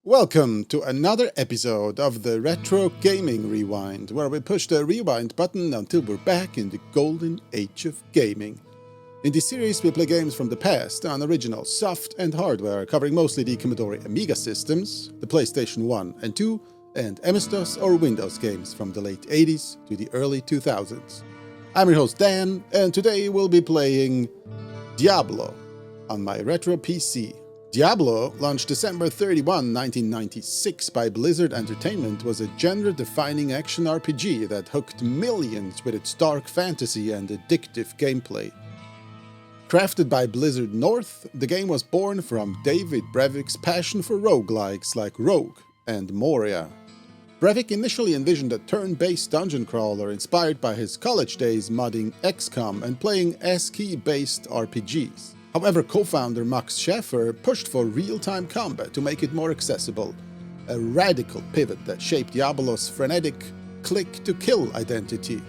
Welcome to another episode of the Retro Gaming Rewind, where we push the rewind button until we're back in the golden age of gaming. In this series we play games from the past on original soft and hardware, covering mostly the Commodore Amiga systems, the PlayStation 1 and 2, and MS-DOS or Windows games from the late 80s to the early 2000s. I'm your host Dan, and today we'll be playing Diablo on my retro PC. Diablo, launched December 31, 1996 by Blizzard Entertainment, was a genre-defining action RPG that hooked millions with its dark fantasy and addictive gameplay. Crafted by Blizzard North, the game was born from David Brevik's passion for roguelikes like Rogue and Moria. Brevik initially envisioned a turn-based dungeon crawler inspired by his college days modding XCOM and playing ASCII-based RPGs. However, co-founder Max Schaeffer pushed for real-time combat to make it more accessible, a radical pivot that shaped Diablo's frenetic click-to-kill identity.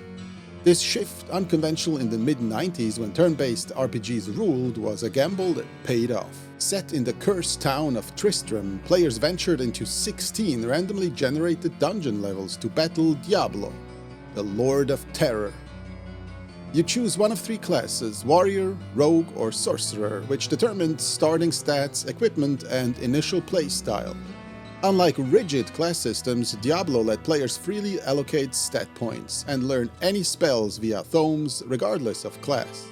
This shift, unconventional in the mid-90s when turn-based RPGs ruled, was a gamble that paid off. Set in the cursed town of Tristram, players ventured into 16 randomly generated dungeon levels to battle Diablo, the Lord of Terror. You choose one of three classes: Warrior, Rogue, or Sorcerer, which determined starting stats, equipment, and initial playstyle. Unlike rigid class systems, Diablo let players freely allocate stat points and learn any spells via tomes regardless of class.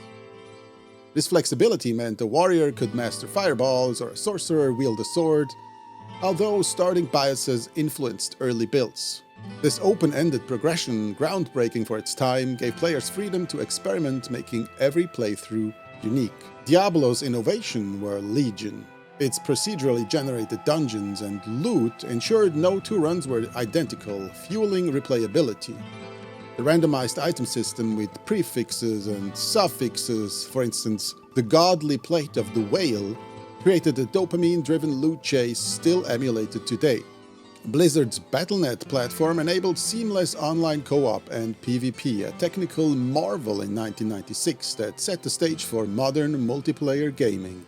This flexibility meant a warrior could master fireballs or a sorcerer wield a sword, although starting biases influenced early builds. This open-ended progression, groundbreaking for its time, gave players freedom to experiment, making every playthrough unique. Diablo's innovation were legion. Its procedurally generated dungeons and loot ensured no two runs were identical, fueling replayability. The randomized item system with prefixes and suffixes, for instance, the godly plate of the whale, created a dopamine-driven loot chase still emulated today. Blizzard's Battle.net platform enabled seamless online co-op and PvP, a technical marvel in 1996 that set the stage for modern multiplayer gaming.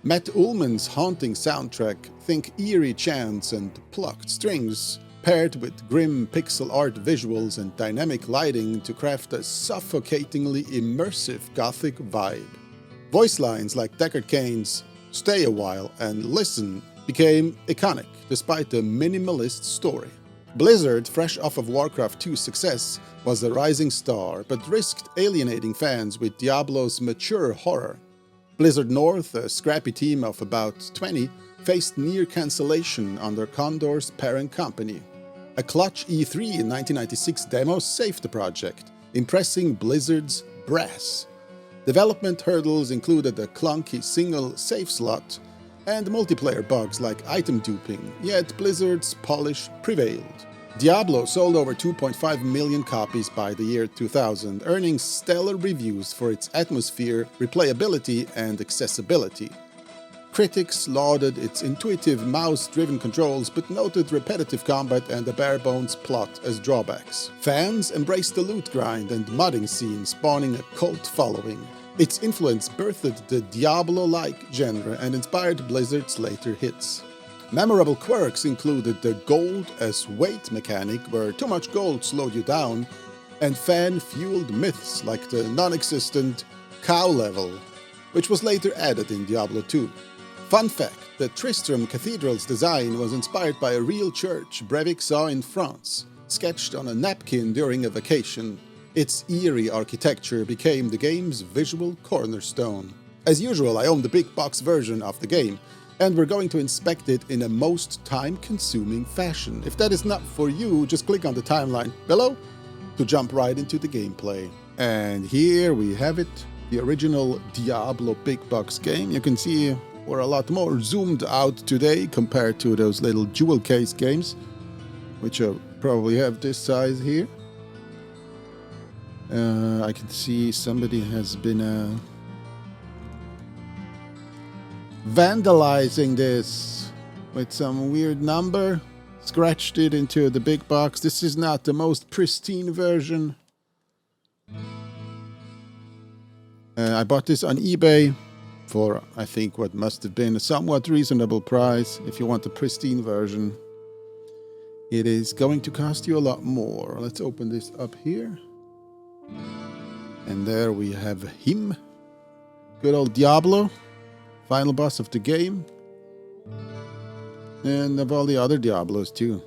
Matt Ullman's haunting soundtrack, think eerie chants and plucked strings, paired with grim pixel art visuals and dynamic lighting to craft a suffocatingly immersive gothic vibe. Voice lines like Deckard Cain's "Stay a while" and "Listen" became iconic despite the minimalist story. Blizzard, fresh off of Warcraft 2's success, was a rising star, but risked alienating fans with Diablo's mature horror. Blizzard North, a scrappy team of about 20, faced near cancellation under Condor's parent company. A clutch E3 in 1996 demo saved the project, impressing Blizzard's brass. Development hurdles included a clunky single save slot and multiplayer bugs like item duping, yet Blizzard's polish prevailed. Diablo sold over 2.5 million copies by the year 2000, earning stellar reviews for its atmosphere, replayability, and accessibility. Critics lauded its intuitive mouse-driven controls but noted repetitive combat and a bare-bones plot as drawbacks. Fans embraced the loot grind and modding scene, spawning a cult following. Its influence birthed the Diablo-like genre and inspired Blizzard's later hits. Memorable quirks included the gold as weight mechanic, where too much gold slowed you down, and fan-fueled myths like the non-existent cow level, which was later added in Diablo 2. Fun fact, the Tristram Cathedral's design was inspired by a real church Brevik saw in France, sketched on a napkin during a vacation. Its eerie architecture became the game's visual cornerstone. As usual, I own the big box version of the game, and we're going to inspect it in a most time-consuming fashion. If that is not for you, just click on the timeline below to jump right into the gameplay. And here we have it, the original Diablo big box game. You can see we're a lot more zoomed out today compared to those little jewel case games, which probably have this size here. I can see somebody has been vandalizing this with some weird number, scratched it into the big box. This is not the most pristine version. I bought this on eBay. for, I think, what must have been a somewhat reasonable price. If you want the pristine version, it is going to cost you a lot more. Let's open this up here. And there we have him. Good old Diablo. Final boss of the game. And of all the other Diablos too.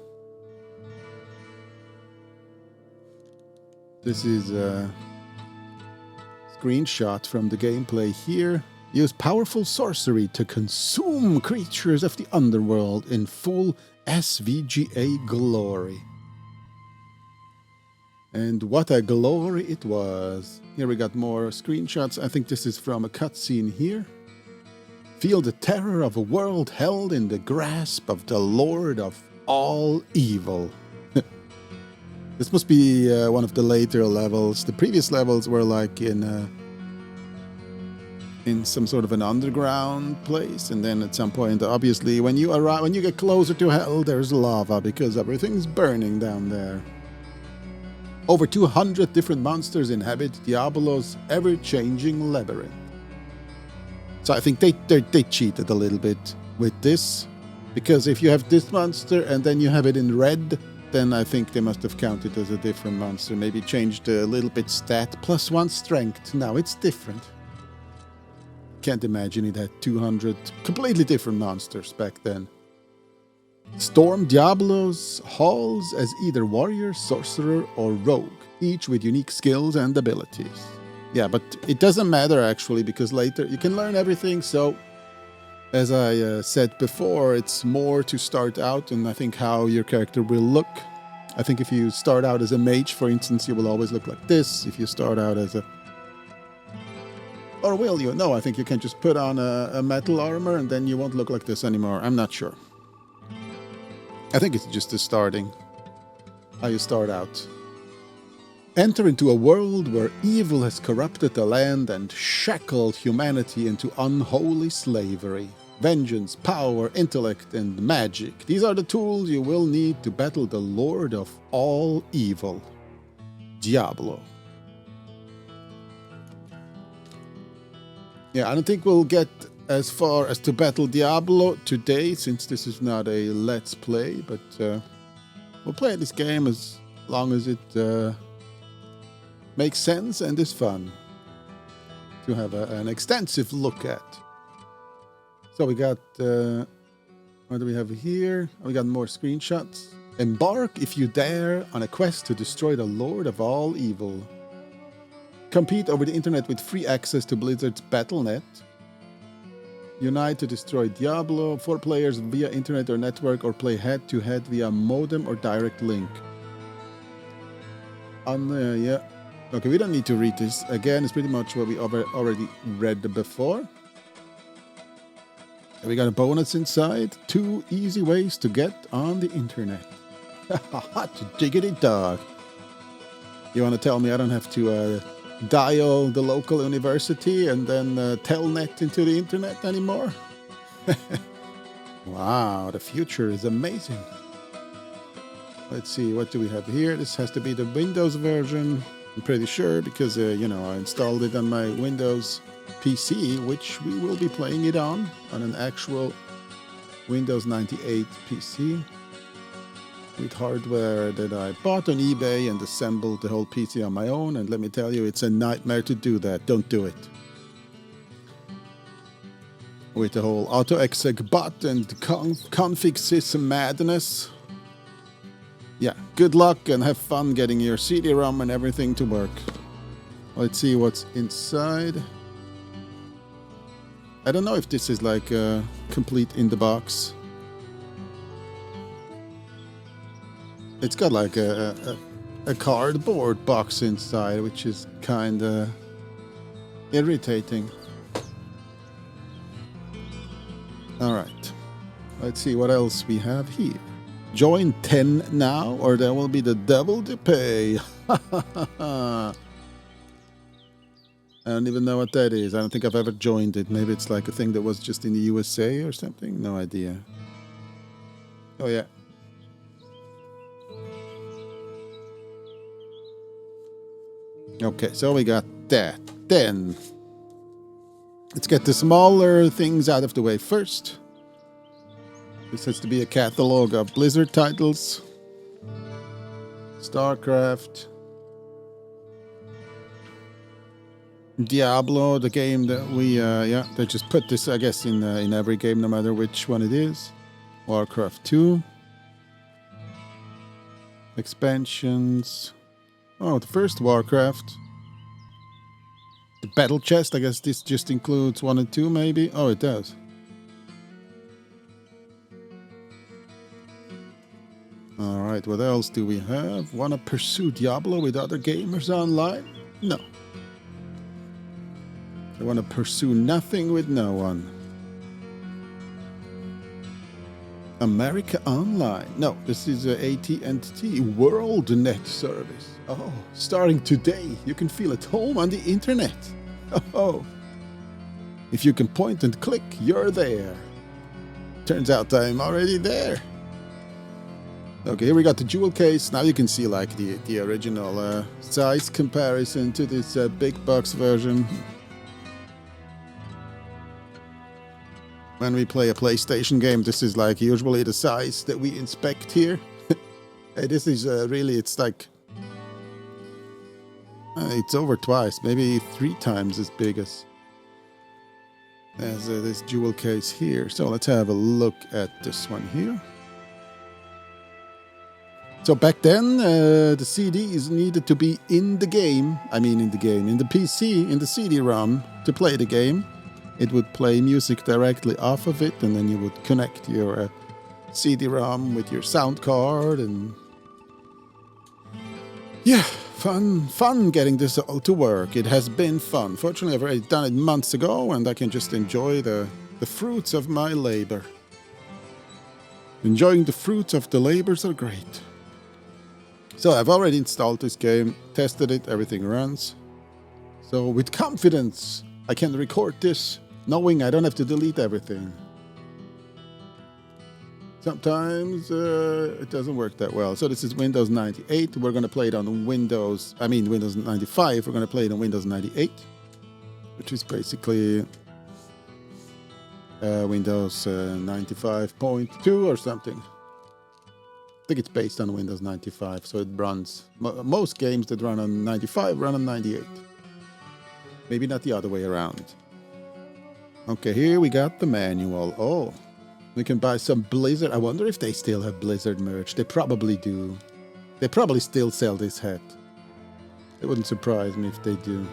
This is a screenshot from the gameplay here. Use powerful sorcery to consume creatures of the underworld in full SVGA glory. And what a glory it was. Here we got more screenshots. I think this is from a cutscene here. Feel the terror of a world held in the grasp of the Lord of all evil. This must be one of the later levels. The previous levels were like in some sort of an underground place, and then at some point, obviously, when you get closer to hell, there's lava because everything's burning down there. Over 200 different monsters inhabit Diablo's ever-changing labyrinth. So I think they cheated a little bit with this, because if you have this monster and then you have it in red, then I think they must have counted as a different monster. Maybe changed a little bit stat, +1 strength. Now it's different. Can't imagine it had 200 completely different monsters back then. Storm Diablo's halls as either warrior, sorcerer, or rogue, each with unique skills and abilities. Yeah, but it doesn't matter actually, because later you can learn everything, so as I said before, it's more to start out and I think how your character will look. I think if you start out as a mage, for instance, you will always look like this. If you start out as a... Or will you? No, I think you can just put on a metal armor and then you won't look like this anymore. I'm not sure. I think it's just the starting. How you start out. Enter into a world where evil has corrupted the land and shackled humanity into unholy slavery. Vengeance, power, intellect, and magic. These are the tools you will need to battle the Lord of all evil, Diablo. Yeah, I don't think we'll get as far as to battle Diablo today, since this is not a let's play, but we'll play this game as long as it makes sense and is fun to have an extensive look at. So we got, what do we have here? We got more screenshots. Embark, if you dare, on a quest to destroy the Lord of all evil. Compete over the internet with free access to Blizzard's Battle.net. Unite to destroy Diablo. 4 players via internet or network, or play head-to-head via modem or direct link. Yeah. Okay, we don't need to read this. Again, it's pretty much what we already read before. We got a bonus inside. 2 easy ways to get on the internet. Hot diggity dog. You want to tell me I don't have to dial the local university and then telnet into the internet anymore? Wow, the future is amazing. Let's see, what do we have here? This has to be the Windows version. I'm pretty sure because, you know, I installed it on my Windows PC, which we will be playing it on an actual Windows 98 PC with hardware that I bought on eBay and assembled the whole PC on my own. And let me tell you, it's a nightmare to do that. Don't do it. With the whole auto-exec bot and config sys madness. Yeah, good luck and have fun getting your CD-ROM and everything to work. Let's see what's inside. I don't know if this is like complete in the box. It's got like a cardboard box inside, which is kind of irritating. All right, let's see what else we have here. Join 10 now, or there will be the double to pay. I don't even know what that is. I don't think I've ever joined it. Maybe it's like a thing that was just in the USA or something. No idea. Oh, yeah. Okay, so we got that. Then Let's get the smaller things out of the way first. This has to be a catalog of Blizzard titles. StarCraft. Diablo, the game that we, they just put this, I guess, in every game, no matter which one it is. Warcraft 2. Expansions. Oh, the first Warcraft. The Battle Chest, I guess this just includes 1 and 2, maybe? Oh, it does. Alright, what else do we have? Wanna pursue Diablo with other gamers online? No. I wanna pursue nothing with no one. America Online. No, this is AT&T WorldNet service. Oh, starting today, you can feel at home on the internet. Oh, if you can point and click, you're there. Turns out I'm already there. Okay, here we got the jewel case. Now you can see like the original size comparison to this big box version. When we play a PlayStation game, this is like usually the size that we inspect here. Hey, this is really, it's like, it's over twice, maybe 3 times as big as this jewel case here. So let's have a look at this one here. So back then, the CDs needed to be in the game. I mean in the PC, in the CD-ROM to play the game. It would play music directly off of it, and then you would connect your CD-ROM with your sound card, and yeah, fun getting this all to work. It has been fun. Fortunately, I've already done it months ago, and I can just enjoy the fruits of my labor. Enjoying the fruits of the labors are great. So I've already installed this game, tested it, everything runs. So with confidence, I can record this, knowing I don't have to delete everything. Sometimes it doesn't work that well. So this is Windows 98. We're going to play it on Windows 95. We're going to play it on Windows 98, which is basically Windows 95.2 or something. I think it's based on Windows 95, so it runs. Most games that run on 95 run on 98. Maybe not the other way around. Okay, here we got the manual. Oh, we can buy some Blizzard. I wonder if they still have Blizzard merch. They probably do. They probably still sell this hat. It wouldn't surprise me if they do.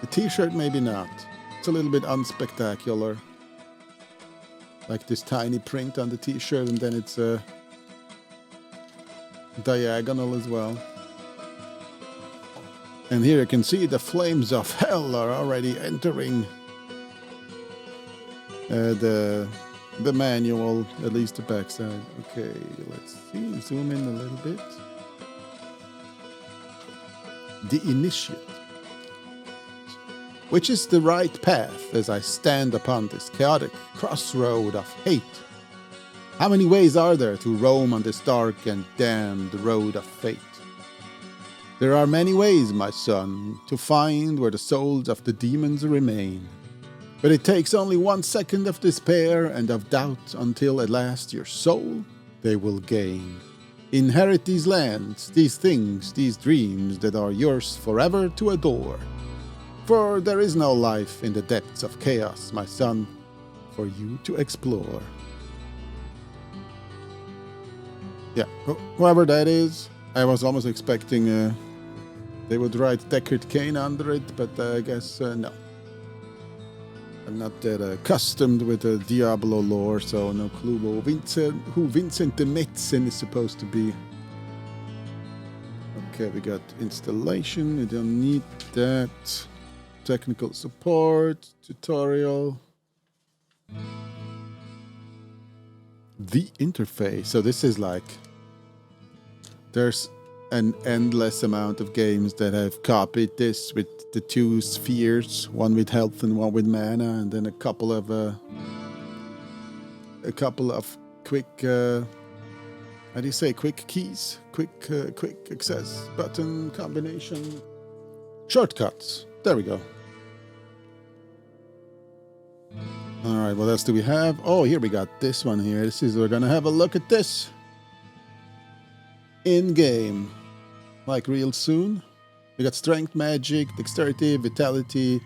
The t-shirt, maybe not. It's a little bit unspectacular. Like this tiny print on the t-shirt, and then it's diagonal as well. And here you can see the flames of hell are already entering the manual, at least the backside. Okay, let's see, zoom in a little bit. The Initiate. Which is the right path as I stand upon this chaotic crossroad of hate? How many ways are there to roam on this dark and damned road of fate? There are many ways, my son, to find where the souls of the demons remain. But it takes only 1 second of despair and of doubt until at last your soul they will gain. Inherit these lands, these things, these dreams that are yours forever to adore. For there is no life in the depths of chaos, my son, for you to explore. Yeah, whoever that is, I was almost expecting they would write Deckard Cain under it, but I guess no. I'm not that accustomed with the Diablo lore, so no clue who Vincent de Metzen is supposed to be. Okay, we got installation, you don't need that. Technical support, tutorial. The interface. So this is like, there's an endless amount of games that have copied this with the 2 spheres, one with health and one with mana, and then a couple of quick how do you say, quick keys, quick access button combination, shortcuts. There we go. Alright, what else do we have? Oh, here we got this one here. We're gonna have a look at this. In-game. Like real soon. We got strength, magic, dexterity, vitality,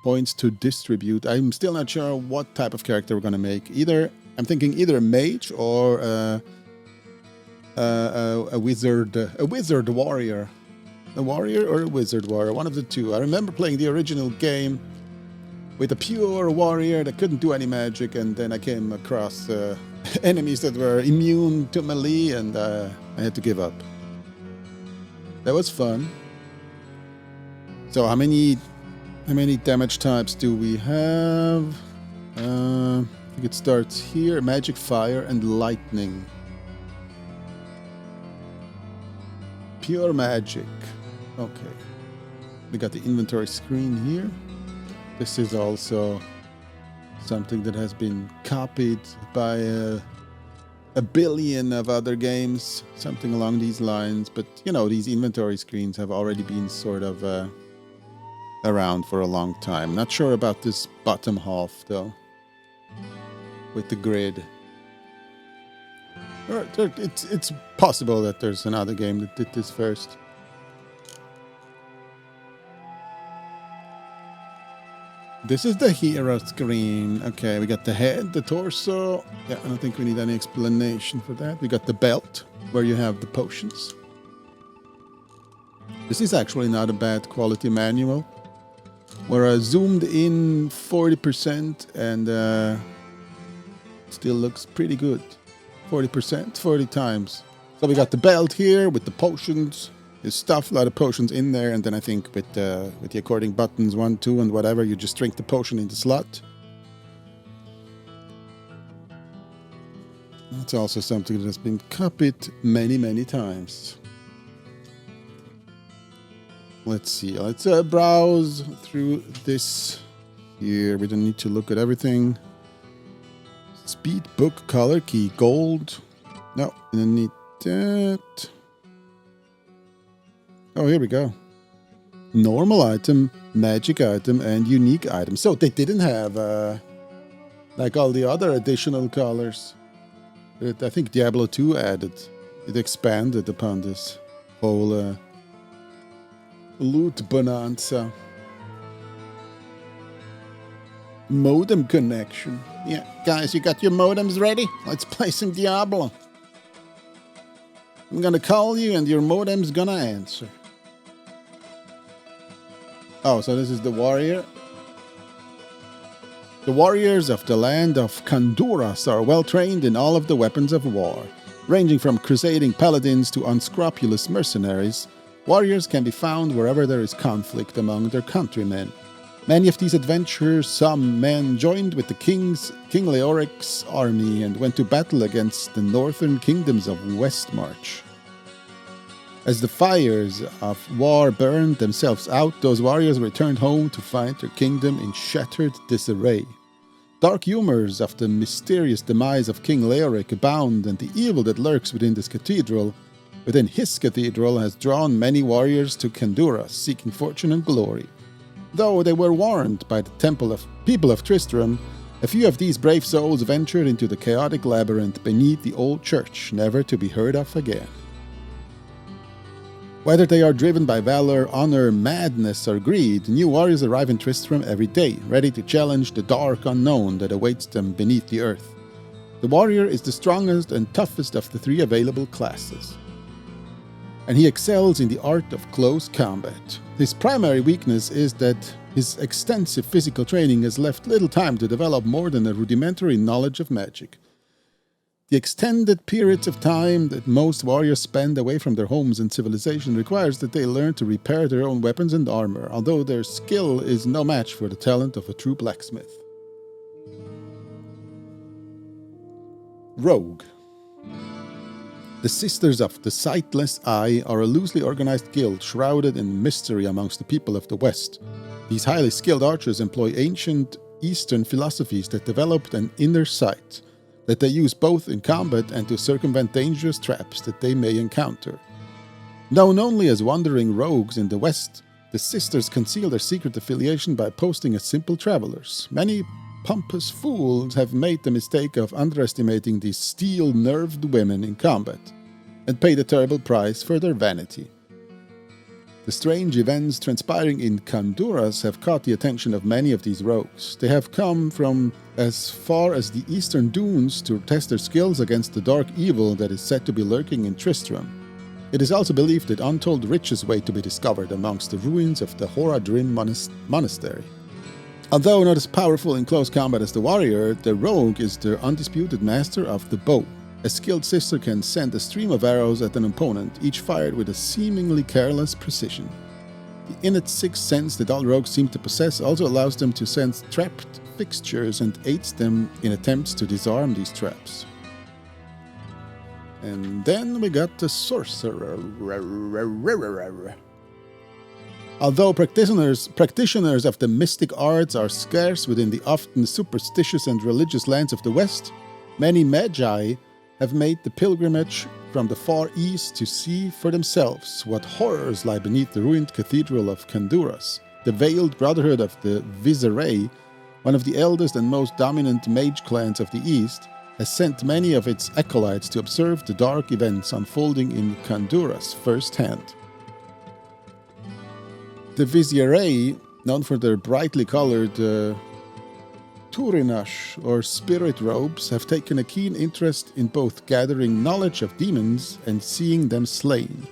points to distribute. I'm still not sure what type of character we're gonna make. I'm thinking either a mage or a wizard warrior. A warrior or a wizard warrior, one of the two. I remember playing the original game with a pure warrior that couldn't do any magic, and then I came across enemies that were immune to melee, and I had to give up. That was fun. So how many damage types do we have? I think it starts here. Magic, fire, and lightning. Pure magic. Okay. We got the inventory screen here. This is also something that has been copied by a billion of other games, something along these lines. But, you know, these inventory screens have already been sort of around for a long time. Not sure about this bottom half, though, with the grid. It's possible that there's another game that did this first. This is the hero screen. Okay, we got the head, the torso. Yeah, I don't think we need any explanation for that. We got the belt, where you have the potions. This is actually not a bad quality manual. We're zoomed in 40% and still looks pretty good. 40%, 40 times. So we got the belt here with the potions. There's stuff, a lot of potions in there, and then I think with the according buttons 1, 2, and whatever, you just drink the potion in the slot. That's also something that has been copied many, many times. Let's see. Let's browse through this here. We don't need to look at everything. Speed, book, color, key, gold. No, we don't need that. Oh, here we go. Normal item, magic item, and unique item. So they didn't have like all the other additional colors that I think Diablo 2 added. It expanded upon this whole loot bonanza. Modem connection. Yeah, guys, you got your modems ready? Let's play some Diablo. I'm gonna call you and your modem's gonna answer. Oh, so this is the warrior. The warriors of the land of Honduras are well trained in all of the weapons of war. Ranging from crusading paladins to unscrupulous mercenaries, warriors can be found wherever there is conflict among their countrymen. Many of these adventurers, some men joined with the King Leoric's army and went to battle against the northern kingdoms of Westmarch. As the fires of war burned themselves out, those warriors returned home to find their kingdom in shattered disarray. Dark humors of the mysterious demise of King Leoric abound, and the evil that lurks within his cathedral has drawn many warriors to Honduras, seeking fortune and glory. Though they were warned by the people of Tristram, a few of these brave souls ventured into the chaotic labyrinth beneath the old church, never to be heard of again. Whether they are driven by valor, honor, madness, or greed, new warriors arrive in Tristram every day, ready to challenge the dark unknown that awaits them beneath the earth. The warrior is the strongest and toughest of the 3 available classes, and he excels in the art of close combat. His primary weakness is that his extensive physical training has left little time to develop more than a rudimentary knowledge of magic. The extended periods of time that most warriors spend away from their homes and civilization requires that they learn to repair their own weapons and armor, although their skill is no match for the talent of a true blacksmith. Rogue. The Sisters of the Sightless Eye are a loosely organized guild shrouded in mystery amongst the people of the West. These highly skilled archers employ ancient Eastern philosophies that developed an inner sight that they use both in combat and to circumvent dangerous traps that they may encounter. Known only as wandering rogues in the West, The sisters conceal their secret affiliation by posting as simple travelers. Many pompous fools have made the mistake of underestimating these steel-nerved women in combat and paid a terrible price for their vanity. The strange events transpiring in Honduras have caught the attention of many of these rogues. They have come from as far as the eastern dunes to test their skills against the dark evil that is said to be lurking in Tristram. It is also believed that untold riches wait to be discovered amongst the ruins of the Horadrim monastery. Although not as powerful in close combat as the warrior, the rogue is the undisputed master of the bow. A skilled sister can send a stream of arrows at an opponent, each fired with a seemingly careless precision. The innate sixth sense that all rogues seem to possess also allows them to sense trapped fixtures and aids them in attempts to disarm these traps. And then we got the sorcerer. Although practitioners of the mystic arts are scarce within the often superstitious and religious lands of the West, many magi have made the pilgrimage from the far east to see for themselves what horrors lie beneath the ruined cathedral of Honduras. The veiled brotherhood of the Bestiary, one of the eldest and most dominant mage clans of the East, has sent many of its acolytes to observe the dark events unfolding in Honduras firsthand. The Bestiary, known for their brightly colored Turinash or spirit robes, have taken a keen interest in both gathering knowledge of demons and seeing them slain.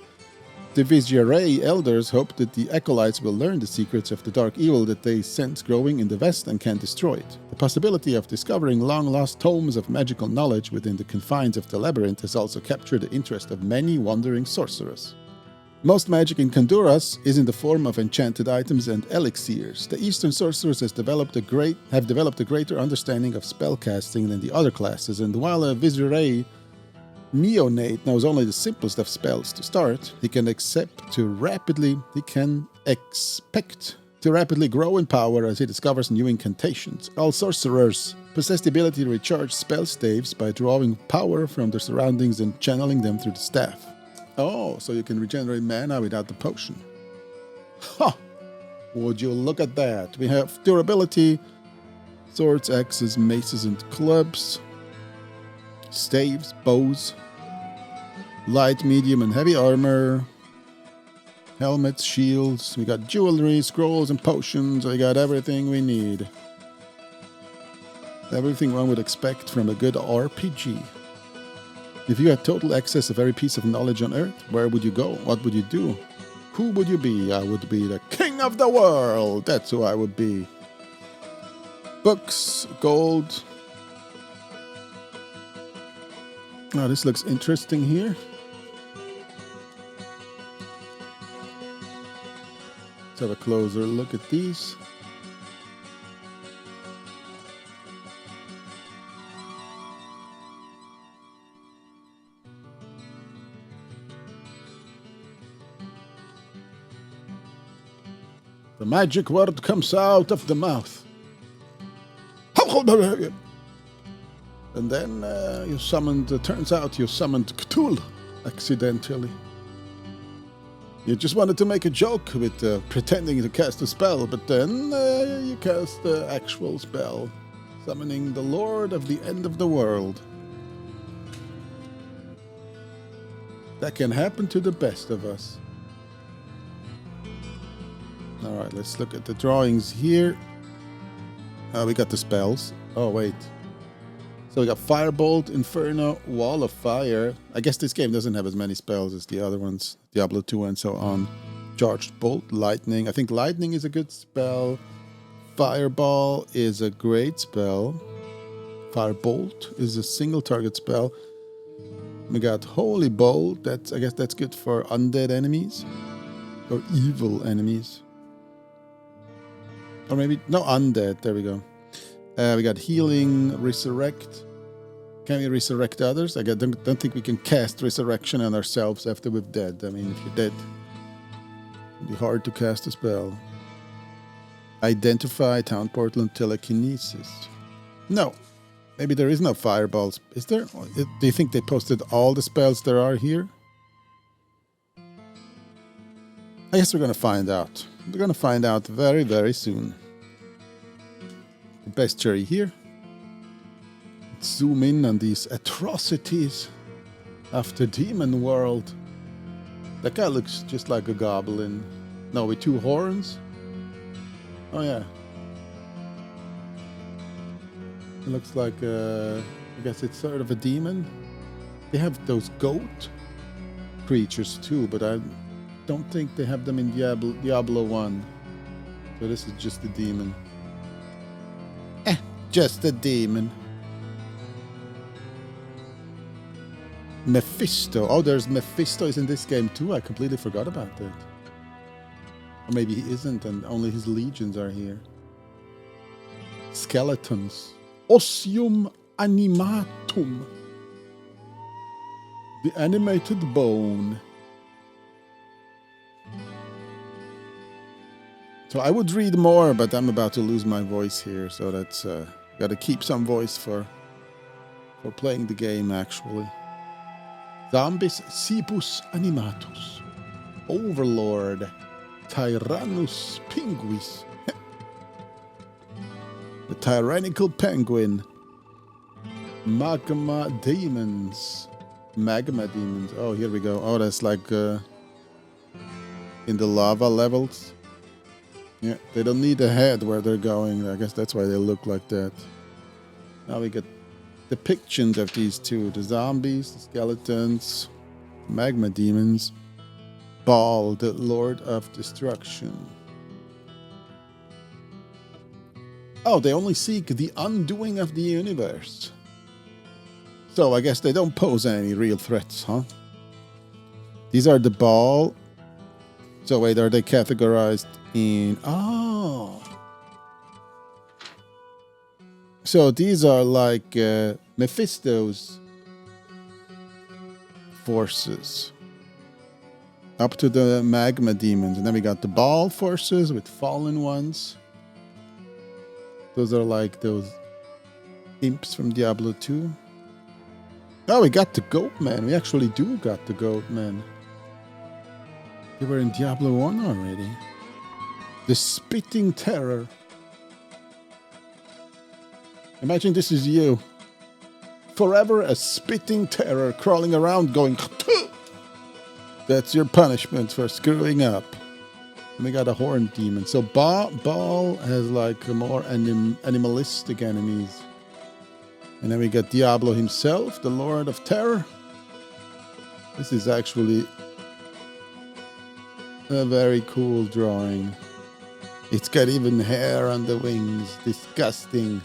The Bestiary elders hope that the acolytes will learn the secrets of the dark evil that they sense growing in the West and can destroy it. The possibility of discovering long-lost tomes of magical knowledge within the confines of the labyrinth has also captured the interest of many wandering sorcerers. Most magic in Honduras is in the form of enchanted items and elixirs. The Eastern sorcerers have developed a greater understanding of spellcasting than the other classes, and while a Bestiary neonate knows only the simplest of spells to start, he can expect to rapidly grow in power as he discovers new incantations. All sorcerers possess the ability to recharge spell staves by drawing power from their surroundings and channeling them through the staff. Oh, so you can regenerate mana without the potion. Ha! Would you look at that? We have durability, swords, axes, maces, and clubs, staves, bows, light, medium, and heavy armor, helmets, shields. We got jewelry, scrolls, and potions. We got everything we need. Everything one would expect from a good RPG. If you had total access of every piece of knowledge on Earth, where would you go? What would you do? Who would you be? I would be the king of the world. That's who I would be. Books, gold. Oh, this looks interesting here. Let's have a closer look at these. The magic word comes out of the mouth. And then you summoned, turns out you summoned Cthulhu accidentally. You just wanted to make a joke with pretending to cast a spell, but then you cast the actual spell, summoning the Lord of the End of the World. That can happen to the best of us. Alright, let's look at the drawings here. We got the spells. Oh, wait. So we got Firebolt, Inferno, Wall of Fire. I guess this game doesn't have as many spells as the other ones. Diablo 2 and so on. Charged Bolt, Lightning. I think Lightning is a good spell. Fireball is a great spell. Firebolt is a single target spell. We got Holy Bolt. I guess that's good for undead enemies. Or evil enemies. Or maybe, no, undead. There we go. We got Healing, Resurrect. Can we resurrect others? I don't think we can cast Resurrection on ourselves after we're dead. I mean, if you're dead, it'd be hard to cast a spell. Identify, Town Portal, and Telekinesis. No. Maybe there is no Fireballs. Is there? Do you think they posted all the spells there are here? I guess we're going to find out. We're gonna find out very, very soon. The Bestiary here. Let's zoom in on these atrocities of the demon world. That guy looks just like a goblin. No, with 2 horns. Oh yeah. It looks like, I guess it's sort of a demon. They have those goat creatures too, but I don't think they have them in Diablo 1. So this is just a demon. Just a demon. Mephisto. Oh, there's Mephisto's in this game too. I completely forgot about that. Or maybe he isn't and only his legions are here. Skeletons. Ossium animatum. The animated bone. So I would read more, but I'm about to lose my voice here, so that's got to keep some voice for playing the game actually. Zombies Cibus animatus. Overlord Tyrannus pinguis. The tyrannical penguin. Magma demons. Magma demons. Oh, here we go. Oh, that's like in the lava levels. Yeah, they don't need a head where they're going. I guess that's why they look like that. Now we get depictions of these two. The zombies, the skeletons, magma demons. Baal, the Lord of Destruction. Oh, they only seek the undoing of the universe. So I guess they don't pose any real threats, huh? These are the Baal. So wait, are they categorized in... Oh. So these are like Mephisto's forces. Up to the magma demons. And then we got the Baal forces with fallen ones. Those are like those imps from Diablo 2. Oh, we got the goat man. We actually do got the goat man. They were in Diablo 1 already. The spitting terror. Imagine this is you. Forever a spitting terror crawling around going... That's your punishment for screwing up. And we got a horned demon. So Baal has like more animalistic enemies. And then we got Diablo himself, the Lord of Terror. This is actually a very cool drawing. It's got even hair on the wings. Disgusting.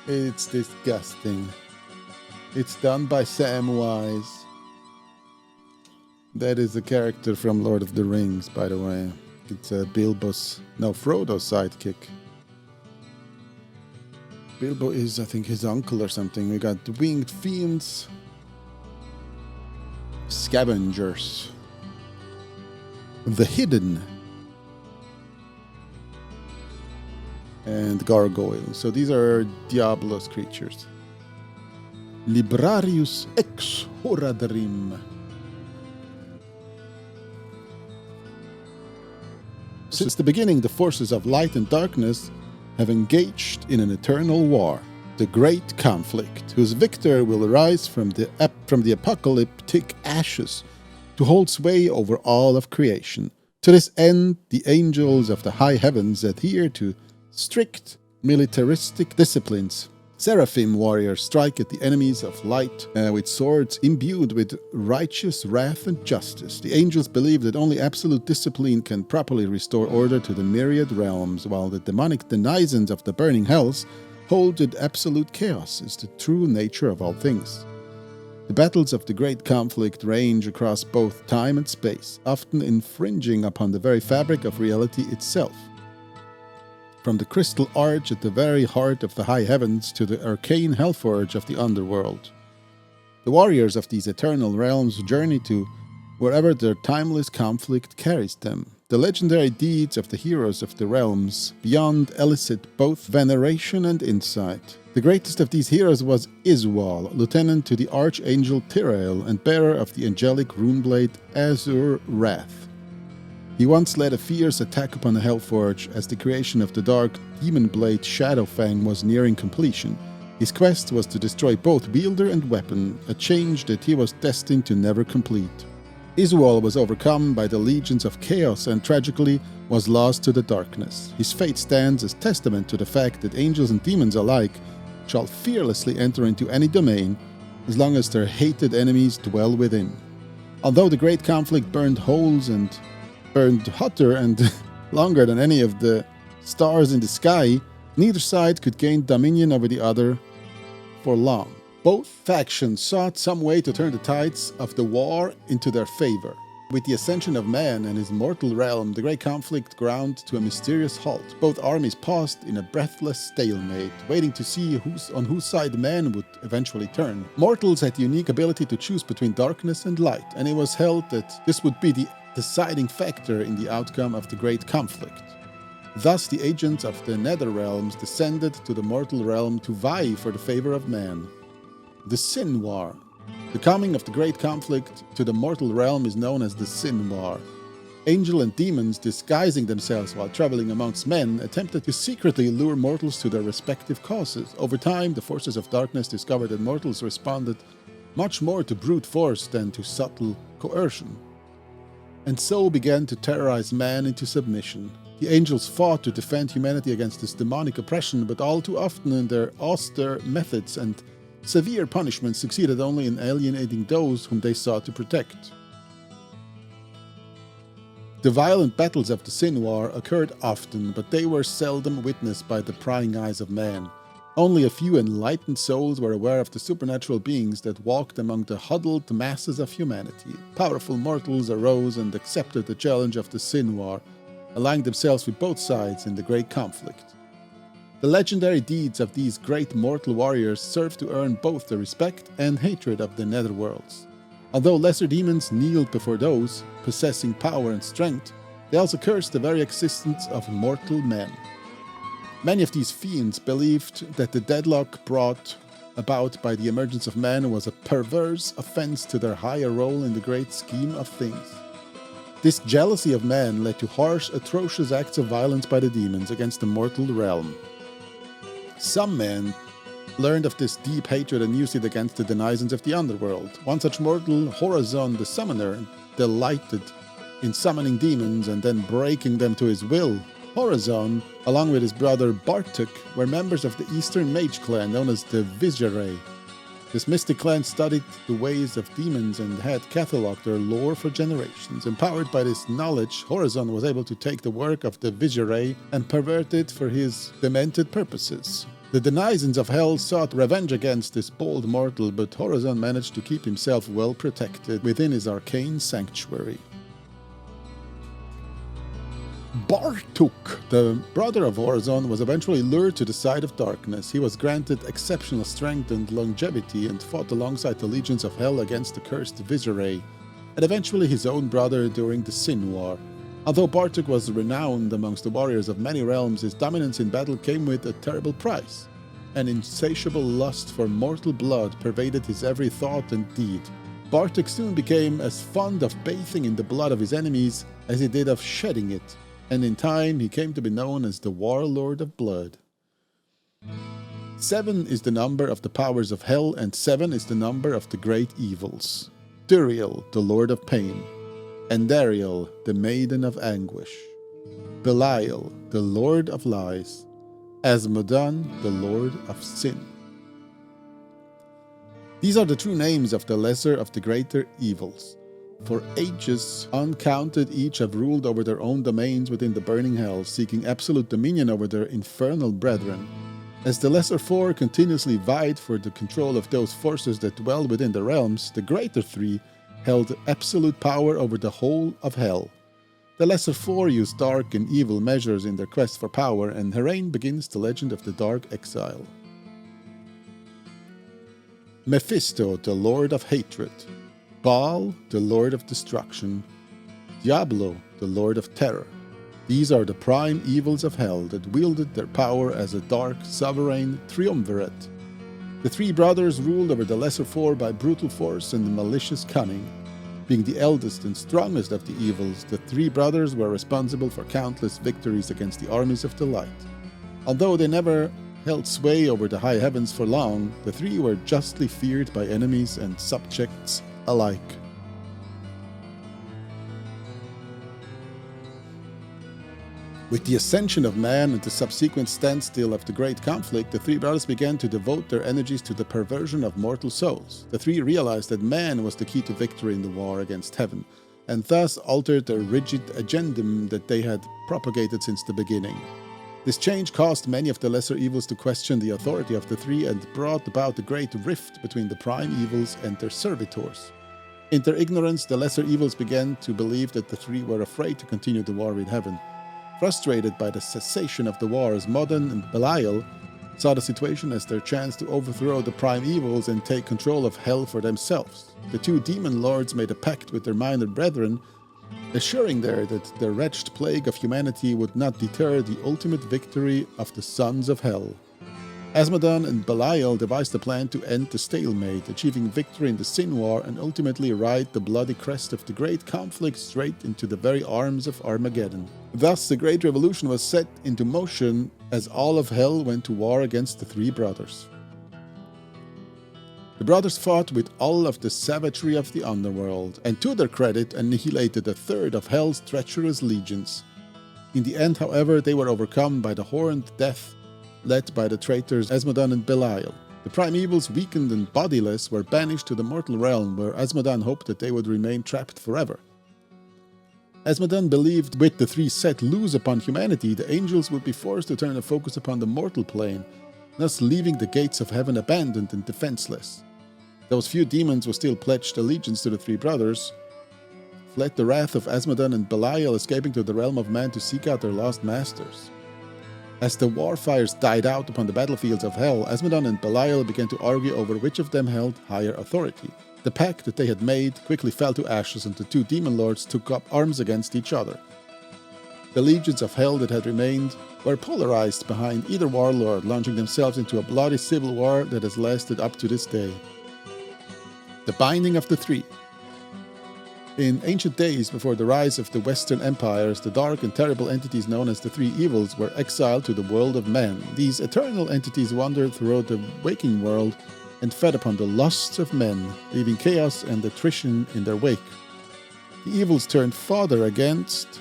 It's disgusting. It's done by Sam Wise. That is a character from Lord of the Rings, by the way. It's Frodo's sidekick. Bilbo is, I think, his uncle or something. We got the Winged Fiends. Scavengers. The Hidden. And Gargoyles. So these are Diablo's creatures. Librarius ex Horadrim. Since the beginning, the forces of light and darkness have engaged in an eternal war, the Great Conflict, whose victor will arise from the apocalyptic ashes to hold sway over all of creation. To this end, the angels of the high heavens adhere to strict militaristic disciplines. Seraphim warriors strike at the enemies of light with swords imbued with righteous wrath and justice. The angels believe that only absolute discipline can properly restore order to the myriad realms, while the demonic denizens of the burning hells hold that absolute chaos is the true nature of all things. The battles of the Great Conflict range across both time and space, often infringing upon the very fabric of reality itself. From the crystal arch at the very heart of the high heavens to the arcane hellforge of the underworld. The warriors of these eternal realms journey to wherever their timeless conflict carries them. The legendary deeds of the heroes of the realms beyond elicit both veneration and insight. The greatest of these heroes was Iswal, lieutenant to the archangel Tyrael and bearer of the angelic runeblade Azur Wrath. He once led a fierce attack upon the Hellforge as the creation of the dark demon blade Shadowfang was nearing completion. His quest was to destroy both wielder and weapon, a change that he was destined to never complete. Isual was overcome by the legions of chaos and tragically was lost to the darkness. His fate stands as testament to the fact that angels and demons alike shall fearlessly enter into any domain as long as their hated enemies dwell within. Although the great conflict burned holes and burned hotter and longer than any of the stars in the sky, neither side could gain dominion over the other for long. Both factions sought some way to turn the tides of the war into their favor. With the ascension of man and his mortal realm, the great conflict ground to a mysterious halt. Both armies paused in a breathless stalemate, waiting to see on whose side man would eventually turn. Mortals had the unique ability to choose between darkness and light, and it was held that this would be the deciding factor in the outcome of the great conflict. Thus, the agents of the nether realms descended to the mortal realm to vie for the favor of man. The Sin War. The coming of the great conflict to the mortal realm is known as the Sin War. Angel and demons, disguising themselves while traveling amongst men, attempted to secretly lure mortals to their respective causes. Over time, the forces of darkness discovered that mortals responded much more to brute force than to subtle coercion, and so began to terrorize man into submission. The angels fought to defend humanity against this demonic oppression, but all too often in their austere methods and severe punishments succeeded only in alienating those whom they sought to protect. The violent battles of the Sin War occurred often, but they were seldom witnessed by the prying eyes of man. Only a few enlightened souls were aware of the supernatural beings that walked among the huddled masses of humanity. Powerful mortals arose and accepted the challenge of the Sin War, allying themselves with both sides in the great conflict. The legendary deeds of these great mortal warriors served to earn both the respect and hatred of the netherworlds. Although lesser demons kneeled before those possessing power and strength, they also cursed the very existence of mortal men. Many of these fiends believed that the deadlock brought about by the emergence of man was a perverse offense to their higher role in the great scheme of things. This jealousy of man led to harsh, atrocious acts of violence by the demons against the mortal realm. Some men learned of this deep hatred and used it against the denizens of the underworld. One such mortal, Horadrim the Summoner, delighted in summoning demons and then breaking them to his will. Horadrim, along with his brother Bartok, were members of the Eastern Mage clan known as the Bestiary. This mystic clan studied the ways of demons and had catalogued their lore for generations. Empowered by this knowledge, Horadrim was able to take the work of the Bestiary and pervert it for his demented purposes. The denizens of hell sought revenge against this bold mortal, but Horadrim managed to keep himself well protected within his arcane sanctuary. Bartok, the brother of Horadrim, was eventually lured to the side of darkness. He was granted exceptional strength and longevity and fought alongside the legions of hell against the cursed Bestiary, and eventually his own brother during the Sin War. Although Bartok was renowned amongst the warriors of many realms, his dominance in battle came with a terrible price. An insatiable lust for mortal blood pervaded his every thought and deed. Bartok soon became as fond of bathing in the blood of his enemies as he did of shedding it, and in time he came to be known as the Warlord of Blood. 7 is the number of the powers of hell, and 7 is the number of the great evils. Duriel, the Lord of Pain. Andariel, the Maiden of Anguish. Belial, the Lord of Lies. Asmodan, the Lord of Sin. These are the true names of the lesser of the greater evils. For ages, uncounted, each have ruled over their own domains within the burning hell, seeking absolute dominion over their infernal brethren. As the lesser four continuously vied for the control of those forces that dwell within the realms, the greater three held absolute power over the whole of hell. The lesser four use dark and evil measures in their quest for power, and herein begins the legend of the Dark Exile. Mephisto, the Lord of Hatred. Baal, the Lord of Destruction. Diablo, the Lord of Terror. These are the prime evils of hell that wielded their power as a dark, sovereign triumvirate. The three brothers ruled over the lesser four by brutal force and malicious cunning. Being the eldest and strongest of the evils, the three brothers were responsible for countless victories against the armies of the light. Although they never held sway over the high heavens for long, the three were justly feared by enemies and subjects alike. With the ascension of man and the subsequent standstill of the great conflict, the three brothers began to devote their energies to the perversion of mortal souls. The three realized that man was the key to victory in the war against heaven, and thus altered the rigid agendum that they had propagated since the beginning. This change caused many of the lesser evils to question the authority of the three and brought about a great rift between the prime evils and their servitors. In their ignorance, the lesser evils began to believe that the three were afraid to continue the war with heaven. Frustrated by the cessation of the war, Asmodon and Belial saw the situation as their chance to overthrow the prime evils and take control of hell for themselves. The two demon lords made a pact with their minor brethren, assuring that the wretched plague of humanity would not deter the ultimate victory of the sons of hell. Asmodon and Belial devised a plan to end the stalemate, achieving victory in the Sin War and ultimately ride the bloody crest of the great conflict straight into the very arms of Armageddon. Thus, the Great Revolution was set into motion as all of hell went to war against the three brothers. The brothers fought with all of the savagery of the underworld, and to their credit annihilated a third of hell's treacherous legions. In the end, however, they were overcome by the horned death led by the traitors Asmodon and Belial. The prime evils, weakened and bodiless, were banished to the mortal realm, where Asmodon hoped that they would remain trapped forever. Asmodon believed with the three set loose upon humanity, the angels would be forced to turn their focus upon the mortal plane, thus leaving the gates of heaven abandoned and defenseless. Those few demons who still pledged allegiance to the three brothers fled the wrath of Asmodon and Belial, escaping to the realm of man to seek out their lost masters. As the war fires died out upon the battlefields of hell, Asmodon and Belial began to argue over which of them held higher authority. The pact that they had made quickly fell to ashes, and the two demon lords took up arms against each other. The legions of hell that had remained were polarized behind either warlord, launching themselves into a bloody civil war that has lasted up to this day. The binding of the three. In ancient days, before the rise of the Western empires, the dark and terrible entities known as the Three Evils were exiled to the world of men. These eternal entities wandered throughout the waking world and fed upon the lusts of men, leaving chaos and attrition in their wake. The evils turned further against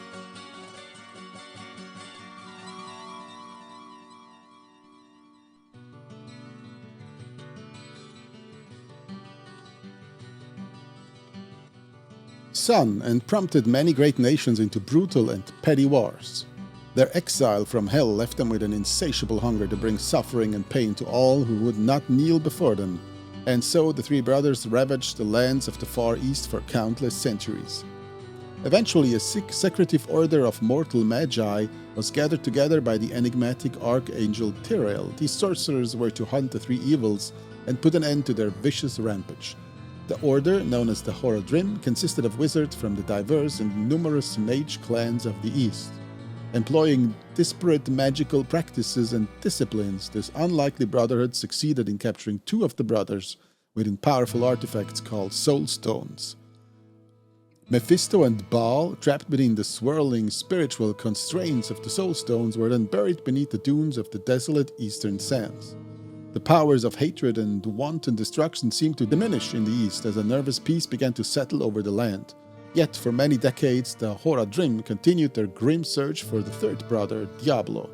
Sun and prompted many great nations into brutal and petty wars. Their exile from hell left them with an insatiable hunger to bring suffering and pain to all who would not kneel before them, and so the three brothers ravaged the lands of the Far East for countless centuries. Eventually, a secretive order of mortal magi was gathered together by the enigmatic archangel Tyrael. These sorcerers were to hunt the three evils and put an end to their vicious rampage. The order, known as the Horadrim, consisted of wizards from the diverse and numerous mage clans of the East. Employing disparate magical practices and disciplines, this unlikely brotherhood succeeded in capturing two of the brothers within powerful artifacts called Soul Stones. Mephisto and Baal, trapped within the swirling spiritual constraints of the Soul Stones, were then buried beneath the dunes of the desolate eastern sands. The powers of hatred and wanton destruction seemed to diminish in the east as a nervous peace began to settle over the land. Yet for many decades, the Horadrim continued their grim search for the third brother, Diablo.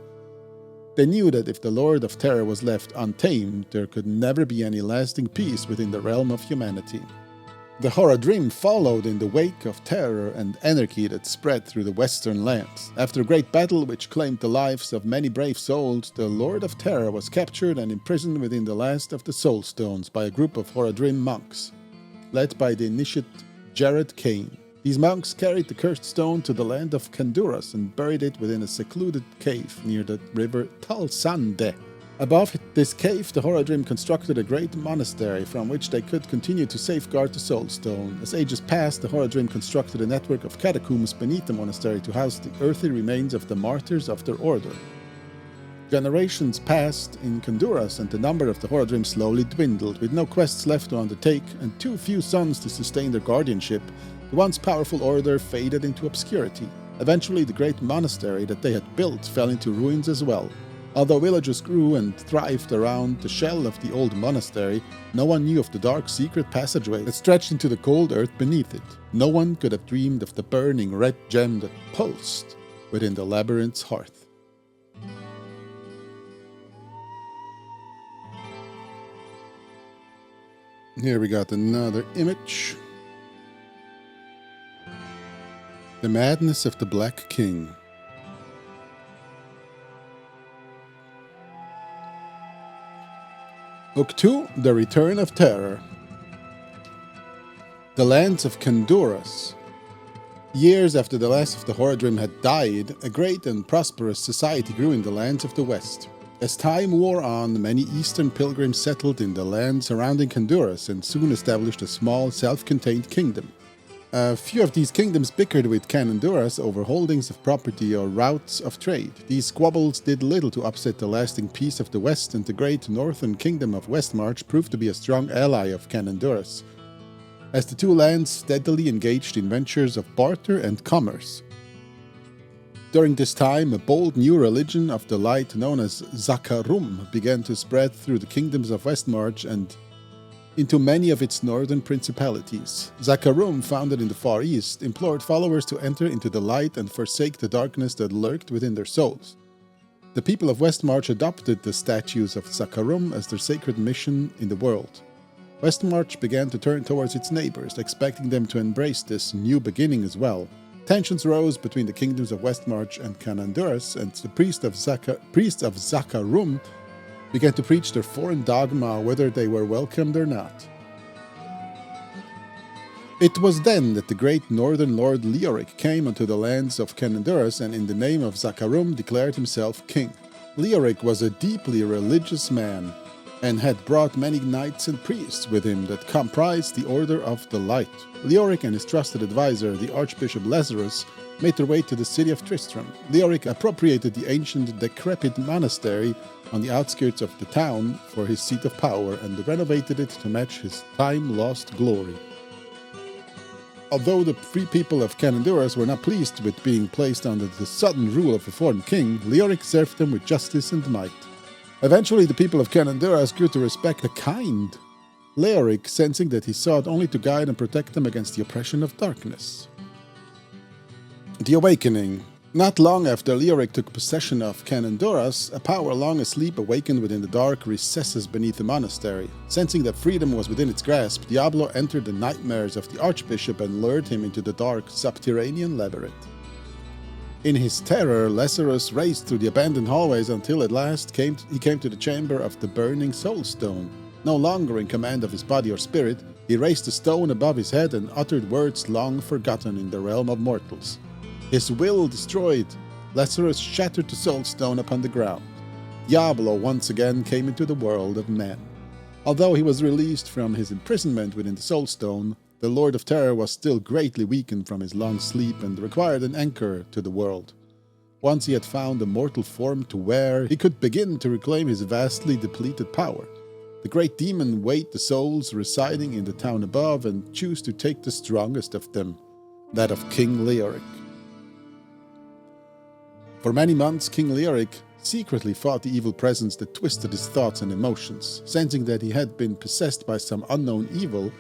They knew that if the Lord of Terror was left untamed, there could never be any lasting peace within the realm of humanity. The Horadrim followed in the wake of terror and anarchy that spread through the western lands. After a great battle which claimed the lives of many brave souls, the Lord of Terror was captured and imprisoned within the last of the Soul Stones by a group of Horadrim monks, led by the initiate Jared Kane. These monks carried the cursed stone to the land of Kanduras and buried it within a secluded cave near the river Talsande. Above this cave, the Horadrim constructed a great monastery from which they could continue to safeguard the Soul Stone. As ages passed, the Horadrim constructed a network of catacombs beneath the monastery to house the earthly remains of the martyrs of their order. Generations passed in Kanduras, and the number of the Horadrim slowly dwindled. With no quests left to undertake and too few sons to sustain their guardianship, The once powerful order faded into obscurity. Eventually, the great monastery that they had built fell into ruins as well. Although villages grew and thrived around the shell of the old monastery, no one knew of the dark secret passageway that stretched into the cold earth beneath it. No one could have dreamed of the burning red gem that pulsed within the labyrinth's hearth. Here we got another image. The Madness of the Black King. Book 2, The Return of Terror. The lands of Kandurus. Years after the last of the Horadrim had died, a great and prosperous society grew in the lands of the West. As time wore on, many eastern pilgrims settled in the land surrounding Kandurus and soon established a small, self-contained kingdom. A few of these kingdoms bickered with Kandurus over holdings of property or routes of trade. These squabbles did little to upset the lasting peace of the West, and the great northern kingdom of Westmarch proved to be a strong ally of Kandurus, as the two lands steadily engaged in ventures of barter and commerce. During this time, a bold new religion of the light known as Zakarum began to spread through the kingdoms of Westmarch and into many of its northern principalities. Zakarum, founded in the Far East, implored followers to enter into the light and forsake the darkness that lurked within their souls. The people of Westmarch adopted the statues of Zakarum as their sacred mission in the world. Westmarch began to turn towards its neighbors, expecting them to embrace this new beginning as well. Tensions rose between the kingdoms of Westmarch and Kandurus, and the priests of Zakarum began to preach their foreign dogma whether they were welcomed or not. It was then that the great northern lord Leoric came unto the lands of Kandurus and in the name of Zakarum declared himself king. Leoric was a deeply religious man and had brought many knights and priests with him that comprised the Order of the Light. Leoric and his trusted advisor, the Archbishop Lazarus, made their way to the city of Tristram. Leoric appropriated the ancient decrepit monastery on the outskirts of the town for his seat of power and renovated it to match his time-lost glory. Although the free people of Kandurus were not pleased with being placed under the sudden rule of a foreign king, Leoric served them with justice and might. Eventually, the people of Kandurus grew to respect the kind Leoric, sensing that he sought only to guide and protect them against the oppression of darkness. The Awakening. Not long after Leoric took possession of Kandurus, a power long asleep awakened within the dark recesses beneath the monastery. Sensing that freedom was within its grasp, Diablo entered the nightmares of the Archbishop and lured him into the dark, subterranean labyrinth. In his terror, Lazarus raced through the abandoned hallways until at last he came to the chamber of the burning soul stone. No longer in command of his body or spirit, he raised the stone above his head and uttered words long forgotten in the realm of mortals. His will destroyed, Lazarus shattered the soul stone upon the ground. Diablo once again came into the world of men. Although he was released from his imprisonment within the soul stone, the Lord of Terror was still greatly weakened from his long sleep and required an anchor to the world. Once he had found a mortal form to wear, he could begin to reclaim his vastly depleted power. The great demon weighed the souls residing in the town above and chose to take the strongest of them, that of King Leoric. For many months, King Leoric secretly fought the evil presence that twisted his thoughts and emotions. Sensing that he had been possessed by some unknown evil,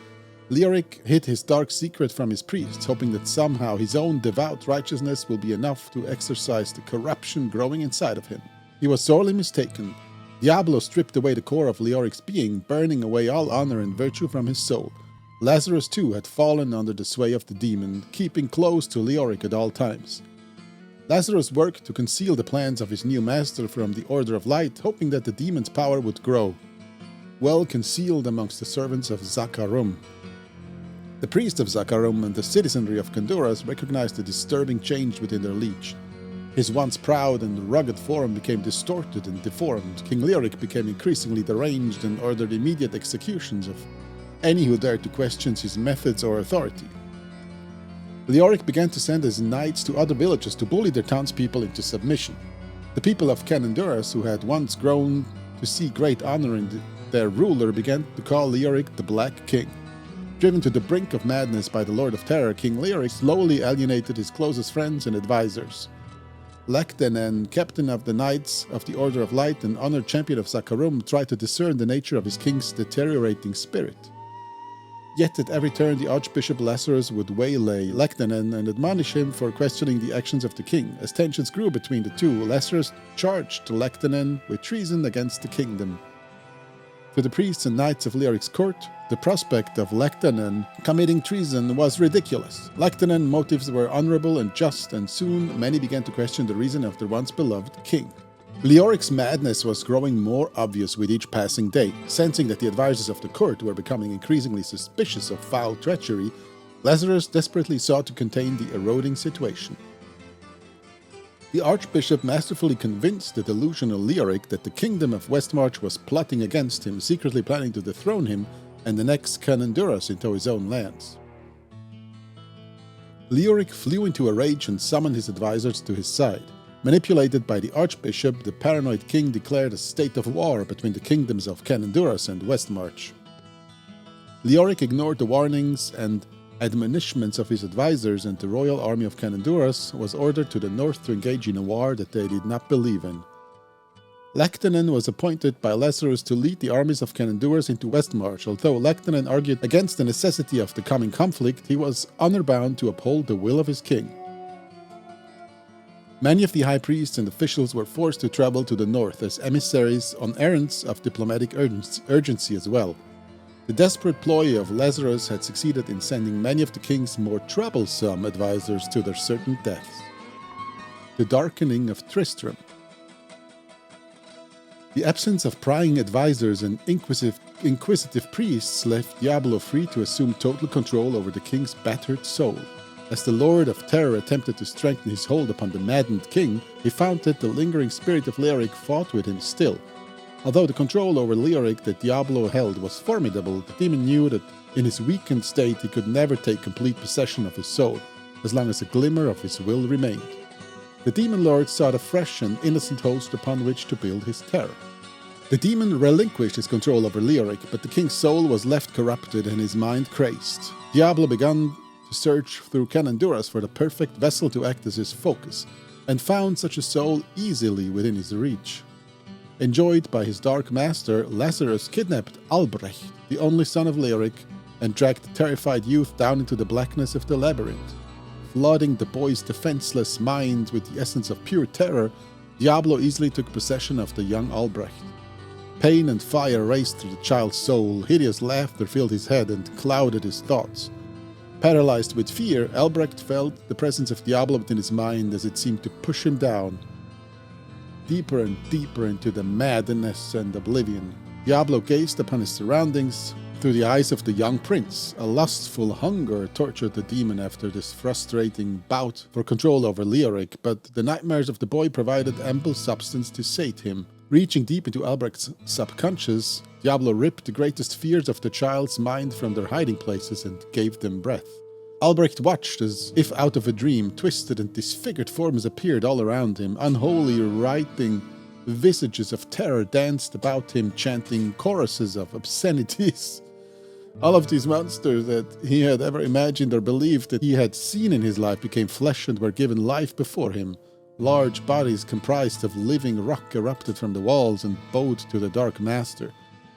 Leoric hid his dark secret from his priests, hoping that somehow his own devout righteousness will be enough to exorcise the corruption growing inside of him. He was sorely mistaken. Diablo stripped away the core of Leoric's being, burning away all honor and virtue from his soul. Lazarus too had fallen under the sway of the demon, keeping close to Leoric at all times. Lazarus worked to conceal the plans of his new master from the Order of Light, hoping that the demon's power would grow, well concealed amongst the servants of Zakarum. The priests of Zakarum and the citizenry of Kandurus recognized the disturbing change within their liege. His once proud and rugged form became distorted and deformed. King Leoric became increasingly deranged and ordered immediate executions of any who dared to question his methods or authority. Leoric began to send his knights to other villages to bully their townspeople into submission. The people of Kandurus, who had once grown to see great honor in their ruler, began to call Leoric the Black King. Driven to the brink of madness by the Lord of Terror, King Leoric slowly alienated his closest friends and advisors. Linden, captain of the Knights of the Order of Light and honored champion of Sakharum, tried to discern the nature of his king's deteriorating spirit. Yet at every turn the Archbishop Lazarus would waylay Linden and admonish him for questioning the actions of the king. As tensions grew between the two, Lazarus charged Linden with treason against the kingdom. To the priests and knights of Leoric's court, the prospect of Linden committing treason was ridiculous. Linden's motives were honorable and just, and soon many began to question the reason of their once beloved king. Leoric's madness was growing more obvious with each passing day. Sensing that the advisors of the court were becoming increasingly suspicious of foul treachery, Lazarus desperately sought to contain the eroding situation. The Archbishop masterfully convinced the delusional Leoric that the kingdom of Westmarch was plotting against him, secretly planning to dethrone him and annex Cananduras into his own lands. Leoric flew into a rage and summoned his advisors to his side. Manipulated by the Archbishop, the paranoid king declared a state of war between the kingdoms of Cananduras and Westmarch. Leoric ignored the warnings and admonishments of his advisors, and the royal army of Cananduras was ordered to the north to engage in a war that they did not believe in. Linden was appointed by Lazarus to lead the armies of Cananduras into Westmarch. Although Linden argued against the necessity of the coming conflict, he was honor-bound to uphold the will of his king. Many of the high priests and officials were forced to travel to the north as emissaries on errands of diplomatic urgency as well. The desperate ploy of Lazarus had succeeded in sending many of the king's more troublesome advisors to their certain deaths. The darkening of Tristram. The absence of prying advisors and inquisitive priests left Diablo free to assume total control over the king's battered soul. As the Lord of Terror attempted to strengthen his hold upon the maddened king, he found that the lingering spirit of Leoric fought with him still. Although the control over Leoric that Diablo held was formidable, the demon knew that in his weakened state he could never take complete possession of his soul, as long as a glimmer of his will remained. The demon lord sought a fresh and innocent host upon which to build his terror. The demon relinquished his control over Leoric, but the king's soul was left corrupted and his mind crazed. Diablo began to search through Cananduras for the perfect vessel to act as his focus, and found such a soul easily within his reach. Enjoyed by his dark master, Lazarus kidnapped Albrecht, the only son of Leoric, and dragged the terrified youth down into the blackness of the labyrinth. Flooding the boy's defenseless mind with the essence of pure terror, Diablo easily took possession of the young Albrecht. Pain and fire raced through the child's soul, hideous laughter filled his head and clouded his thoughts. Paralyzed with fear, Albrecht felt the presence of Diablo within his mind as it seemed to push him down, deeper and deeper into the madness and oblivion. Diablo gazed upon his surroundings through the eyes of the young prince. A lustful hunger tortured the demon after this frustrating bout for control over Leoric, but the nightmares of the boy provided ample substance to sate him. Reaching deep into Albrecht's subconscious, Diablo ripped the greatest fears of the child's mind from their hiding places and gave them breath. Albrecht watched as if out of a dream. Twisted and disfigured forms appeared all around him. Unholy, writhing visages of terror danced about him, chanting choruses of obscenities. All of these monsters that he had ever imagined or believed that he had seen in his life became flesh and were given life before him. Large bodies comprised of living rock erupted from the walls and bowed to the Dark Master.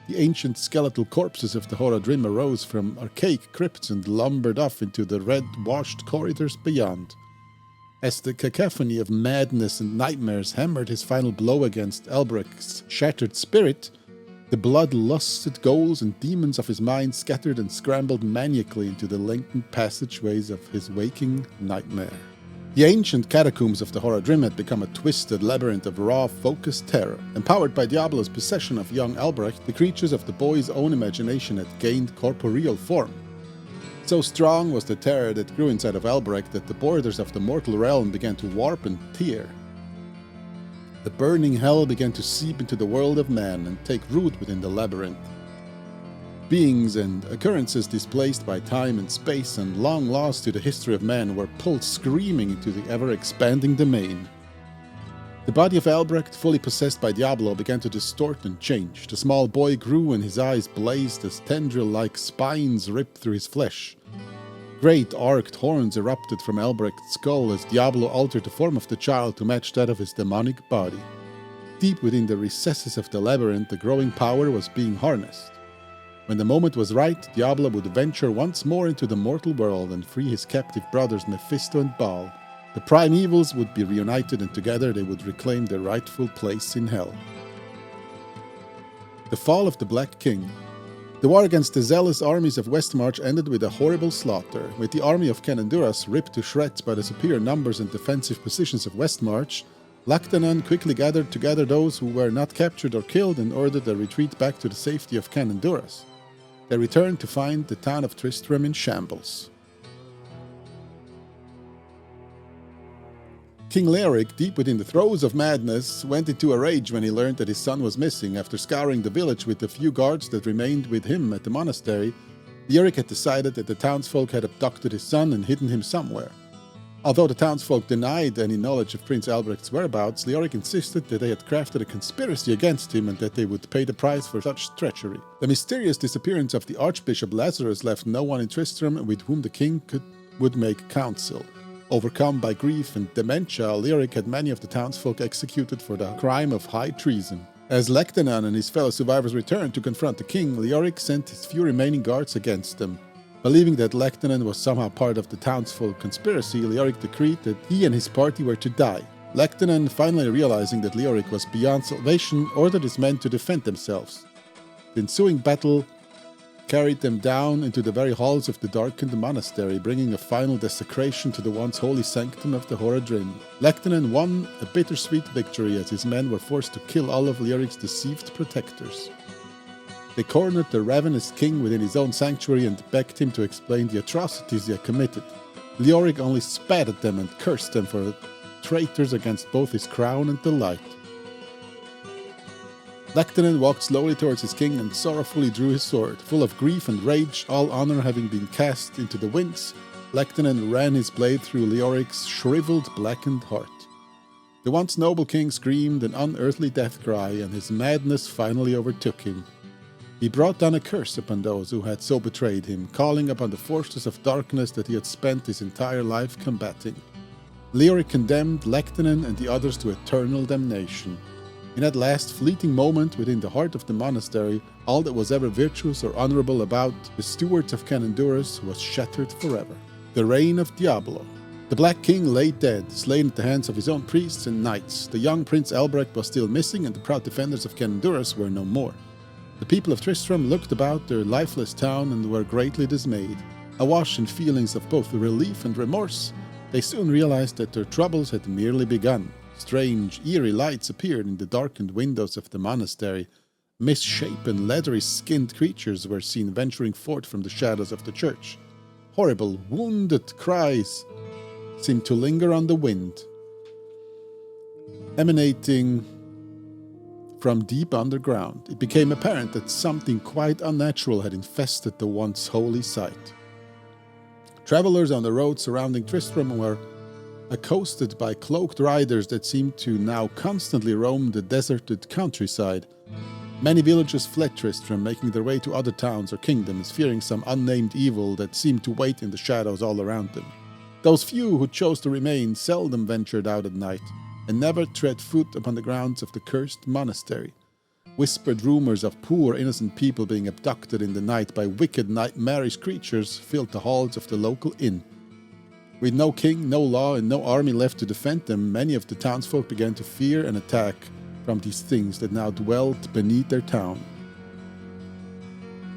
The ancient skeletal corpses of the Horadrim arose from archaic crypts and lumbered off into the red-washed corridors beyond. As the cacophony of madness and nightmares hammered his final blow against Albrecht's shattered spirit, the blood-lusted ghouls and demons of his mind scattered and scrambled maniacally into the lengthened passageways of his waking nightmare. The ancient catacombs of the Horadrim had become a twisted labyrinth of raw, focused terror. Empowered by Diablo's possession of young Albrecht, the creatures of the boy's own imagination had gained corporeal form. So strong was the terror that grew inside of Albrecht that the borders of the mortal realm began to warp and tear. The burning hell began to seep into the world of man and take root within the labyrinth. Beings and occurrences displaced by time and space and long lost to the history of man were pulled screaming into the ever-expanding domain. The body of Albrecht, fully possessed by Diablo, began to distort and change. The small boy grew and his eyes blazed as tendril-like spines ripped through his flesh. Great arched horns erupted from Albrecht's skull as Diablo altered the form of the child to match that of his demonic body. Deep within the recesses of the labyrinth, the growing power was being harnessed. When the moment was right, Diablo would venture once more into the mortal world and free his captive brothers Mephisto and Baal. The prime evils would be reunited and together they would reclaim their rightful place in hell. The fall of the Black King. The war against the zealous armies of Westmarch ended with a horrible slaughter. With the army of Cananduras ripped to shreds by the superior numbers and defensive positions of Westmarch, Lactanan quickly gathered together those who were not captured or killed and ordered a retreat back to the safety of Cananduras. They returned to find the town of Tristram in shambles. King Leoric, deep within the throes of madness, went into a rage when he learned that his son was missing. After scouring the village with the few guards that remained with him at the monastery, Leoric had decided that the townsfolk had abducted his son and hidden him somewhere. Although the townsfolk denied any knowledge of Prince Albrecht's whereabouts, Leoric insisted that they had crafted a conspiracy against him and that they would pay the price for such treachery. The mysterious disappearance of the Archbishop Lazarus left no one in Tristram with whom the king would make counsel. Overcome by grief and dementia, Leoric had many of the townsfolk executed for the crime of high treason. As Lactanan and his fellow survivors returned to confront the king, Leoric sent his few remaining guards against them. Believing that Lactanan was somehow part of the townsfolk conspiracy, Leoric decreed that he and his party were to die. Lactanan, finally realizing that Leoric was beyond salvation, ordered his men to defend themselves. The ensuing battle carried them down into the very halls of the darkened monastery, bringing a final desecration to the once holy sanctum of the Horadrim. Lactanan won a bittersweet victory as his men were forced to kill all of Leoric's deceived protectors. They cornered the ravenous king within his own sanctuary and begged him to explain the atrocities he had committed. Leoric only spat at them and cursed them for traitors against both his crown and the light. Lactanan walked slowly towards his king and sorrowfully drew his sword. Full of grief and rage, all honor having been cast into the winds, Lactanan ran his blade through Leoric's shriveled, blackened heart. The once noble king screamed an unearthly death cry, and his madness finally overtook him. He brought down a curse upon those who had so betrayed him, calling upon the forces of darkness that he had spent his entire life combating. Leoric condemned Lactanan and the others to eternal damnation. In that last fleeting moment within the heart of the monastery, all that was ever virtuous or honorable about the stewards of Cananduras was shattered forever. The reign of Diablo. The Black King lay dead, slain at the hands of his own priests and knights. The young Prince Albrecht was still missing, and the proud defenders of Cananduras were no more. The people of Tristram looked about their lifeless town and were greatly dismayed. Awash in feelings of both relief and remorse, they soon realized that their troubles had merely begun. Strange, eerie lights appeared in the darkened windows of the monastery. Misshapen, leathery-skinned creatures were seen venturing forth from the shadows of the church. Horrible, wounded cries seemed to linger on the wind, emanating from deep underground. It became apparent that something quite unnatural had infested the once holy site. Travelers on the road surrounding Tristram were accosted by cloaked riders that seemed to now constantly roam the deserted countryside. Many villagers fled Tristram, making their way to other towns or kingdoms, fearing some unnamed evil that seemed to wait in the shadows all around them. Those few who chose to remain seldom ventured out at night, and never tread foot upon the grounds of the cursed monastery. Whispered rumors of poor innocent people being abducted in the night by wicked nightmarish creatures filled the halls of the local inn. With no king, no law, and no army left to defend them, many of the townsfolk began to fear an attack from these things that now dwelt beneath their town.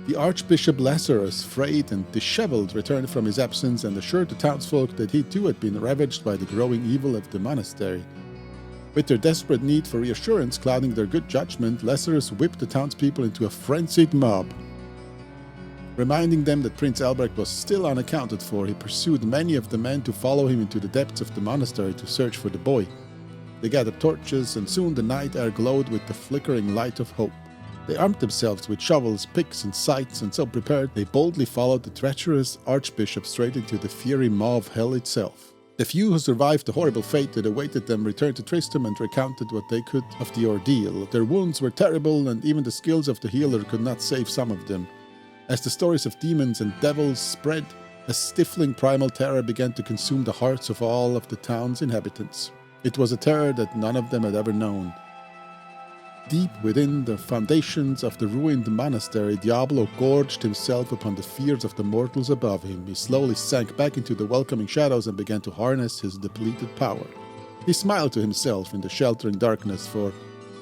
The Archbishop Lazarus, frayed and disheveled, returned from his absence and assured the townsfolk that he too had been ravaged by the growing evil of the monastery. With their desperate need for reassurance clouding their good judgment, Lazarus whipped the townspeople into a frenzied mob. Reminding them that Prince Albrecht was still unaccounted for, he pursued many of the men to follow him into the depths of the monastery to search for the boy. They gathered torches, and soon the night air glowed with the flickering light of hope. They armed themselves with shovels, picks, and scythes, and so prepared, they boldly followed the treacherous archbishop straight into the fiery maw of hell itself. The few who survived the horrible fate that awaited them returned to Tristram and recounted what they could of the ordeal. Their wounds were terrible, and even the skills of the healer could not save some of them. As the stories of demons and devils spread, a stifling primal terror began to consume the hearts of all of the town's inhabitants. It was a terror that none of them had ever known. Deep within the foundations of the ruined monastery, Diablo gorged himself upon the fears of the mortals above him. He slowly sank back into the welcoming shadows and began to harness his depleted power. He smiled to himself in the sheltering darkness, for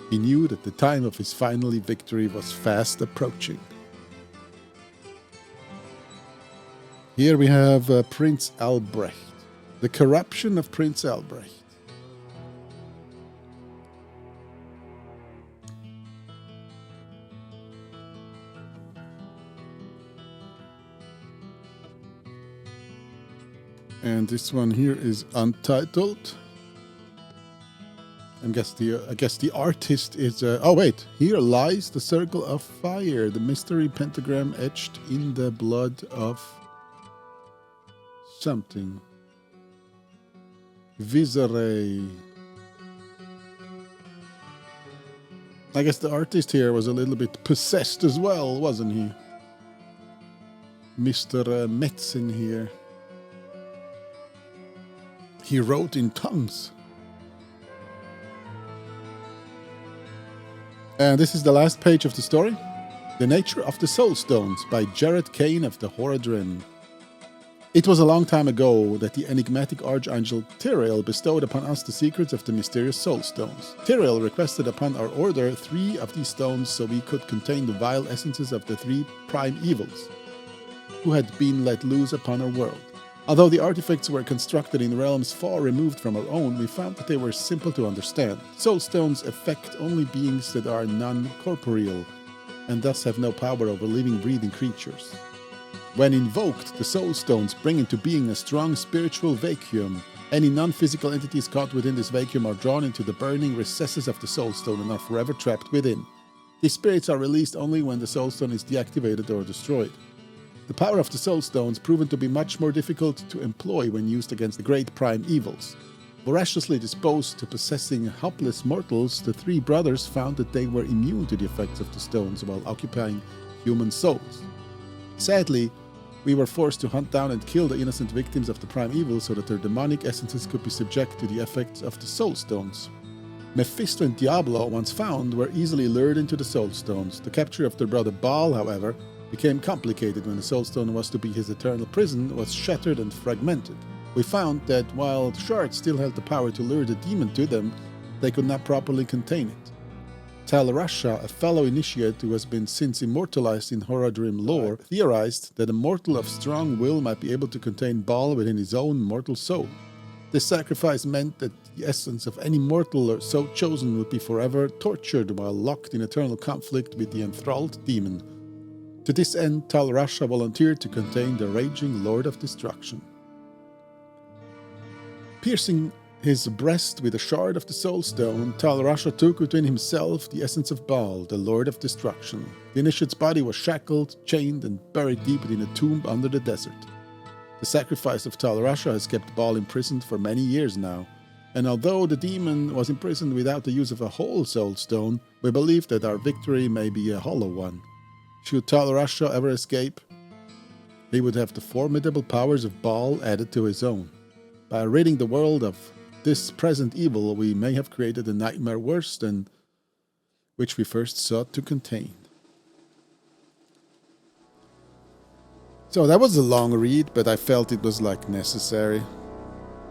he knew that the time of his final victory was fast approaching. Here we have Prince Albrecht. The corruption of Prince Albrecht. And this one here is untitled. I guess the artist is... oh wait, here lies the circle of fire, the mystery pentagram etched in the blood of something. Visere. I guess the artist here was a little bit possessed as well, wasn't he? Mr. Metzen here. He wrote in tongues. And this is the last page of the story. The Nature of the Soul Stones by Jared Kane of the Horadrim. It was a long time ago that the enigmatic archangel Tyrael bestowed upon us the secrets of the mysterious soul stones. Tyrael requested upon our order 3 of these stones so we could contain the vile essences of the 3 prime evils who had been let loose upon our world. Although the artifacts were constructed in realms far removed from our own, we found that they were simple to understand. Soul stones affect only beings that are non-corporeal, and thus have no power over living, breathing creatures. When invoked, the soul stones bring into being a strong spiritual vacuum. Any non-physical entities caught within this vacuum are drawn into the burning recesses of the soul stone and are forever trapped within. These spirits are released only when the soul stone is deactivated or destroyed. The power of the soul stones proven to be much more difficult to employ when used against the great prime evils. Voraciously disposed to possessing helpless mortals, the 3 brothers found that they were immune to the effects of the stones while occupying human souls. Sadly, we were forced to hunt down and kill the innocent victims of the prime evil so that their demonic essences could be subject to the effects of the soul stones. Mephisto and Diablo, once found, were easily lured into the soul stones. The capture of their brother Baal, however, became complicated when the soul stone was to be his eternal prison was shattered and fragmented. We found that while the shards still held the power to lure the demon to them, they could not properly contain it. Tal Rasha, a fellow initiate who has been since immortalized in Horadrim lore, theorized that a mortal of strong will might be able to contain Baal within his own mortal soul. This sacrifice meant that the essence of any mortal or so chosen would be forever tortured while locked in eternal conflict with the enthralled demon. To this end, Tal Rasha volunteered to contain the raging Lord of Destruction. Piercing his breast with a shard of the Soul Stone, Tal Rasha took within himself the essence of Baal, the Lord of Destruction. The initiate's body was shackled, chained, and buried deep within a tomb under the desert. The sacrifice of Tal Rasha has kept Baal imprisoned for many years now, and although the demon was imprisoned without the use of a whole Soul Stone, we believe that our victory may be a hollow one. Should Tal Rasha ever escape, he would have the formidable powers of Baal added to his own. By ridding the world of this present evil, we may have created a nightmare worse than which we first sought to contain. So that was a long read, but I felt it was necessary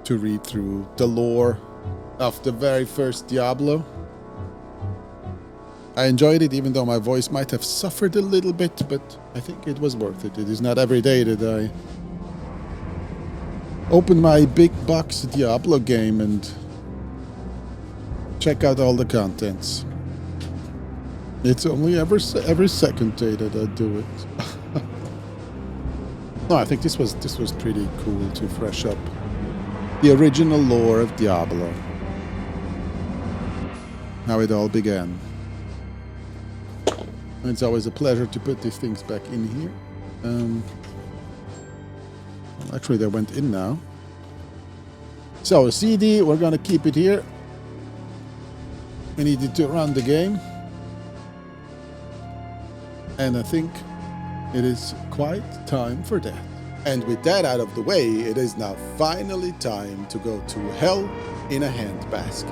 to read through the lore of the very first Diablo. I enjoyed it, even though my voice might have suffered a little bit, but I think it was worth it. It is not every day that I open my big box Diablo game and check out all the contents. It's only every second day that I do it. No, I think this was pretty cool to fresh up the original lore of Diablo. How it all began. It's always a pleasure to put these things back in here. Actually, they went in now. So CD, we're gonna keep it here. We needed to run the game. And I think it is quite time for that. And with that out of the way, it is now finally time to go to hell in a handbasket.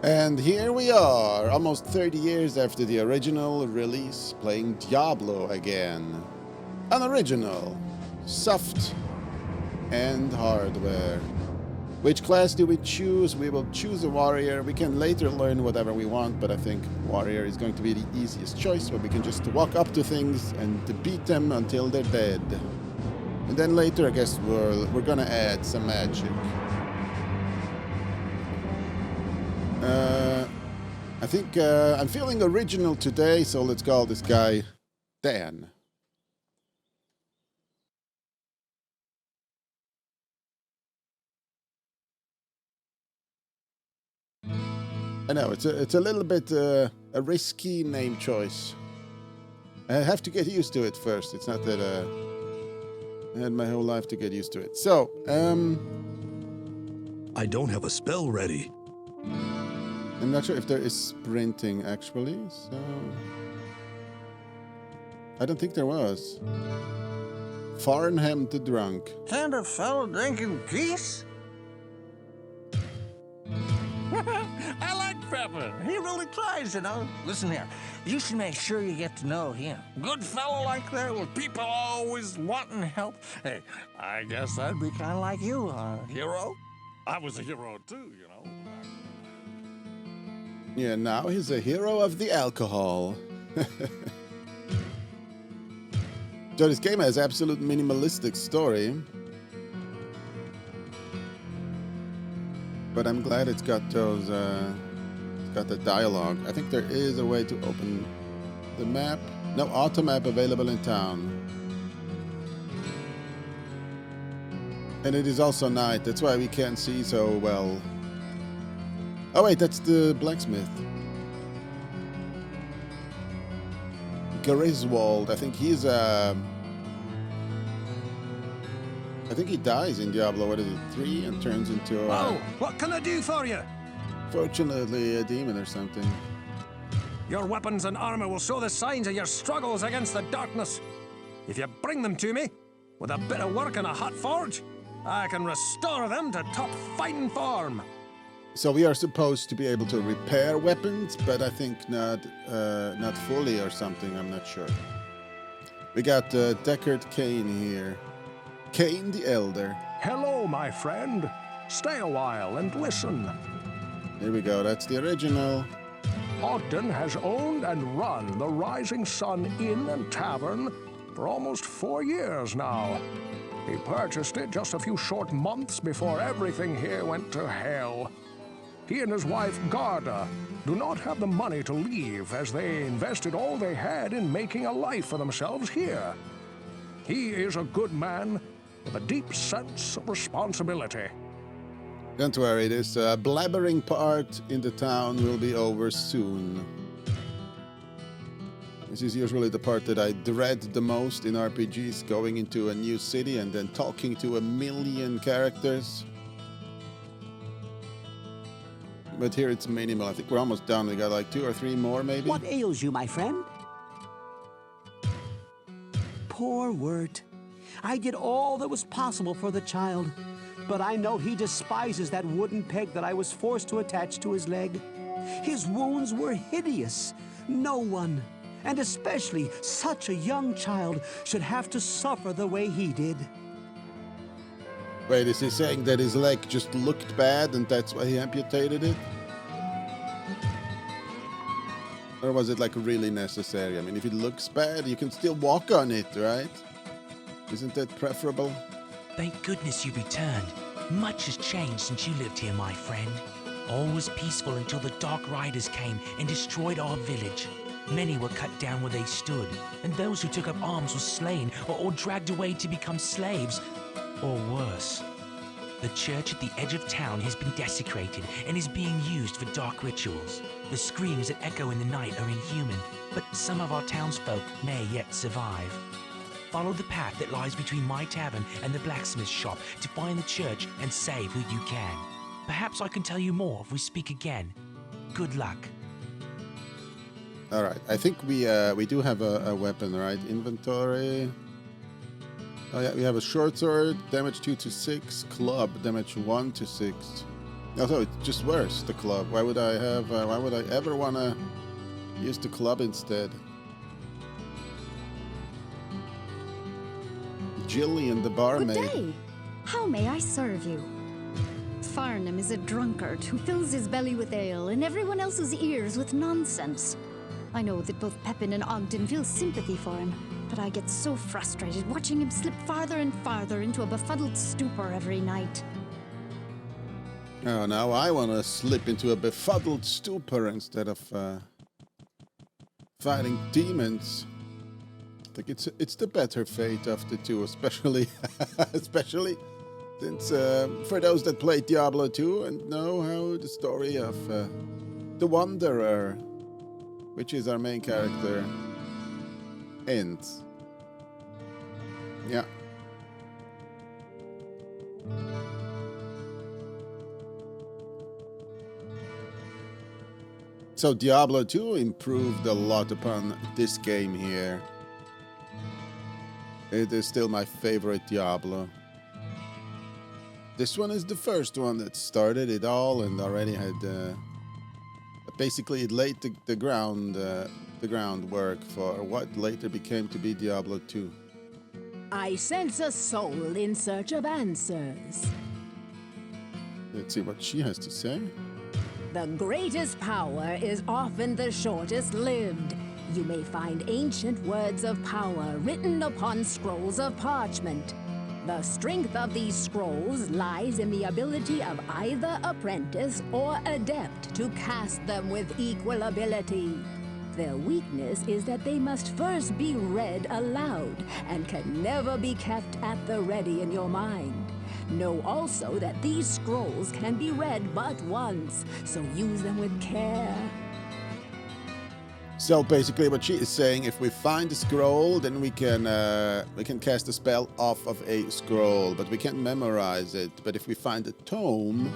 And here we are, almost 30 years after the original release, playing Diablo again. An original, soft, and hardware. Which class do we choose? We will choose a warrior. We can later learn whatever we want, but I think warrior is going to be the easiest choice, where we can just walk up to things and beat them until they're dead. And then later, I guess we're gonna add some magic. I think I'm feeling original today, so let's call this guy Dan. I know it's a little bit a risky name choice. I have to get used to it first. It's not that I had my whole life to get used to it. So, I don't have a spell ready. I'm not sure if there is sprinting actually, so I don't think there was. Farnham the Drunk. And a fellow drinking geese? I like Pepper. He really tries, you know. Listen here, you should make sure you get to know him. Good fellow like that with people always wanting help. Hey, I guess I'd be kind of like you, hero. I was a hero too, you know. Yeah, now he's a hero of the alcohol. So this game has absolute minimalistic story. But I'm glad it's got those, it's got the dialogue. I think there is a way to open the map. No auto map available in town. And it is also night, that's why we can't see so well. Oh wait, that's the blacksmith. Griswold, I think he's I think he dies in Diablo, what is it, 3 and turns into Oh, what can I do for you? fortunately a demon or something. Your weapons and armor will show the signs of your struggles against the darkness. If you bring them to me, with a bit of work and a hot forge, I can restore them to top fighting form. So we are supposed to be able to repair weapons, but I think not fully or something, I'm not sure. We got Deckard Cain here. Cain the Elder. Hello, my friend. Stay a while and listen. Here we go, that's the original. Ogden has owned and run the Rising Sun Inn and Tavern for almost 4 years now. He purchased it just a few short months before everything here went to hell. He and his wife, Garda, do not have the money to leave as they invested all they had in making a life for themselves here. He is a good man with a deep sense of responsibility. Don't worry, this blabbering part in the town will be over soon. This is usually the part that I dread the most in RPGs, going into a new city and then talking to a million characters. But here it's minimal. I think we're almost done. We got like 2 or 3 more, maybe? What ails you, my friend? Poor Wirt. I did all that was possible for the child, but I know he despises that wooden peg that I was forced to attach to his leg. His wounds were hideous. No one, and especially such a young child, should have to suffer the way he did. Wait, is he saying that his leg just looked bad and that's why he amputated it? Or was it like really necessary? I mean, if it looks bad, you can still walk on it, right? Isn't that preferable? Thank goodness you returned. Much has changed since you lived here, my friend. All was peaceful until the Dark Riders came and destroyed our village. Many were cut down where they stood, and those who took up arms were slain or dragged away to become slaves. Or worse. The church at the edge of town has been desecrated and is being used for dark rituals. The screams that echo in the night are inhuman, but some of our townsfolk may yet survive. Follow the path that lies between my tavern and the blacksmith's shop to find the church and save who you can. Perhaps I can tell you more if we speak again. Good luck. All right, I think we do have a weapon, right? Inventory. Oh yeah, we have a short sword, damage 2 to 6, club, damage 1 to 6. Also, it's just worse, the club. Why would I ever want to use the club instead? Jillian, the barmaid. Good day. How may I serve you? Farnham is a drunkard who fills his belly with ale and everyone else's ears with nonsense. I know that both Pepin and Ogden feel sympathy for him, but I get so frustrated watching him slip farther and farther into a befuddled stupor every night. Oh, now I want to slip into a befuddled stupor instead of fighting demons. I think it's the better fate of the two, especially since for those that played Diablo 2 and know how the story of the Wanderer, which is our main character, ends. Yeah. So Diablo 2 improved a lot upon this game here. It is still my favorite Diablo. This one is the first one that started it all and already had basically it laid the groundwork for what later became to be Diablo 2. I sense a soul in search of answers. Let's see what she has to say. The greatest power is often the shortest lived. You may find ancient words of power written upon scrolls of parchment. The strength of these scrolls lies in the ability of either apprentice or adept to cast them with equal ability. Their weakness is that they must first be read aloud and can never be kept at the ready in your mind. Know also that these scrolls can be read but once, so use them with care. So basically what she is saying, if we find a scroll, then we can cast a spell off of a scroll, but we can't memorize it. But if we find a tome,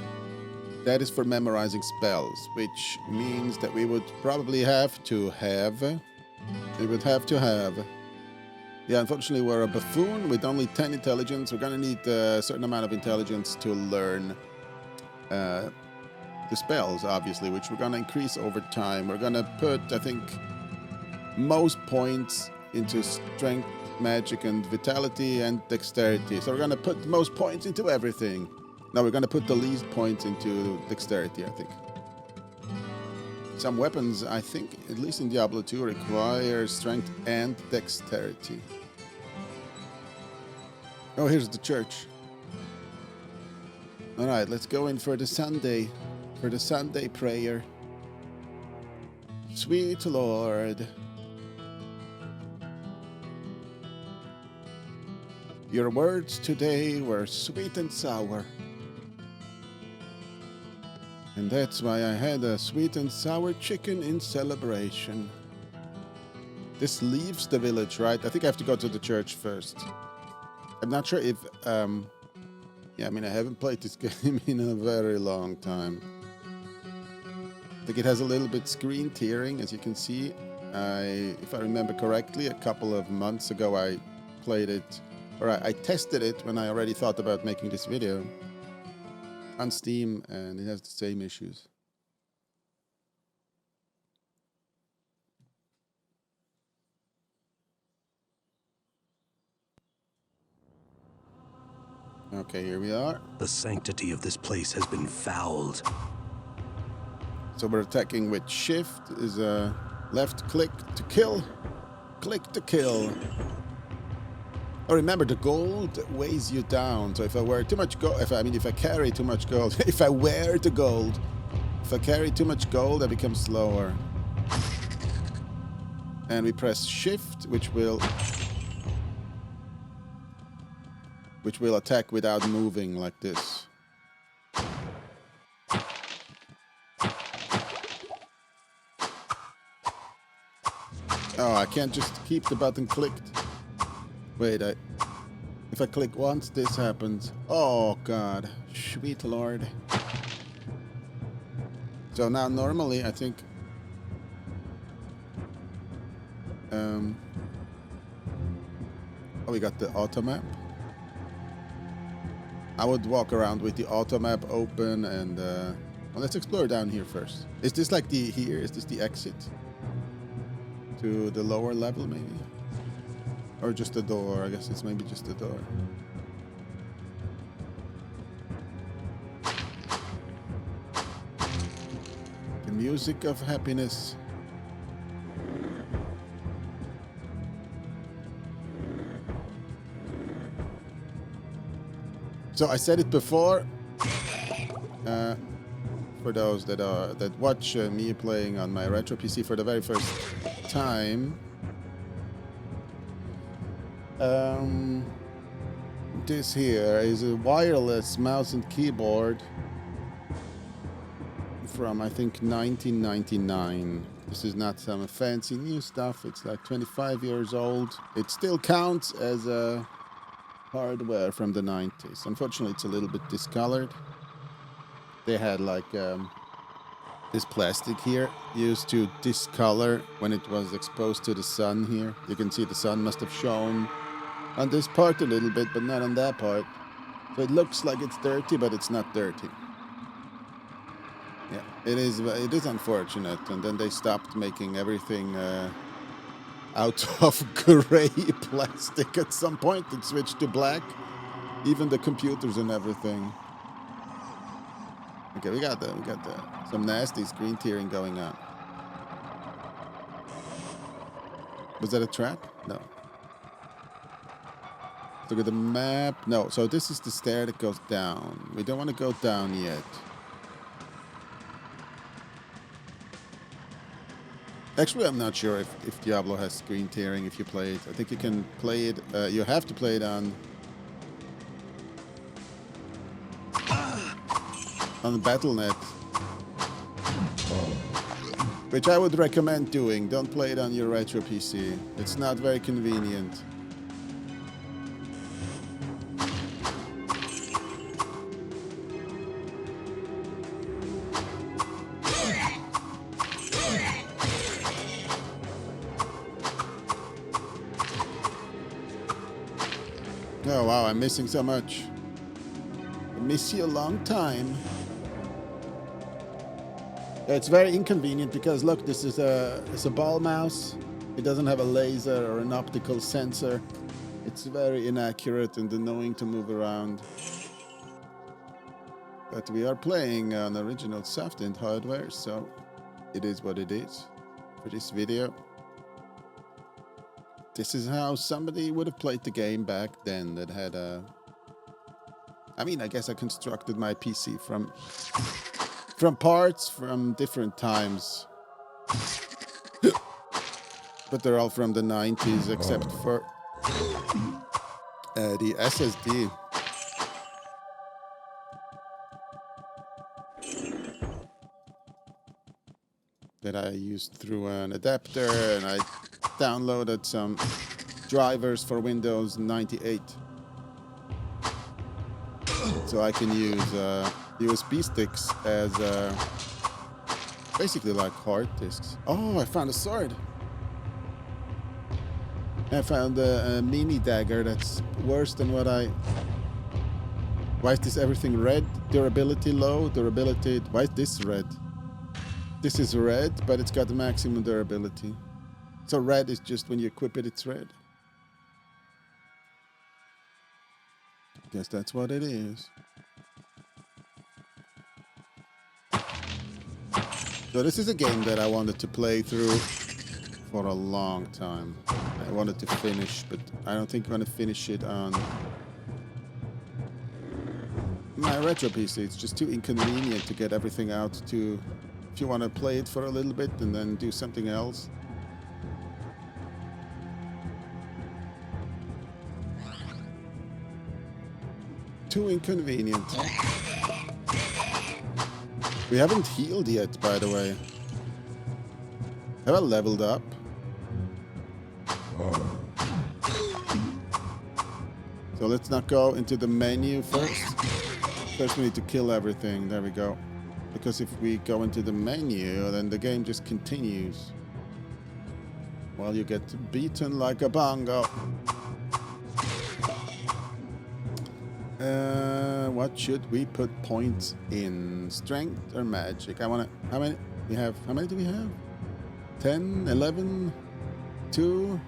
that is for memorizing spells, which means that we would probably have to have... Yeah, unfortunately we're a buffoon with only 10 intelligence. We're gonna need a certain amount of intelligence to learn the spells, obviously, which we're gonna increase over time. We're gonna put, I think, most points into strength, magic, and vitality, and dexterity. So we're gonna put the most points into everything. No, we're gonna put the least points into dexterity, I think. Some weapons, I think, at least in Diablo 2, require strength and dexterity. Oh, here's the church. Alright, let's go in for the Sunday prayer. Sweet Lord, your words today were sweet and sour. And that's why I had a sweet and sour chicken in celebration. This leaves the village, right? I think I have to go to the church first. I'm not sure if... yeah, I mean, I haven't played this game in a very long time. I think it has a little bit screen tearing, as you can see. If I remember correctly, a couple of months ago I played it, or I tested it when I already thought about making this video on Steam, and it has the same issues. Okay, here we are. The sanctity of this place has been fouled. So we're attacking with shift, is a left click to kill, click to kill. Oh, remember, the gold weighs you down. So if I wear too much gold, if I carry too much gold, if I wear the gold, if I carry too much gold, I become slower. And we press shift, which will attack without moving like this. Oh, I can't just keep the button clicked. Wait, if I click once, this happens. Oh, God. Sweet Lord. So now, normally, I think... oh, we got the auto map. I would walk around with the auto map open and... well, let's explore down here first. Is this like here? Is this the exit? To the lower level, maybe? Or just the door? I guess it's maybe just the door. The music of happiness. So I said it before. For those that watch me playing on my retro PC for the very first time. This here is a wireless mouse and keyboard from, I think, 1999. This is not some fancy new stuff. It's like 25 years old. It still counts as a hardware from the 90s. Unfortunately, it's a little bit discolored. They had like this plastic here used to discolor when it was exposed to the sun here. You can see the sun must have shone on this part a little bit, but not on that part. So it looks like it's dirty, but it's not dirty. Yeah, it is unfortunate. And then they stopped making everything out of gray plastic at some point. It switched to black. Even the computers and everything. Okay, we got some nasty screen tearing going on. Was that a trap? No. Look at the map. No, so this is the stair that goes down. We don't want to go down yet. Actually, I'm not sure if Diablo has screen tearing if you play it. I think you can play it, you have to play it on Battle.net. Which I would recommend doing. Don't play it on your retro PC. It's not very convenient. Oh wow, I'm missing so much. I miss you a long time. It's very inconvenient because look, this is it's a ball mouse. It doesn't have a laser or an optical sensor. It's very inaccurate and annoying to move around. But we are playing on original soft and hardware, so it is what it is for this video. This is how somebody would have played the game back then that had a... I mean, I guess I constructed my PC from parts from different times. But they're all from the 90s except for the SSD. That I used through an adapter, and I downloaded some drivers for Windows 98. So I can use USB sticks as basically like hard disks. Oh, I found a sword. I found a mini dagger that's worse than what I... Why is this everything red? Durability low, durability... Why is this red? This is red, but it's got the maximum durability. So red is just when you equip it, it's red. Guess that's what it is. So this is a game that I wanted to play through for a long time. I wanted to finish, but I don't think I'm going to finish it on my retro PC. It's just too inconvenient to get everything out to... If you want to play it for a little bit and then do something else. Too inconvenient. We haven't healed yet, by the way. Have I leveled up? So let's not go into the menu first. First we need to kill everything. There we go. Because if we go into the menu, then the game just continues. While you get beaten like a bongo. What should we put points in? Strength or magic? I wanna... How many? We have... How many do we have? 10? 11? 2?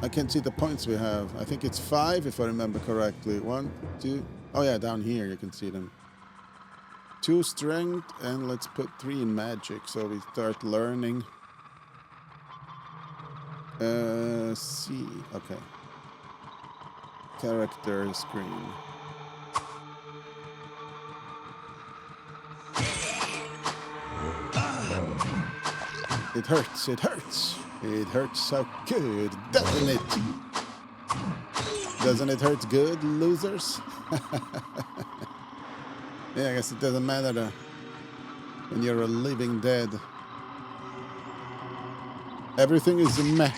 I can't see the points we have. I think it's 5 if I remember correctly. 1, 2... Oh yeah, down here you can see them. 2 strength, and let's put 3 in magic, so we start learning. C, okay. Character screen. It hurts, it hurts. It hurts so good, doesn't it? Doesn't it hurt good, losers? Yeah, I guess it doesn't matter when you're a living dead. Everything is a meh.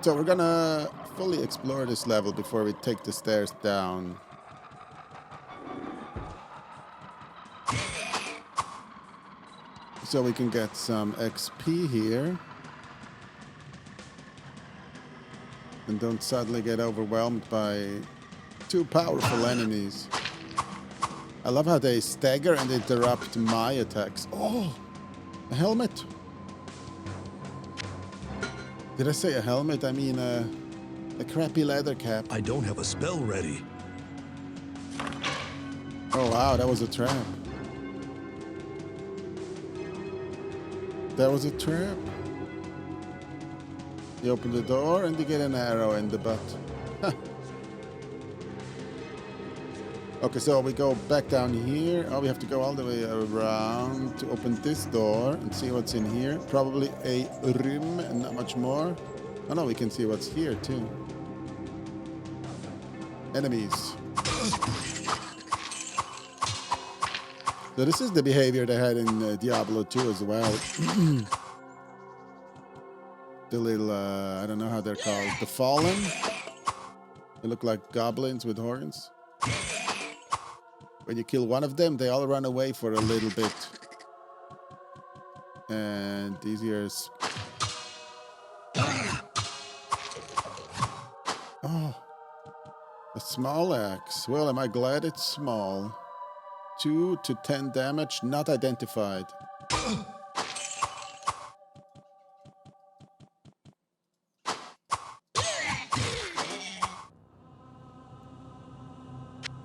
So we're gonna fully explore this level before we take the stairs down. So we can get some XP here. And don't suddenly get overwhelmed by too powerful enemies. I love how they stagger and interrupt my attacks. Oh, a helmet. Did I say a helmet? I mean a crappy leather cap. I don't have a spell ready. Oh wow, that was a trap. That was a trap. You open the door and you get an arrow in the butt. Huh. Okay, so we go back down here. Oh, we have to go all the way around to open this door and see what's in here. Probably a room and not much more. Oh no, we can see what's here too. Enemies. So this is the behavior they had in Diablo 2 as well. The little, I don't know how they're called. The Fallen. They look like goblins with horns. When you kill one of them, they all run away for a little bit. And these here's... Oh. A small axe. Well, am I glad it's small. 2 to 10 damage, not identified.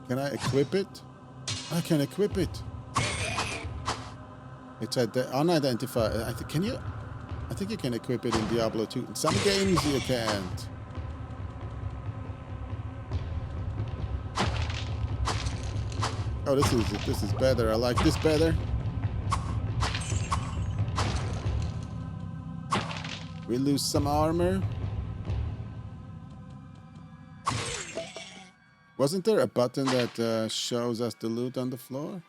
Can I equip it? I can equip it. It's unidentified. I think you can equip it in Diablo 2. In some games you can't. Oh, this is better. I like this better. We lose some armor. Wasn't there a button that shows us the loot on the floor?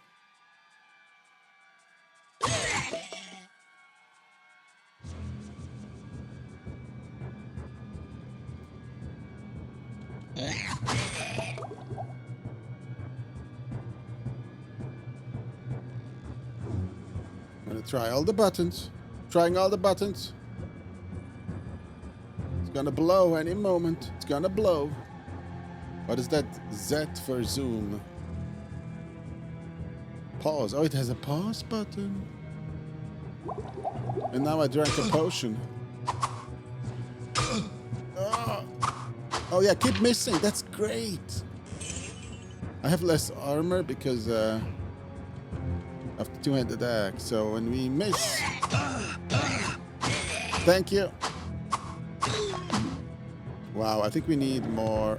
I'm gonna try all the buttons. Trying all the buttons. It's gonna blow any moment. It's gonna blow. What is that? Z for zoom. Pause. Oh, it has a pause button. And now I drank a potion. Oh yeah, keep missing. That's great. I have less armor because of the two-handed axe. So when we miss... Thank you. Wow, I think we need more...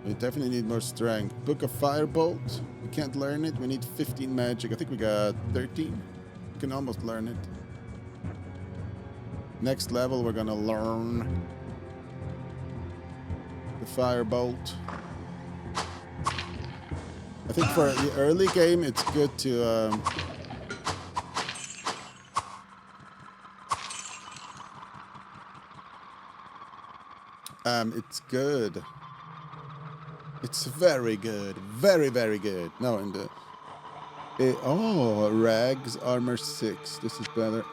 we definitely need more strength. Book of Firebolt. We can't learn it. We need 15 magic. I think we got 13. We can almost learn it. Next level, we're gonna learn the Firebolt. I think for the early game, it's good to... it's good. It's very good. Very, very good. No, in the... oh, Rags, Armor 6. This is better.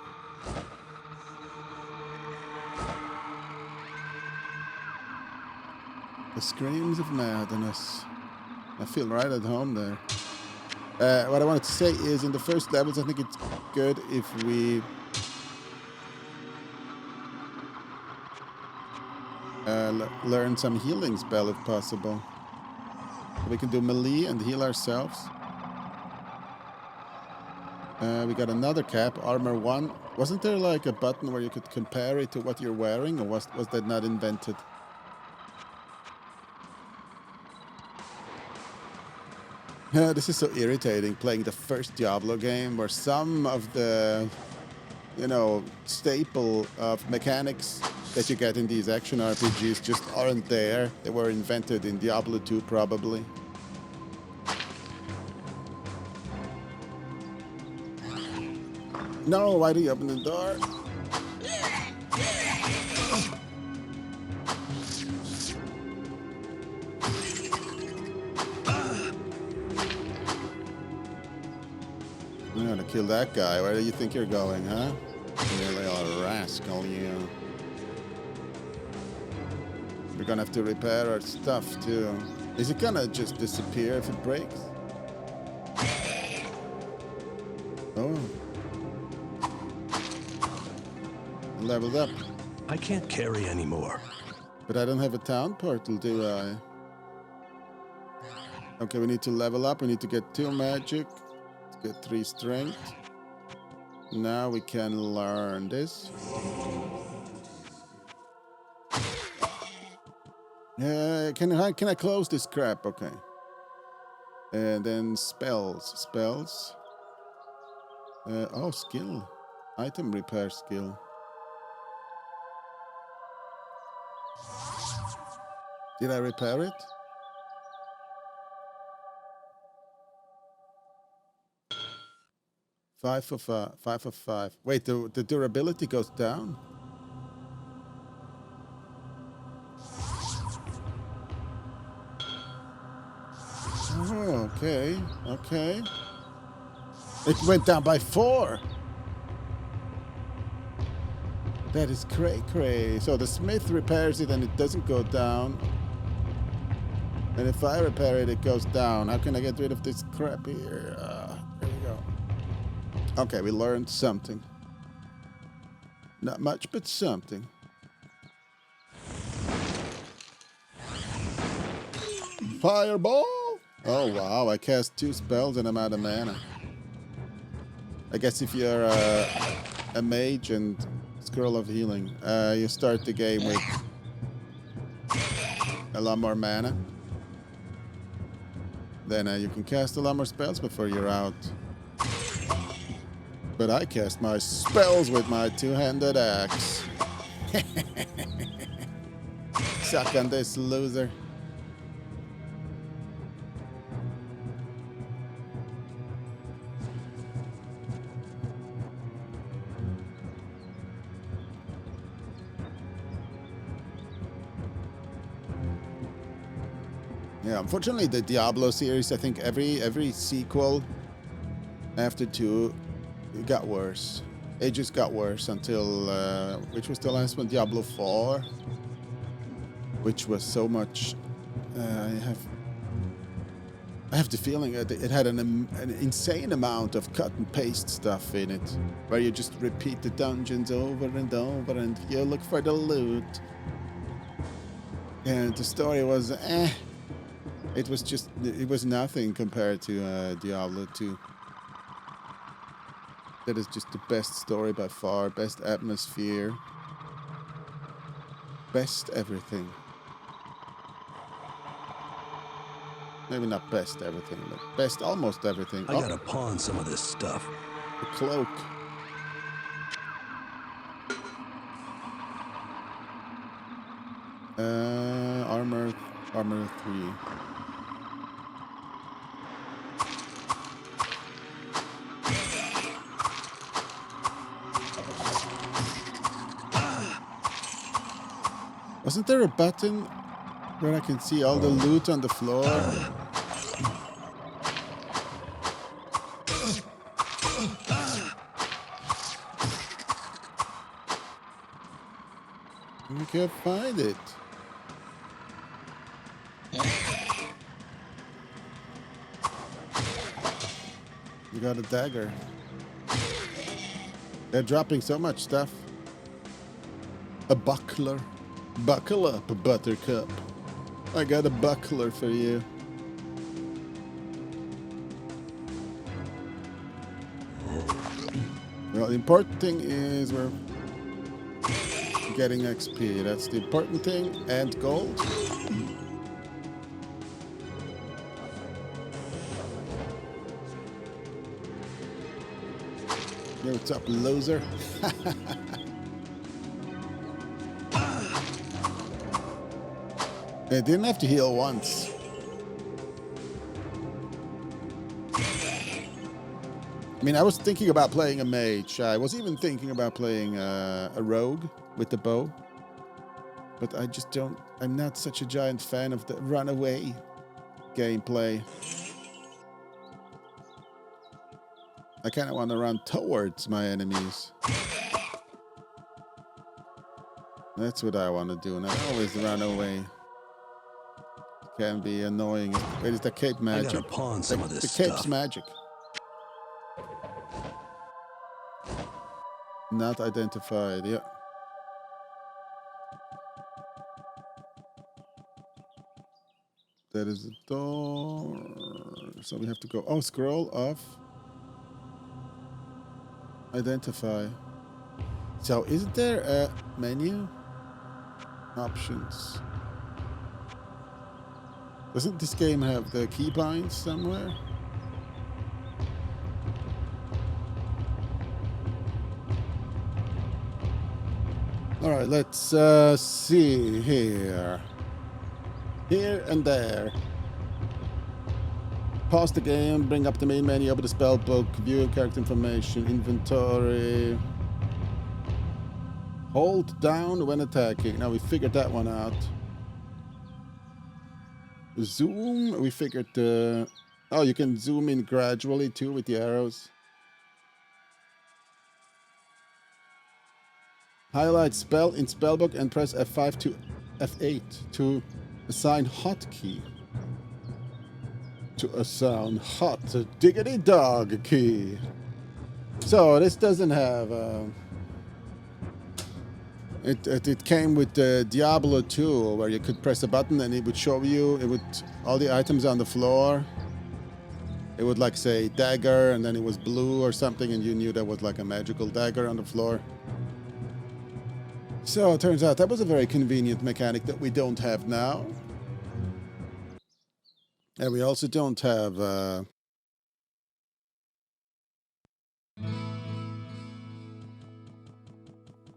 The Screams of Madness. I feel right at home there. What I wanted to say is, in the first levels, I think it's good if we... learn some healing spell if possible. We can do melee and heal ourselves. We got another cap, armor 1. Wasn't there like a button where you could compare it to what you're wearing, or was that not invented? Yeah, this is so irritating, playing the first Diablo game where some of the, you know, staple of mechanics that you get in these action RPGs just aren't there. They were invented in Diablo 2 probably. No, why do you open the door? I'm gonna kill that guy. Where do you think you're going, huh? You little rascal, you. We're gonna have to repair our stuff, too. Is it gonna just disappear if it breaks? Oh. Leveled up. I can't carry anymore. But I don't have a town portal, do I? Okay, we need to level up. We need to get 2 magic. Let's get 3 strength. Now we can learn this. Can I close this crap? Okay. And then spells. Oh, skill. Item repair skill. Did I repair it? Five of five. Wait, the durability goes down? Oh, okay. It went down by 4. That is cray. So the smith repairs it and it doesn't go down. And if I repair it, it goes down. How can I get rid of this crap here? There we go. Okay, we learned something. Not much, but something. Fireball! Oh, wow. I cast 2 spells and I'm out of mana. I guess if you're a mage and Scroll of Healing, you start the game with a lot more mana. Then you can cast a lot more spells before you're out. But I cast my spells with my 2-handed axe. Suck on this, loser. Yeah, unfortunately, the Diablo series, I think every sequel after 2, it got worse. It just got worse until, which was the last one? Diablo 4, which was so much, I have the feeling that it had an insane amount of cut and paste stuff in it, where you just repeat the dungeons over and over and you look for the loot. And the story was, It was nothing compared to Diablo 2. That is just the best story by far, best atmosphere, best everything. Maybe not best everything, but best almost everything. I gotta pawn some of this stuff. The cloak. Armor 3. Wasn't there a button where I can see all the loot on the floor? I can't find it. You got a dagger. They're dropping so much stuff. A buckler. Buckle up, Buttercup. I got a buckler for you. Well, the important thing is we're getting XP. That's the important thing. And gold. Yo, what's up, loser? I didn't have to heal once. I mean, I was thinking about playing a mage. I was even thinking about playing a rogue with the bow. But I just don't... I'm not such a giant fan of the runaway gameplay. I kind of want to run towards my enemies. That's what I want to do, and I always run away. Can be annoying. Wait, is the cape magic? I gotta pawn some of this stuff. The cape's stuff. Magic. Not identified, yeah. That is the door. So we have to go. Oh, scroll off. Identify. So isn't there a menu? Options. Doesn't this game have the keybinds somewhere? All right, let's see here. Here and there. Pause the game, bring up the main menu, open the spell book, view character information, inventory. Hold down when attacking. Now we figured that one out. Zoom, we figured oh, you can zoom in gradually too with the arrows. Highlight spell in spellbook and press F5 to F8 to assign hotkey. To assign hot diggity dog key. So this doesn't have it came with the Diablo 2 where you could press a button and it would show you all the items on the floor. It would like say dagger and then it was blue or something and you knew that was like a magical dagger on the floor. So it turns out that was a very convenient mechanic that we don't have now. And we also don't have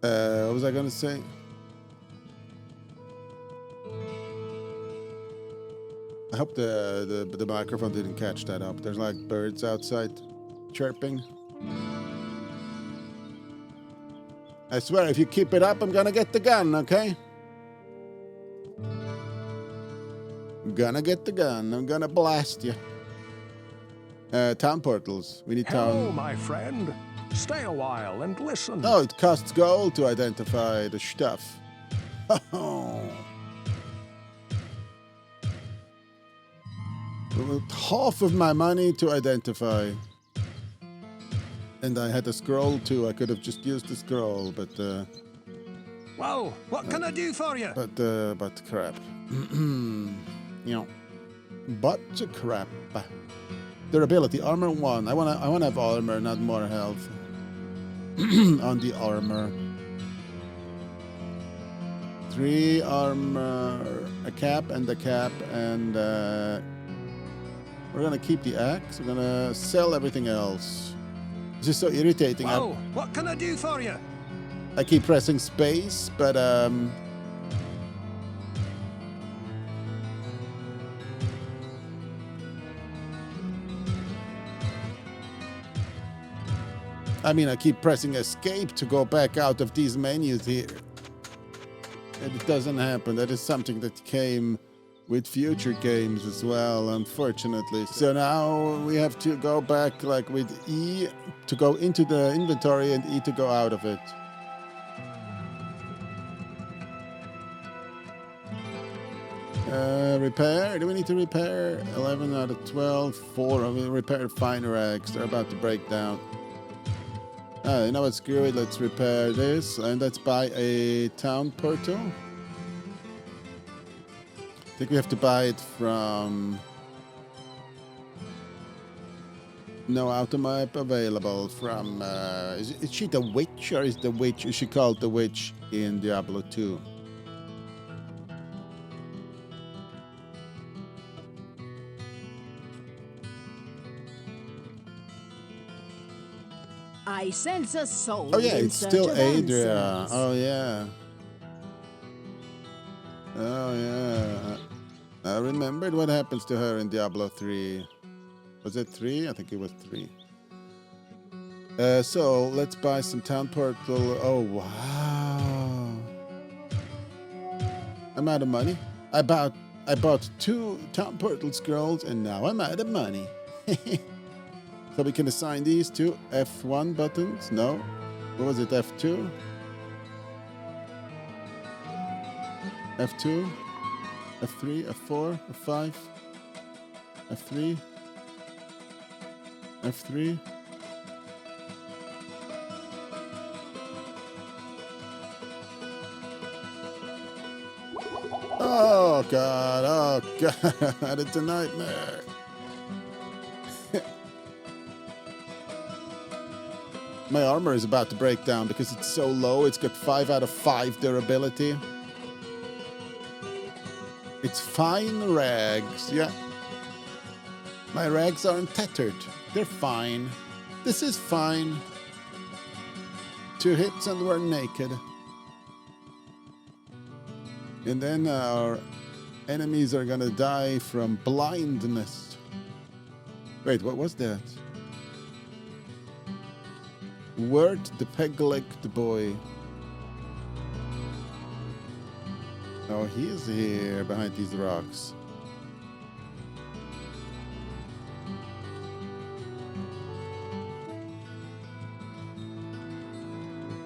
what was I gonna say? I hope the microphone didn't catch that up. There's like birds outside chirping. I swear, if you keep it up, I'm gonna get the gun, okay? I'm gonna get the gun. I'm gonna blast you. Town portals. We need Hello, town. my friend. Stay a while and listen. Oh, it costs gold to identify the stuff. Half of my money to identify. And I had a scroll too. I could have just used the scroll, but Well, what can I do for you? but crap. You know, but crap. Durability, armor 1. I wanna have armor, not more health. On the armor. 3 armor, a cap, and we're gonna keep the axe. We're gonna sell everything else. It's just so irritating. Well, what can I do for you? I keep pressing space, but I mean, I keep pressing escape to go back out of these menus here. And it doesn't happen. That is something that came with future games as well, unfortunately. So now we have to go back like with E to go into the inventory and E to go out of it. Repair. Do we need to repair? 11 out of 12. 4. We repair fine rags. They're about to break down. You know what? Screw it. Let's repair this. And let's buy a town portal. I think we have to buy it from... No automap available from... is she the witch or is she called the witch in Diablo 2? I sense a soul. Oh yeah, in it's search still of Adria. answers. Oh yeah. Oh yeah. I remembered what happens to her in Diablo 3. Was it 3? I think it was 3. So let's buy some town portal. Oh wow. I'm out of money. I bought 2 town portal scrolls and now I'm out of money. So we can assign these to F1 buttons. No. What was it? F2? F2? F3? F4? F5? F3? F3? Oh God, oh God, it's a nightmare. My armor is about to break down because it's so low. It's got 5 out of 5 durability. It's fine rags, yeah. My rags aren't tattered. They're fine. This is fine. 2 hits and we're naked. And then our enemies are gonna die from blindness. Wait, what was that? Wirt the peg-legged boy. Oh, he is here behind these rocks.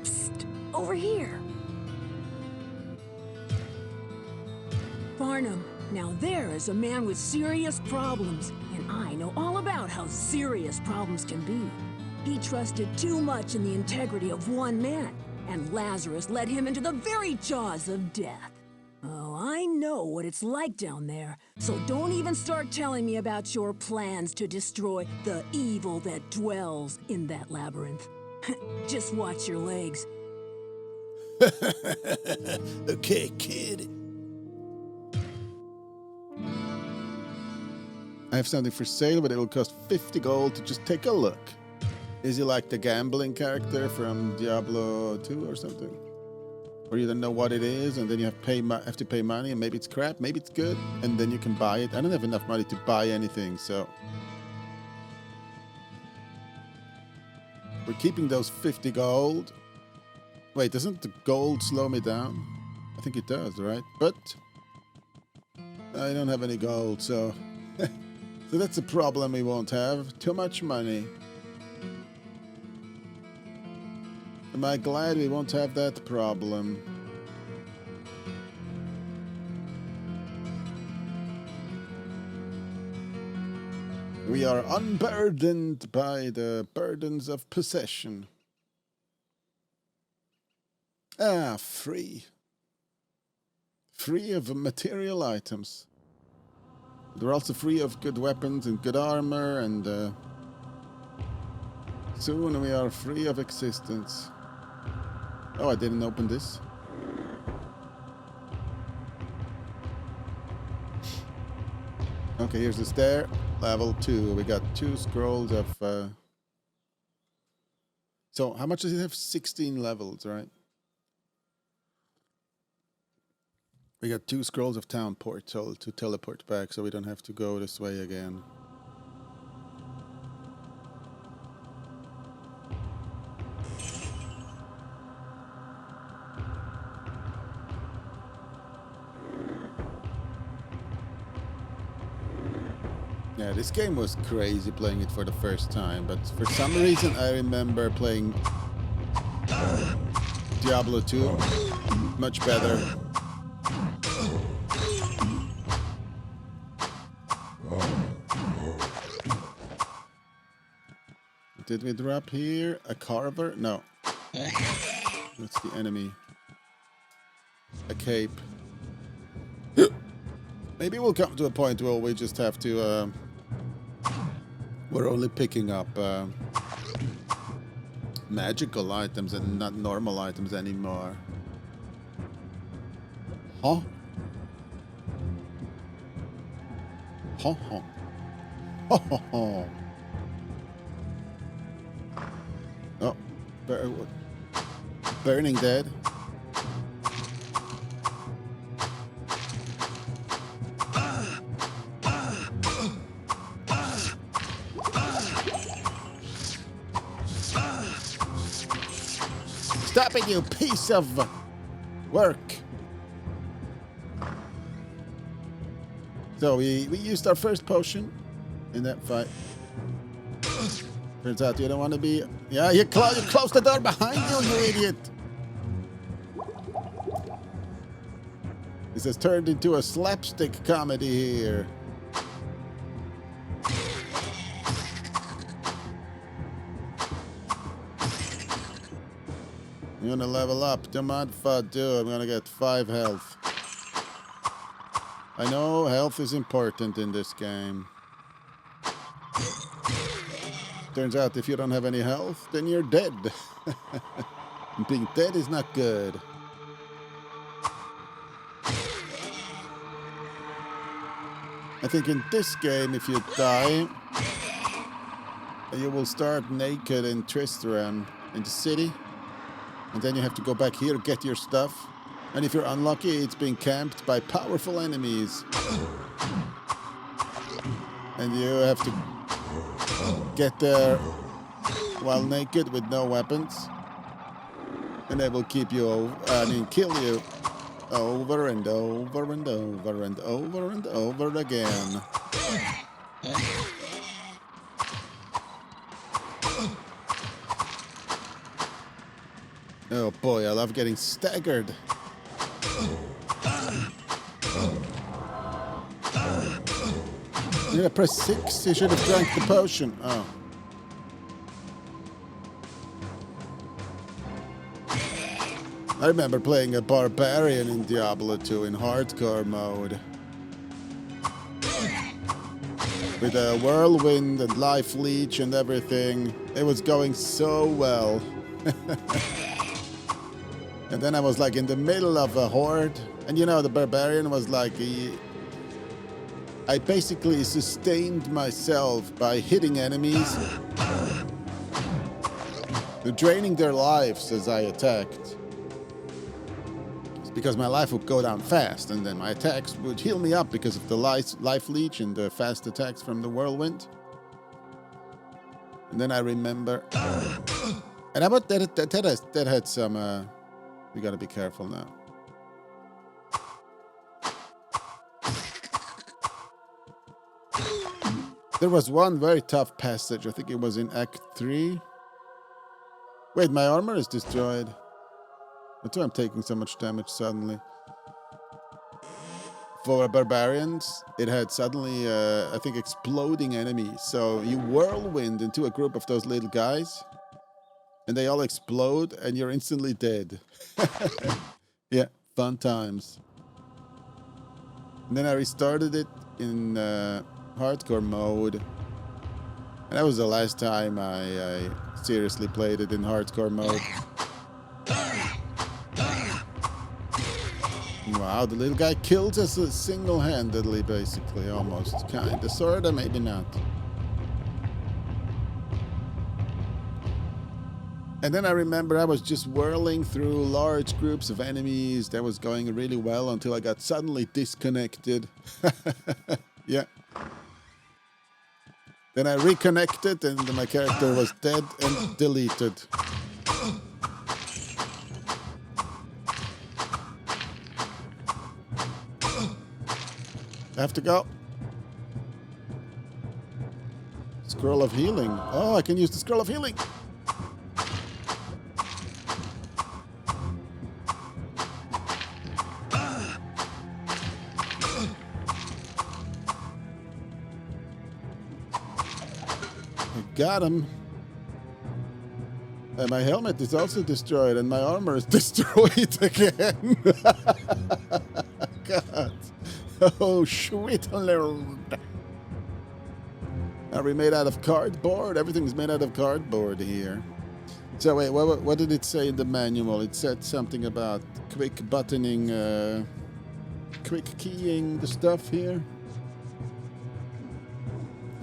Psst, over here. Farnham, now there is a man with serious problems, and I know all about how serious problems can be. He trusted too much in the integrity of one man, and Lazarus led him into the very jaws of death. Oh, I know what it's like down there, so don't even start telling me about your plans to destroy the evil that dwells in that labyrinth. Just watch your legs. Okay, kid. I have something for sale, but it will cost 50 gold to just take a look. Is he like the gambling character from Diablo 2 or something? Where you don't know what it is, and then you have to pay money, and maybe it's crap, maybe it's good, and then you can buy it. I don't have enough money to buy anything, so... We're keeping those 50 gold. Wait, doesn't the gold slow me down? I think it does, right? But... I don't have any gold, so... So that's a problem we won't have. Too much money. Am I glad we won't have that problem? We are unburdened by the burdens of possession. Ah, free. Free of material items. They're also free of good weapons and good armor, and soon we are free of existence. Oh, I didn't open this. Okay, here's the stair. Level 2. We got 2 scrolls of... So, how much does it have? 16 levels, right? We got 2 scrolls of town portal to teleport back, so we don't have to go this way again. Yeah, this game was crazy playing it for the first time, but for some reason I remember playing Diablo 2 much better. Did we drop here a carver? No. That's the enemy. A cape. Maybe we'll come to a point where we just have to... we're only picking up magical items and not normal items anymore. Huh? Huh? Huh? Ho ho ho. Oh, burning dead. Stop it, you piece of work. So we used our first potion in that fight. Turns out you don't want to be... Yeah, you close the door behind you, you idiot! This has turned into a slapstick comedy here. I'm gonna level up. Come on, Fadu. I'm gonna get 5 health. I know health is important in this game. Turns out if you don't have any health, then you're dead. Being dead is not good. I think in this game, if you die, you will start naked in Tristram in the city. And then you have to go back here, get your stuff. And if you're unlucky, it's being camped by powerful enemies. And you have to get there while naked with no weapons. And they will keep you, kill you over and over and over and over and over again. Oh boy, I love getting staggered. Did I press 6? You should have drank the potion. Oh. I remember playing a barbarian in Diablo 2 in hardcore mode. With a whirlwind and life leech and everything. It was going so well. And then I was like in the middle of a horde. And you know, the barbarian was like... I basically sustained myself by hitting enemies. Draining their lives as I attacked. Because my life would go down fast, and then my attacks would heal me up because of the life leech and the fast attacks from the whirlwind. And then I remember... And I bet that had some... we gotta be careful now. There was one very tough passage. I think it was in Act 3. Wait, my armor is destroyed. That's why I'm taking so much damage suddenly. For barbarians, it had suddenly, I think, exploding enemies. So you whirlwind into a group of those little guys, and they all explode, and you're instantly dead. Yeah, fun times. And then I restarted it in hardcore mode. And that was the last time I seriously played it in hardcore mode. Wow, the little guy kills us single-handedly, basically, almost. Kinda, sorta, maybe not. And then I remember I was just whirling through large groups of enemies. That was going really well until I got suddenly disconnected. Yeah. Then I reconnected and my character was dead and deleted. I have to go. Scroll of healing. Oh, I can use the scroll of healing. Got him. And my helmet is also destroyed, and my armor is destroyed again. God. Oh, sweet Lord. Are we made out of cardboard? Everything's made out of cardboard here. So wait, what did it say in the manual? It said something about quick buttoning, quick keying the stuff here.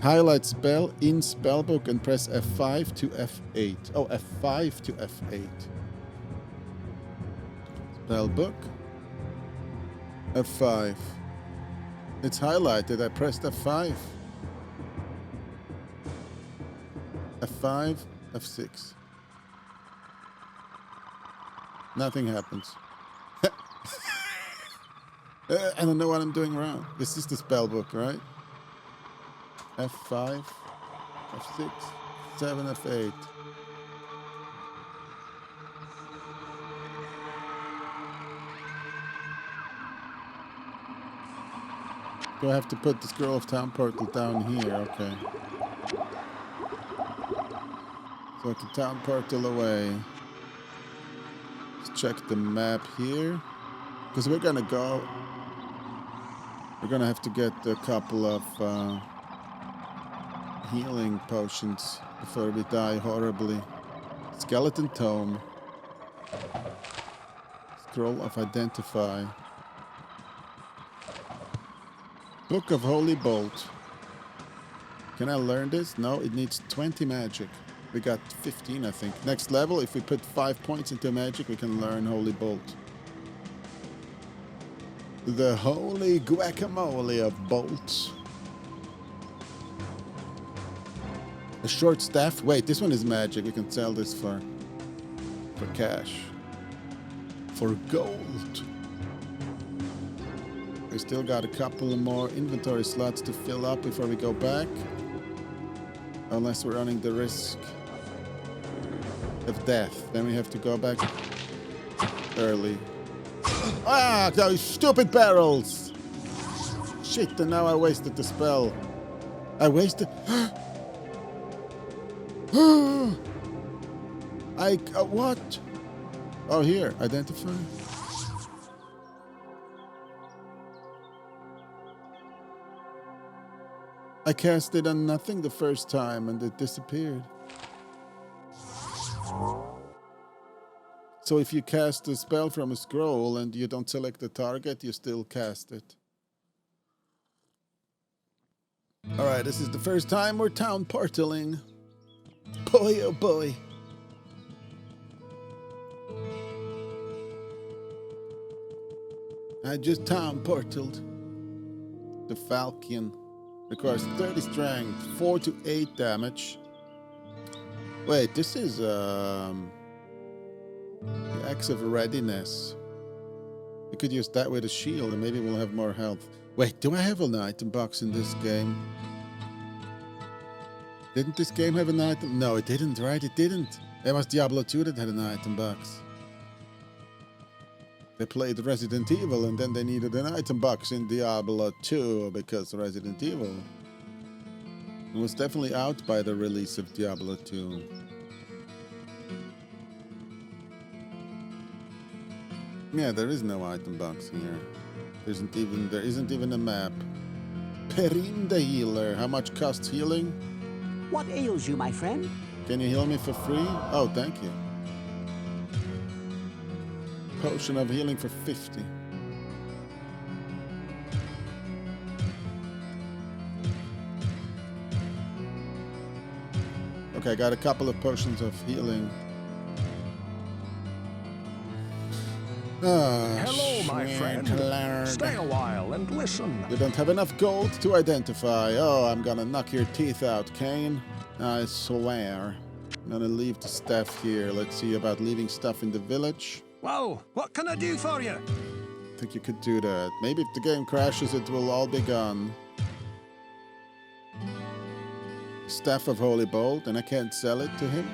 Highlight spell in spellbook and press F5 to F8. Oh, F5 to F8. Spellbook. F5. It's highlighted. I pressed F5. F5, F6. Nothing happens. I don't know what I'm doing wrong. This is the spellbook, right? F5, F6, 7, F8. Do I have to put the Scroll of Town Portal down here? Okay. So I can Town Portal away. Let's check the map here. Because we're gonna go... We're gonna have to get a couple of... healing potions before we die horribly. Skeleton Tome. Scroll of Identify. Book of Holy Bolt. Can I learn this? No, it needs 20 magic. We got 15, I think. Next level, if we put 5 points into magic, we can learn Holy Bolt. The holy guacamole of bolts. A short staff. Wait, this one is magic. We can sell this for cash. For gold. We still got a couple more inventory slots to fill up before we go back. Unless we're running the risk of death. Then we have to go back early. Ah, those stupid barrels! Shit, and now I wasted the spell. I wasted... what? Oh, here, identify. I cast it on nothing the first time and it disappeared. So if you cast a spell from a scroll and you don't select the target, you still cast it. Alright, this is the first time we're town portaling. Boy, oh boy. I just town portaled. The Falcon. Requires 30 strength, 4 to 8 damage. Wait, this is the Axe of Readiness. We could use that with a shield and maybe we'll have more health. Wait, do I have an item box in this game? Didn't this game have an item? No, it didn't, right? It didn't. It was Diablo 2 that had an item box. They played Resident Evil and then they needed an item box in Diablo 2 because Resident Evil was definitely out by the release of Diablo 2. Yeah, there is no item box here. There isn't even a map. Perrin the Healer. How much costs healing? What ails you, my friend? Can you heal me for free? Oh, thank you. Potion of healing for 50. Okay, I got a couple of potions of healing. Hello, my friend. Stay a while and listen. You don't have enough gold to identify. Oh, I'm gonna knock your teeth out, Kane. I swear. I'm gonna leave the stuff here. Let's see about leaving stuff in the village. Whoa, what can I do for you? I think you could do that. Maybe if the game crashes, it will all be gone. Staff of Holy Bolt, and I can't sell it to him?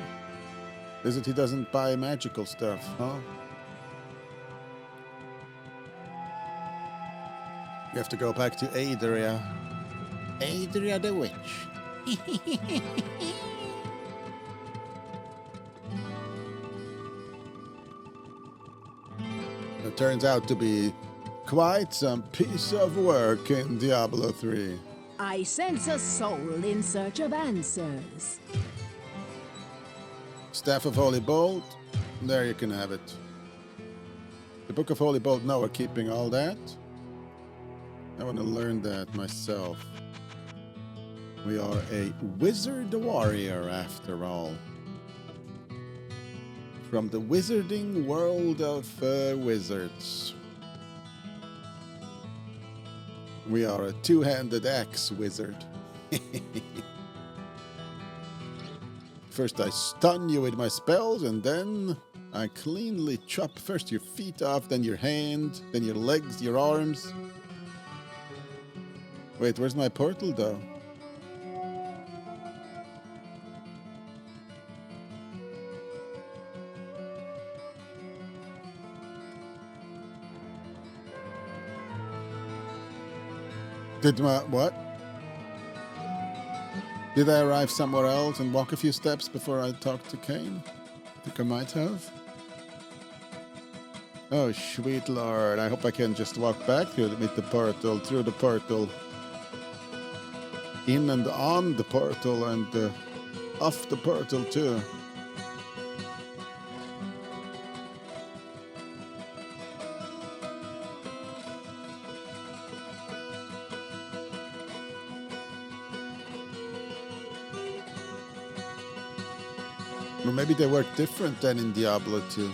Is it he doesn't buy magical stuff, huh? You have to go back to Adria. Adria the Witch. It turns out to be quite some piece of work in Diablo 3. I sense a soul in search of answers. Staff of Holy Bolt. There you can have it. The Book of Holy Bolt. No, we're keeping all that. I want to learn that myself. We are a wizard warrior after all. From the wizarding world of wizards. We are a two-handed axe wizard. First I stun you with my spells and then I cleanly chop first your feet off, then your hand, then your legs, your arms. Wait, where's my portal though? What? Did I arrive somewhere else and walk a few steps before I talked to Kane? I think I might have. Oh, sweet lord. I hope I can just walk back through the portal. In and on the portal and off the portal too. Or maybe they work different than in Diablo 2.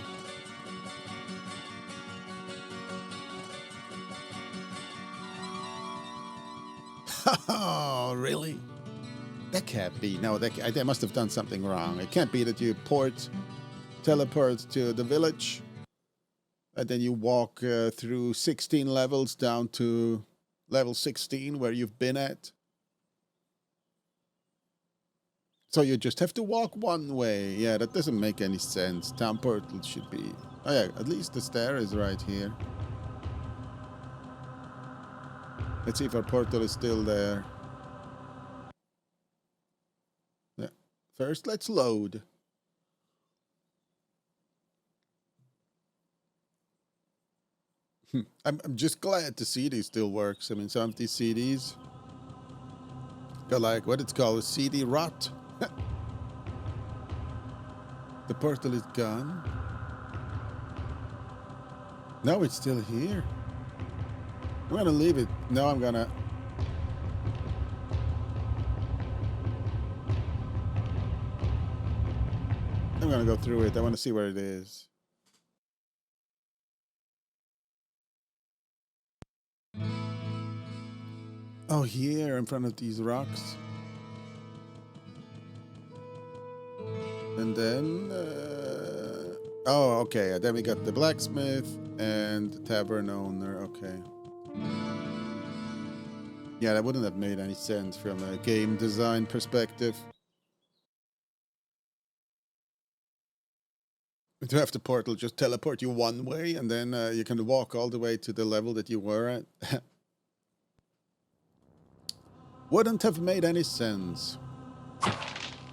Oh, really? That can't be. No, they must have done something wrong. It can't be that you teleport to the village, and then you walk through 16 levels down to level 16 where you've been at. So you just have to walk one way. Yeah, that doesn't make any sense. Town portal should be... Oh yeah, at least the stair is right here. Let's see if our portal is still there. Yeah. First, let's load. I'm just glad the CD still works. I mean, some of these CDs got like what it's called, a CD rot. The portal is gone. No, it's still here. I'm gonna leave it. No, I'm gonna... go through it. I want to see where it is. Oh, here in front of these rocks. And then... oh, okay. Then we got the blacksmith and the tavern owner. Okay. Yeah, that wouldn't have made any sense from a game design perspective. To have the portal just teleport you one way and then you can walk all the way to the level that you were at. Wouldn't have made any sense.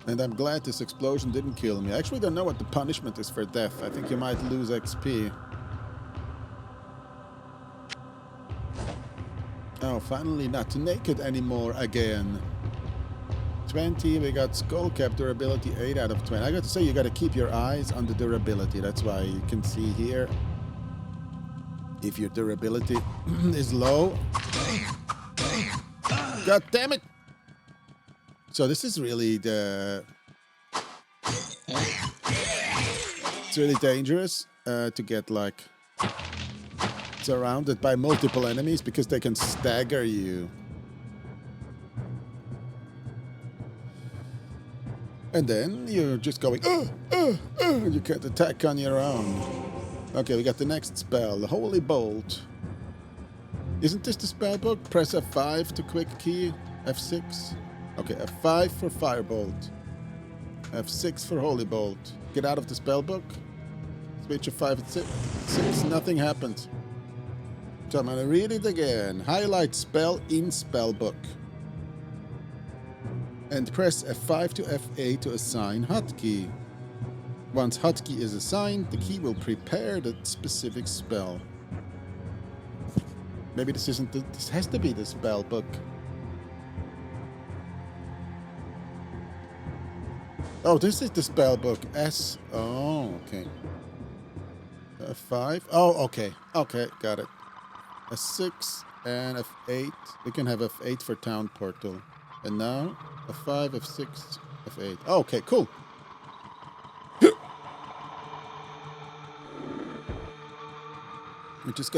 And I'm glad this explosion didn't kill me. I actually don't know what the punishment is for death. I think you might lose XP. Oh, finally not naked anymore again. 20, we got skull cap durability 8 out of 20. I got to say, you got to keep your eyes on the durability. That's why you can see here. If your durability is low. God damn it! So this is really the... It's really dangerous to get like... surrounded by multiple enemies because they can stagger you. And then you're just going, you can't attack on your own. Okay, we got the next spell, the Holy Bolt. Isn't this the spell book? Press F5 to quick key, F6. Okay, F5 for Firebolt, F6 for Holy Bolt. Get out of the spell book. Switch F5 and 6, nothing happens. So I'm gonna read it again. Highlight spell in spellbook. And press F5 to F8 to assign hotkey. Once hotkey is assigned, the key will prepare the specific spell. Maybe this isn't this has to be the spellbook. Oh, this is the spellbook. S. Oh, okay. F5. Oh, okay. Okay, got it. F6 and F8. We can have F8 for town portal. And now F5, F6, F8. Oh, okay, cool. I just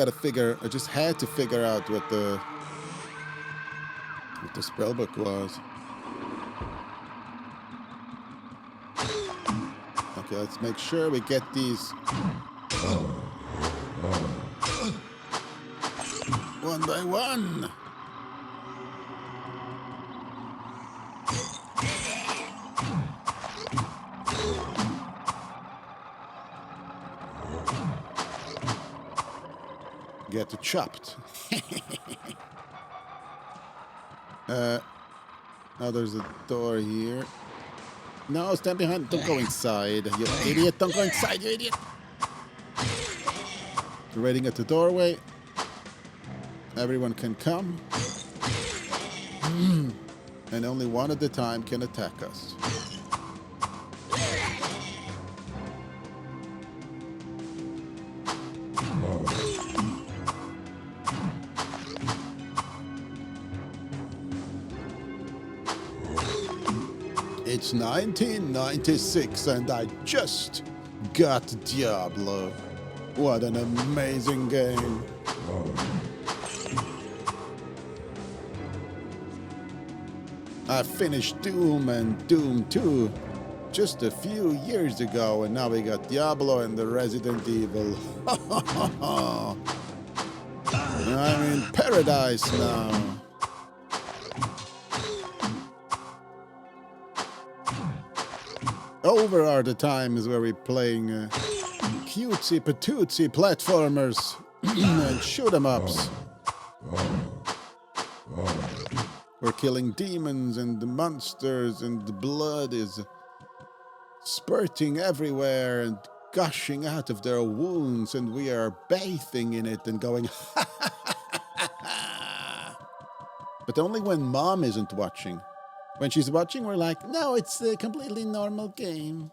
had to figure out what the spellbook was. Okay, let's make sure we get these one by one. Get it chopped. Now there's a door here. No, stand behind. Don't go inside. You idiot. Don't go inside, you idiot. You're waiting at the doorway. Everyone can come. And only one at a time can attack us. It's 1996 and I just got Diablo. What an amazing game. I finished Doom and Doom 2 just a few years ago, and now we got Diablo and the Resident Evil. I'm in paradise now. Over are the times where we're playing cutesy patootsy platformers and shoot 'em ups. We're killing demons and the monsters, and the blood is spurting everywhere and gushing out of their wounds, and we are bathing in it and going but only when Mom isn't watching. When she's watching, we're like, no, it's a completely normal game.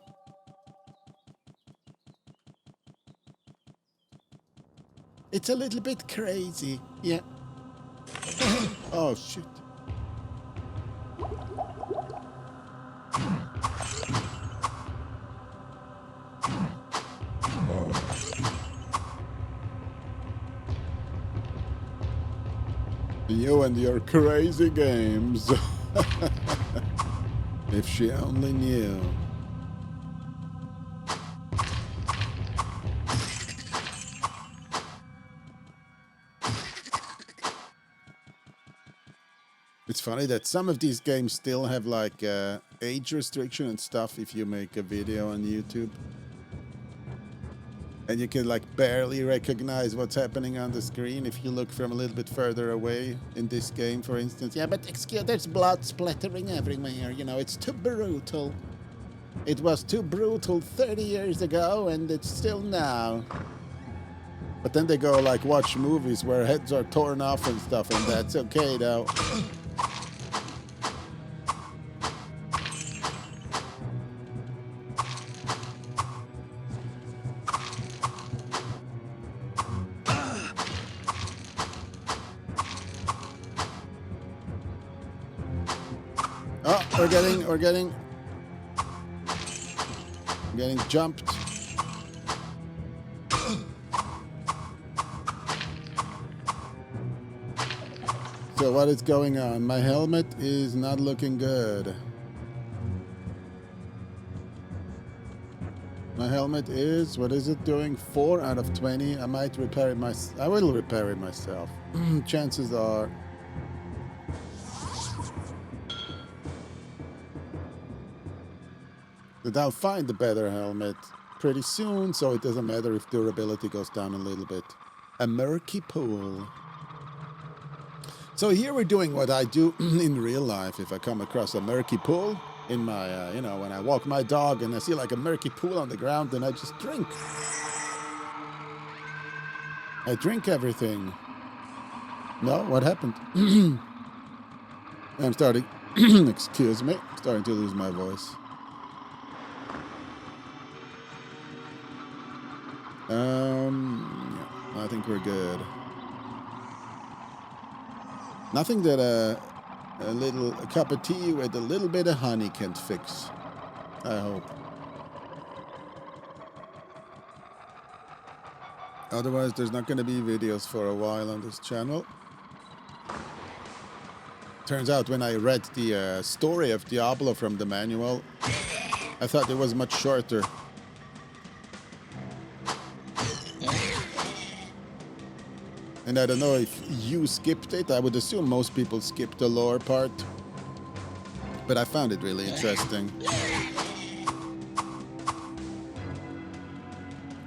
It's a little bit crazy, yeah. Oh, shit. You and your crazy games. If she only knew. It's funny that some of these games still have like age restriction and stuff if you make a video on YouTube. And you can like barely recognize what's happening on the screen if you look from a little bit further away in this game, for instance. Yeah, but excuse, there's blood splattering everywhere, you know, it's too brutal. It was too brutal 30 years ago, and it's still now. But then they go like watch movies where heads are torn off and stuff, and that's okay though. We're getting jumped. So what is going on? My helmet is not looking good. My helmet is, what is it doing? 4 out of 20. I might repair it myself. I will repair it myself. Chances are. That I'll find a better helmet pretty soon, so it doesn't matter if durability goes down a little bit. A murky pool. So here we're doing what I do in real life. If I come across a murky pool in my, you know, when I walk my dog and I see like a murky pool on the ground, then I just drink. I drink everything. No, what happened? I'm starting, excuse me, starting to lose my voice. I think we're good. Nothing that a cup of tea with a little bit of honey can't fix. I hope. Otherwise, there's not going to be videos for a while on this channel. Turns out when I read the story of Diablo from the manual, I thought it was much shorter. And I don't know if you skipped it. I would assume most people skipped the lore part. But I found it really interesting.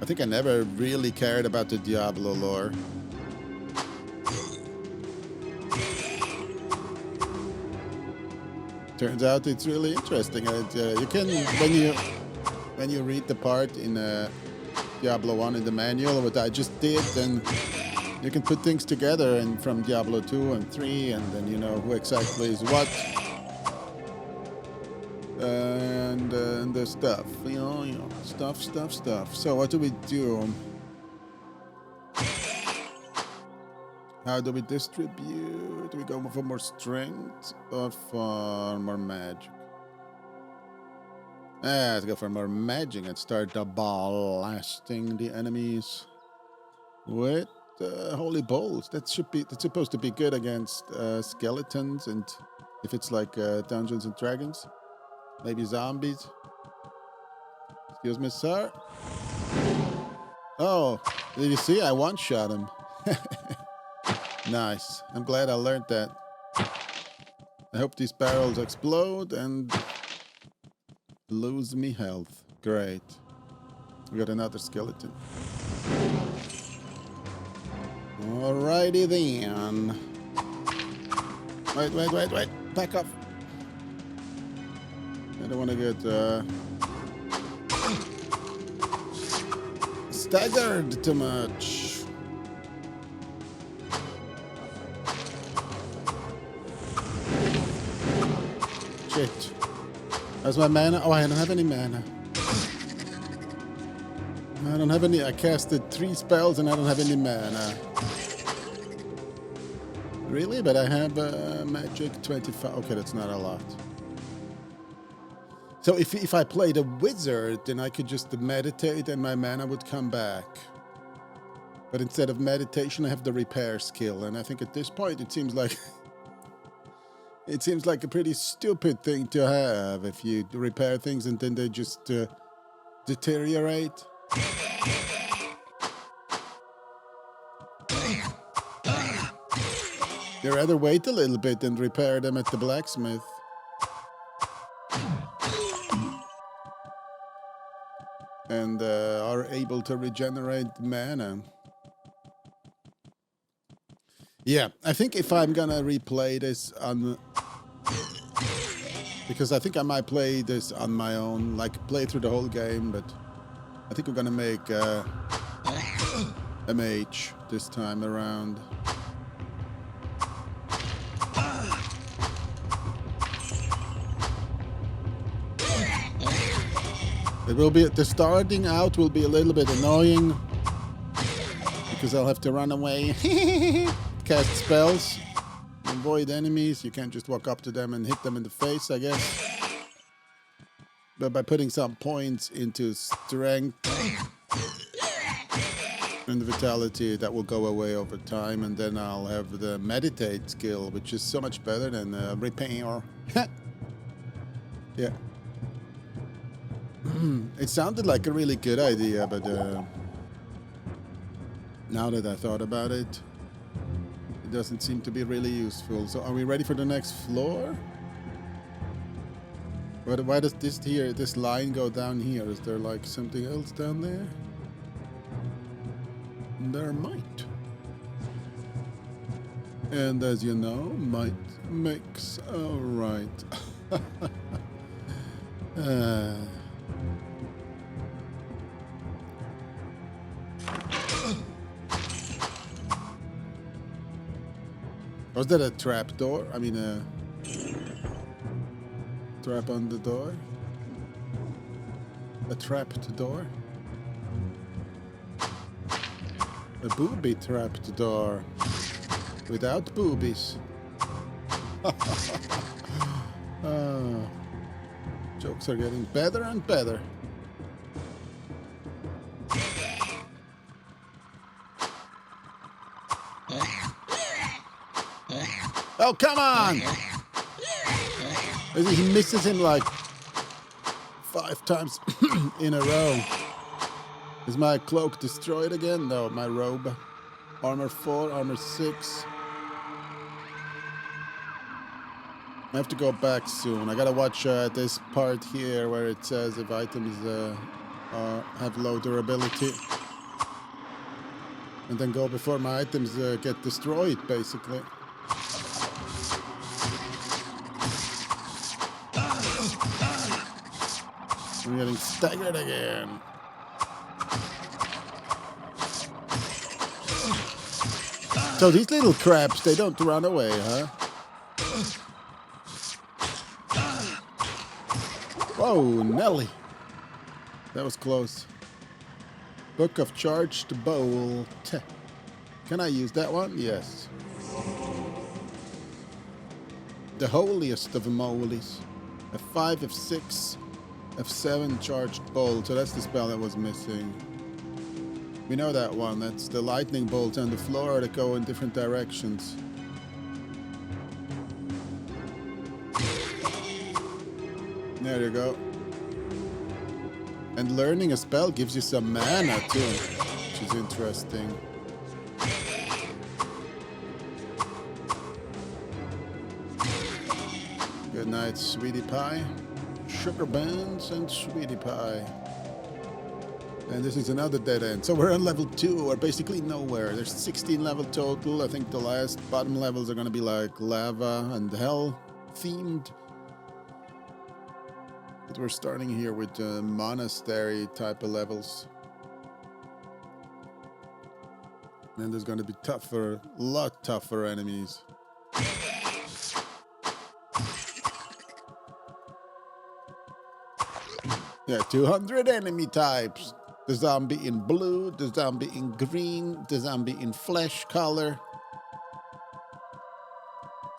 I think I never really cared about the Diablo lore. Turns out it's really interesting. And, you can, when you read the part in Diablo 1 in the manual, what I just did, then you can put things together and from Diablo 2 and 3, and then you know who exactly is what. And the stuff, you know, stuff. So what do we do? How do we distribute? Do we go for more strength or for more magic? Let's go for more magic and start blasting the enemies with holy bowls. That's supposed to be good against skeletons, and if it's like Dungeons and Dragons, maybe zombies. Excuse me, sir. Oh, did you see? I one-shot him. Nice. I'm glad I learned that. I hope these barrels explode and lose me health. Great. We got another skeleton. Alrighty then. Wait. Back up. I don't want to get staggered too much. Shit. That's my mana. Oh, I don't have any mana. I don't have any. I casted 3 spells and I don't have any mana. Really? But I have magic 25. Okay, that's not a lot. So if I played a wizard, then I could just meditate and my mana would come back. But instead of meditation, I have the repair skill. And I think at this point, it seems like a pretty stupid thing to have if you repair things and then they just deteriorate. You'd rather wait a little bit and repair them at the blacksmith. And are able to regenerate mana. Yeah, I think if I'm gonna replay this on... Because I think I might play this on my own, like play through the whole game, but I think we're gonna make a mage this time around. It will be, the starting out will be a little bit annoying because I'll have to run away, cast spells, avoid enemies. You can't just walk up to them and hit them in the face, I guess. But by putting some points into strength and vitality, that will go away over time, and then I'll have the meditate skill, which is so much better than repair. Yeah. It sounded like a really good idea, but now that I thought about it, it doesn't seem to be really useful. So are we ready for the next floor? Why does this line go down here? Is there like something else down there? There might. And as you know, might makes alright. Was that a trap door? I mean, a trap on the door? A trapped door? A booby-trapped door. Without boobies. Jokes are getting better and better. Oh, come on! He misses him like 5 times in a row. Is my cloak destroyed again? No, my robe. Armor 4, armor 6. I have to go back soon. I gotta watch this part here where it says if items have low durability. And then go before my items get destroyed, basically. I'm getting staggered again. So these little crabs, they don't run away, huh? Whoa, Nelly. That was close. Book of Charged Bowl. Can I use that one? Yes. The holiest of molies. A 5 of 6. F7 charged bolt, so that's the spell that was missing. We know that one. That's the lightning bolts on the floor that go in different directions. There you go. And learning a spell gives you some mana too, which is interesting. Good night, sweetie pie. Sugar buns and sweetie pie. And this is another dead end. So we're on level 2, or basically nowhere. There's 16 level total. I think the last bottom levels are going to be like lava and hell themed. But we're starting here with monastery type of levels. And there's going to be tougher, a lot tougher enemies. Yeah, 200 enemy types. The zombie in blue, the zombie in green, the zombie in flesh color.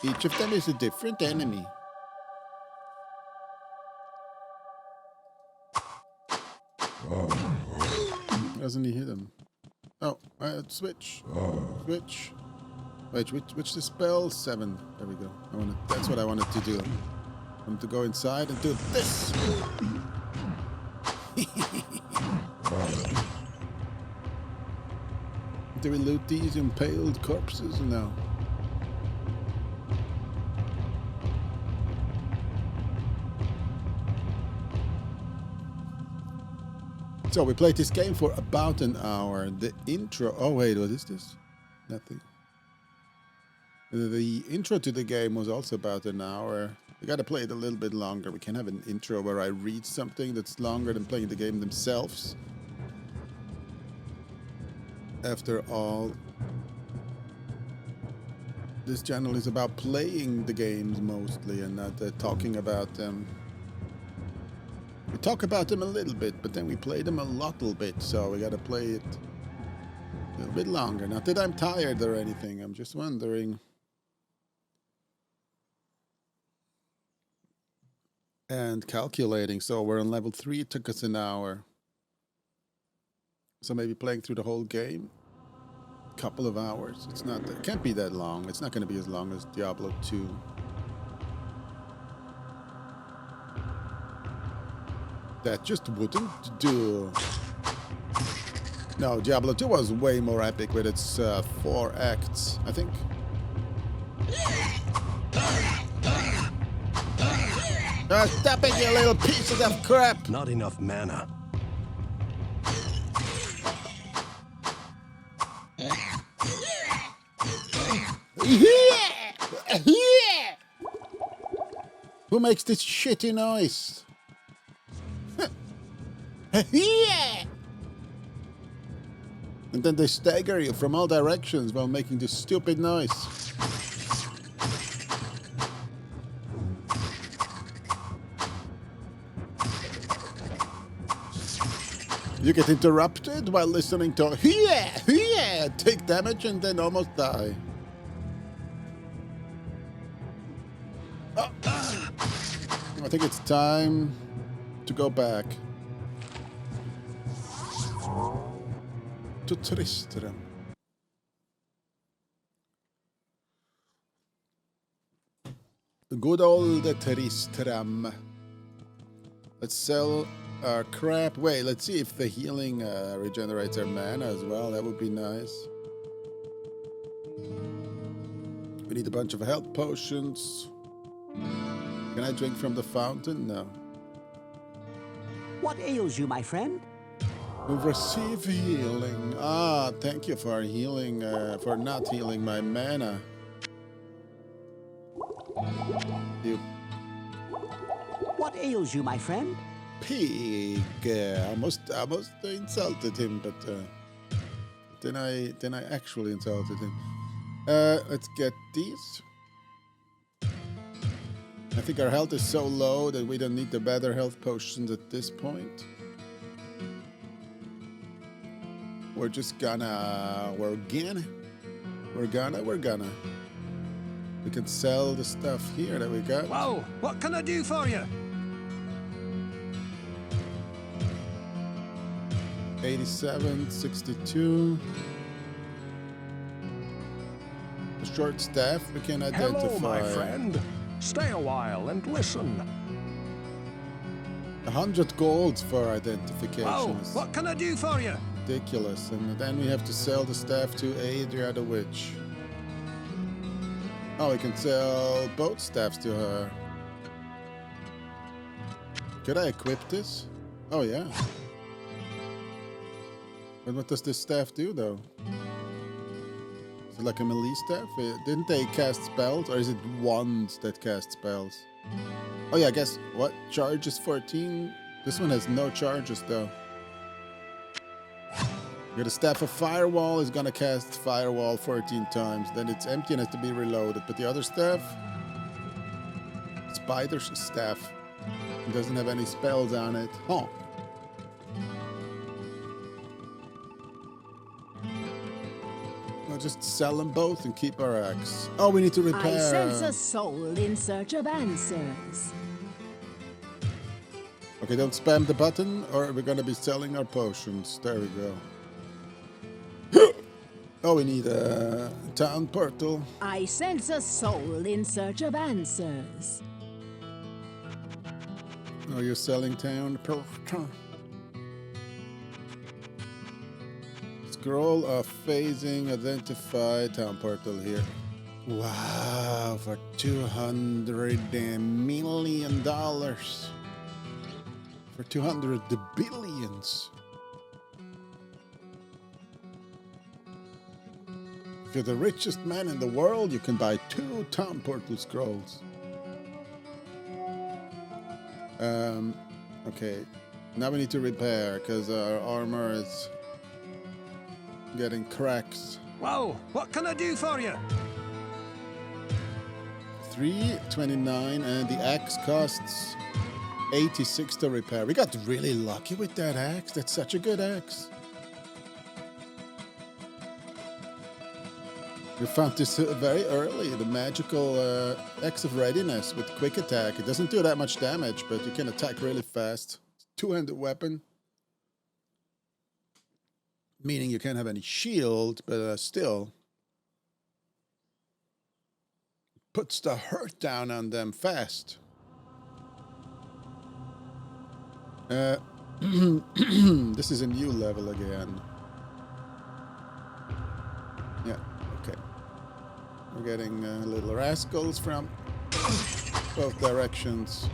Each of them is a different enemy. Doesn't he hit him? Oh, switch. Switch. Wait, which the spell? 7. There we go. That's what I wanted to do. I wanted to go inside and do this. Do we loot these impaled corpses? No. So we played this game for about an hour. The intro... Oh wait, what is this? Nothing. The intro to the game was also about an hour. We gotta play it a little bit longer. We can have an intro where I read something that's longer than playing the game themselves. After all, this channel is about playing the games mostly and not talking about them. We talk about them a little bit, but then we play them a little bit, so we gotta play it a little bit longer. Not that I'm tired or anything, I'm just wondering. And calculating, so we're on level 3, it took us an hour. So maybe playing through the whole game, couple of hours. It can't be that long. It's not going to be as long as Diablo 2. That just wouldn't do. No, Diablo 2 was way more epic with its 4 acts, I think. Stop it, you little pieces of crap! Not enough mana. Who makes this shitty noise? And then they stagger you from all directions while making this stupid noise. You get interrupted while listening to take damage and then almost die. Oh. I think it's time to go back to Tristram. The good old Tristram. Let's sell our crap. Wait, let's see if the healing regenerates our mana as well. That would be nice. We need a bunch of health potions. Can I drink from the fountain? No. What ails you, my friend? Receive healing. Ah, thank you for healing, for not healing my mana. You What ails you, my friend? pig. I almost insulted him, but then I actually insulted him. Let's get these. I think our health is so low that we don't need the better health potions at this point. We're just gonna. We can sell the stuff here that we got. Whoa, what can I do for you? 87, 62. A short staff we can identify. Hello, my friend. Stay a while and listen. 100 golds for identification. Oh, is what can I do for you? ridiculous. And then we have to sell the staff to Adria the Witch. Oh, we can sell both staffs to her. Could I equip this? Oh, yeah. But what does this staff do, though? Is it like a melee staff? Didn't they cast spells? Or is it wands that cast spells? Oh, yeah, I guess. What? Charge is 14? This one has no charges, though. Got a staff of Firewall is gonna cast Firewall 14 times. Then it's empty and has to be reloaded. But the other staff, Spider's staff, it doesn't have any spells on it. Huh. We'll just sell them both and keep our axe. Oh, we need to repair. I sense a soul in search of answers. Okay, don't spam the button or we're gonna be selling our potions. There we go. Oh, we need a town portal. I sense a soul in search of answers. Oh, you're selling town portal. Scroll of phasing, identify town portal here. Wow, for $200 million. For 200 billions. If you're the richest man in the world, you can buy 2 town portal scrolls. Okay. Now we need to repair, because our armor is getting cracks. Whoa, what can I do for you? 329, and the axe costs 86 to repair. We got really lucky with that axe. That's such a good axe. We found this very early, the magical X of Readiness with quick attack. It doesn't do that much damage, but you can attack really fast. Two-handed weapon. Meaning you can't have any shield, but still. Puts the hurt down on them fast. This is a new level again. Yeah, okay. We're getting little rascals from both directions.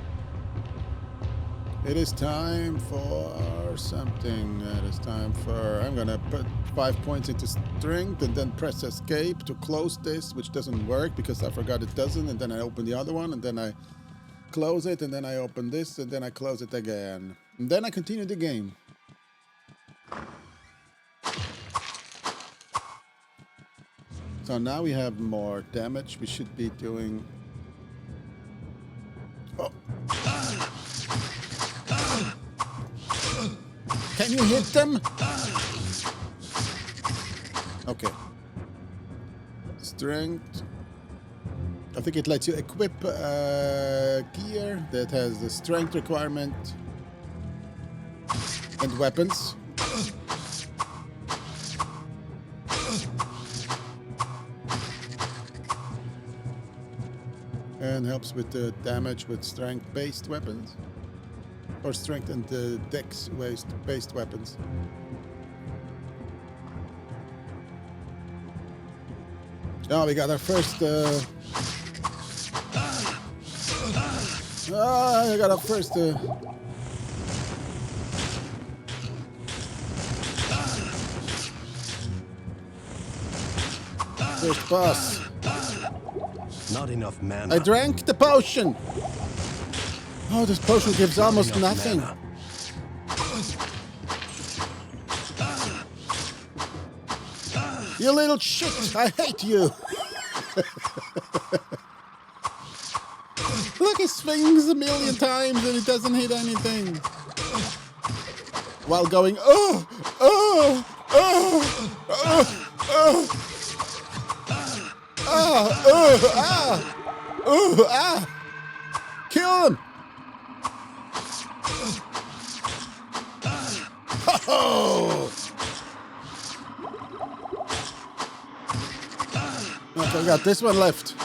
It is time for something. It is time for... I'm gonna put 5 points into strength and then press escape to close this, which doesn't work because I forgot it doesn't, and then I open the other one, and then I close it, and then I open this, and then I close it again. And then I continue the game. So now we have more damage. We should be doing... Oh. Can you hit them? Okay. Strength. I think it lets you equip gear that has the strength requirement and weapons. And helps with the damage with strength-based weapons. Or strength and dex-based weapons. Oh, we got our first... we got our first... First boss. Not enough mana. I drank the potion. Oh, this potion gives almost nothing. Mana. You little shit! I hate you! Look, he swings a million times and he doesn't hit anything. While going, oh, oh, oh, oh, oh. Kill him! Oh! So we got this one left.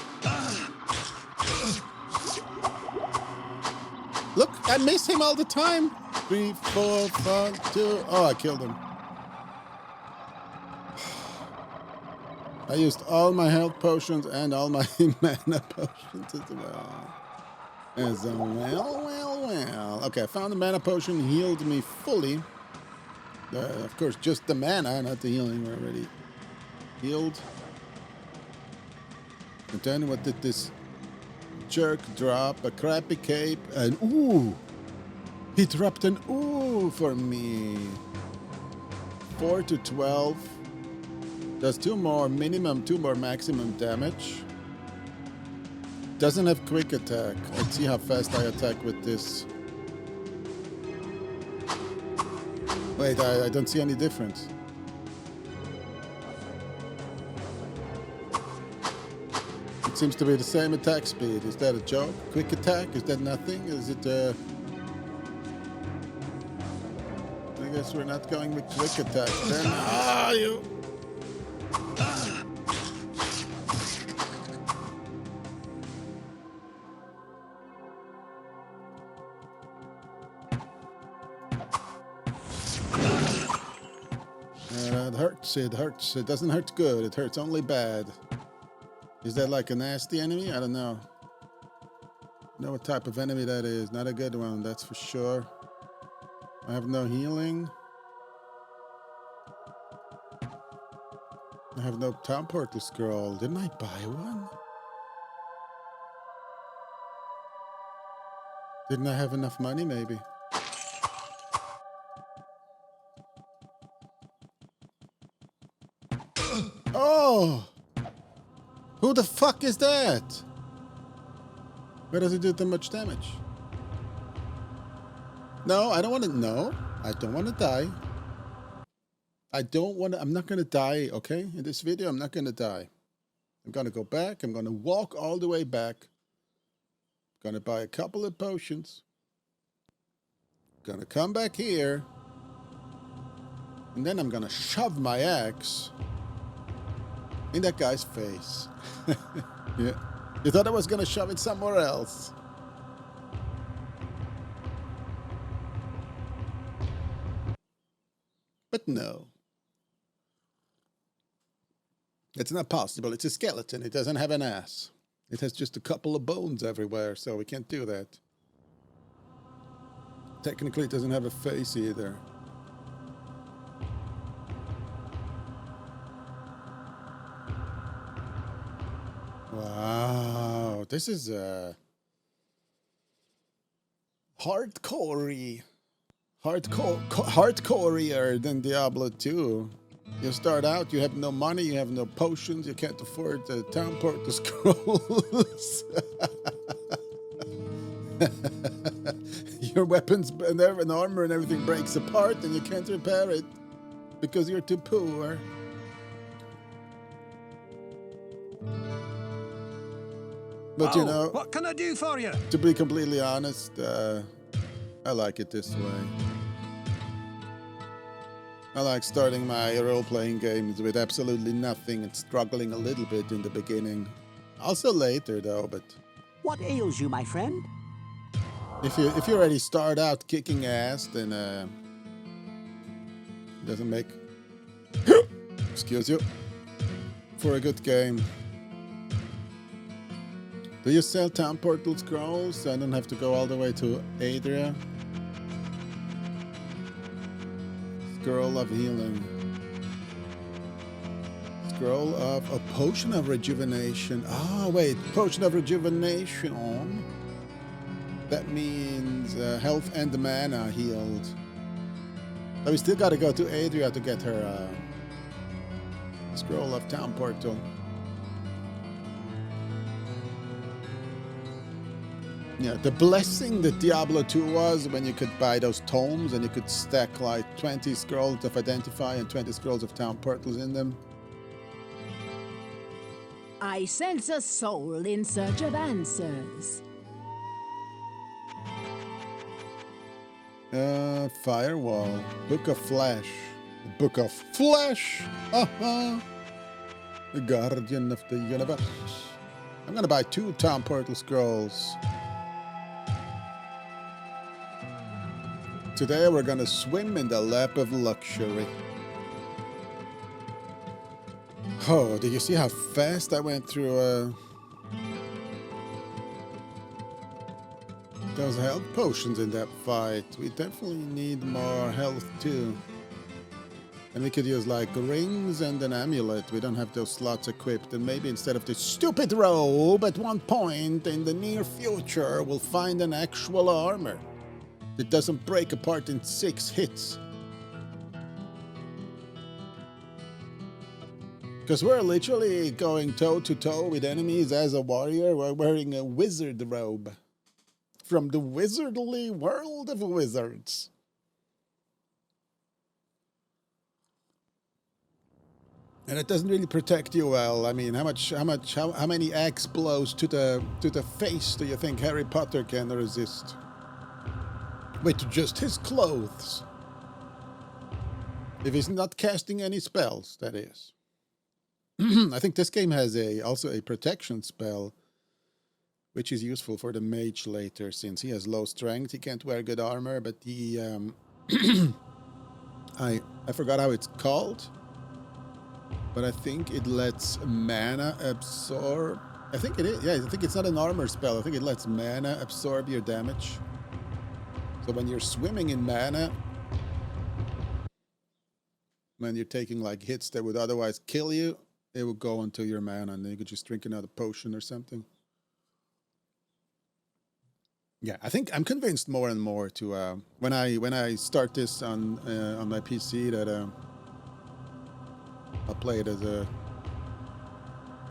Look, I miss him all the time. 3, 4, 5, 2. Oh, I killed him. I used all my health potions and all my mana potions as well. Well. Okay, I found the mana potion, healed me fully. Of course, just the mana, not the healing. We're already healed. And then what did this jerk drop? A crappy cape. And ooh! He dropped an ooh for me. 4 to 12. Does 2 more minimum, 2 more maximum damage. Doesn't have quick attack. Let's see how fast I attack with this. Wait, I don't see any difference. It seems to be the same attack speed. Is that a joke? Quick attack? Is that nothing? Is it I guess we're not going with quick attack then. Ah, you... It hurts, it hurts. It doesn't hurt good, it hurts only bad. Is that like a nasty enemy? I don't know. Know what type of enemy that is. Not a good one, that's for sure. I have no healing. I have no town portal scroll. Didn't I buy one? Didn't I have enough money, maybe? Oh! Who the fuck is that? Why does it do that much damage? No, I don't want to. No, I don't want to die. I don't want to. I'm not going to die, okay? In this video, I'm not going to die. I'm going to go back. I'm going to walk all the way back. Going to buy a couple of potions. Going to come back here. And then I'm going to shove my axe in that guy's face. Yeah. You thought I was going to shove it somewhere else. But no. It's not possible. It's a skeleton. It doesn't have an ass. It has just a couple of bones everywhere, so we can't do that. Technically, it doesn't have a face either. Wow, this is hardcoreier than Diablo 2. You start out, you have no money, you have no potions, you can't afford the town portal scrolls. Your weapons and armor and everything breaks apart and you can't repair it because you're too poor. But you know, what can I do for you? To be completely honest, I like it this way. I like starting my role-playing games with absolutely nothing and struggling a little bit in the beginning. Also later, though, but... What ails you, my friend? If you already start out kicking ass, then it doesn't make... Excuse you. For a good game. Do you sell town portal scrolls so I don't have to go all the way to Adria? Scroll of healing. Scroll of a potion of rejuvenation. Oh, wait. Potion of rejuvenation. That means health and mana healed. But we still got to go to Adria to get her scroll of town portal. Yeah, the blessing that Diablo 2 was when you could buy those tomes and you could stack like 20 scrolls of Identify and 20 scrolls of town portals in them. I sense a soul in search of answers. Firewall. Book of Flesh. Book of Flesh! Uh-huh. The guardian of the universe. I'm gonna buy 2 Time Portal Scrolls. Today we're gonna swim in the lap of luxury. Oh, did you see how fast I went through those health potions in that fight? We definitely need more health too. And we could use like rings and an amulet. We don't have those slots equipped. And maybe instead of this stupid robe, at one point in the near future, we'll find an actual armor that doesn't break apart in 6 hits. Because we're literally going toe to toe with enemies as a warrior. We're wearing a wizard robe from the wizardly world of wizards. And it doesn't really protect you well. I mean, how many axe blows to the face do you think Harry Potter can resist? With just his clothes. If he's not casting any spells, that is. I think this game has also a protection spell, which is useful for the mage later, since he has low strength. He can't wear good armor, but he I forgot how it's called, but I think it lets mana absorb. I think it is. Yeah, I think it's not an armor spell. I think it lets mana absorb your damage. So when you're swimming in mana, when you're taking like hits that would otherwise kill you, it will go into your mana, and then you could just drink another potion or something. Yeah, I think I'm convinced more and more to when I start this on my PC that I'll play it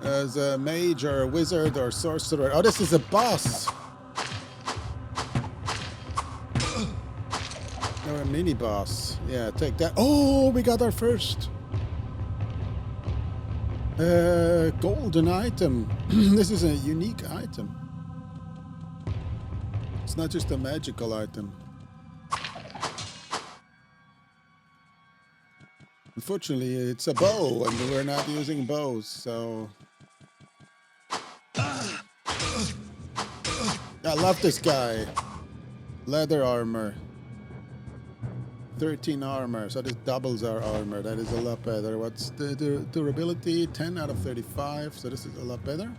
as a mage or a wizard or sorcerer. Oh, this is a boss. Or a mini boss. Yeah, take that. Oh, we got our first golden item. This is a unique item. It's not just a magical item. Unfortunately, it's a bow, and we're not using bows, so... I love this guy. Leather armor. 13 armor, so this doubles our armor. That is a lot better. What's the durability? 10 out of 35, so this is a lot better.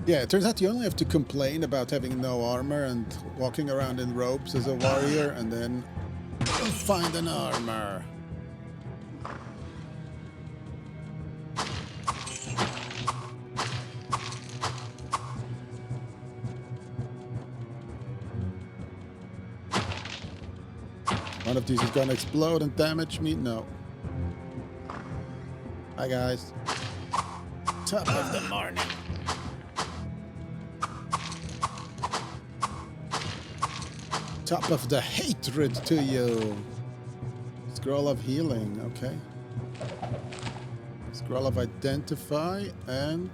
Yeah, it turns out you only have to complain about having no armor and walking around in robes as a warrior, and then find an armor. One of these is gonna explode and damage me? No. Hi guys. Top of the morning. Top of the hatred to you. Scroll of healing, okay. Scroll of identify and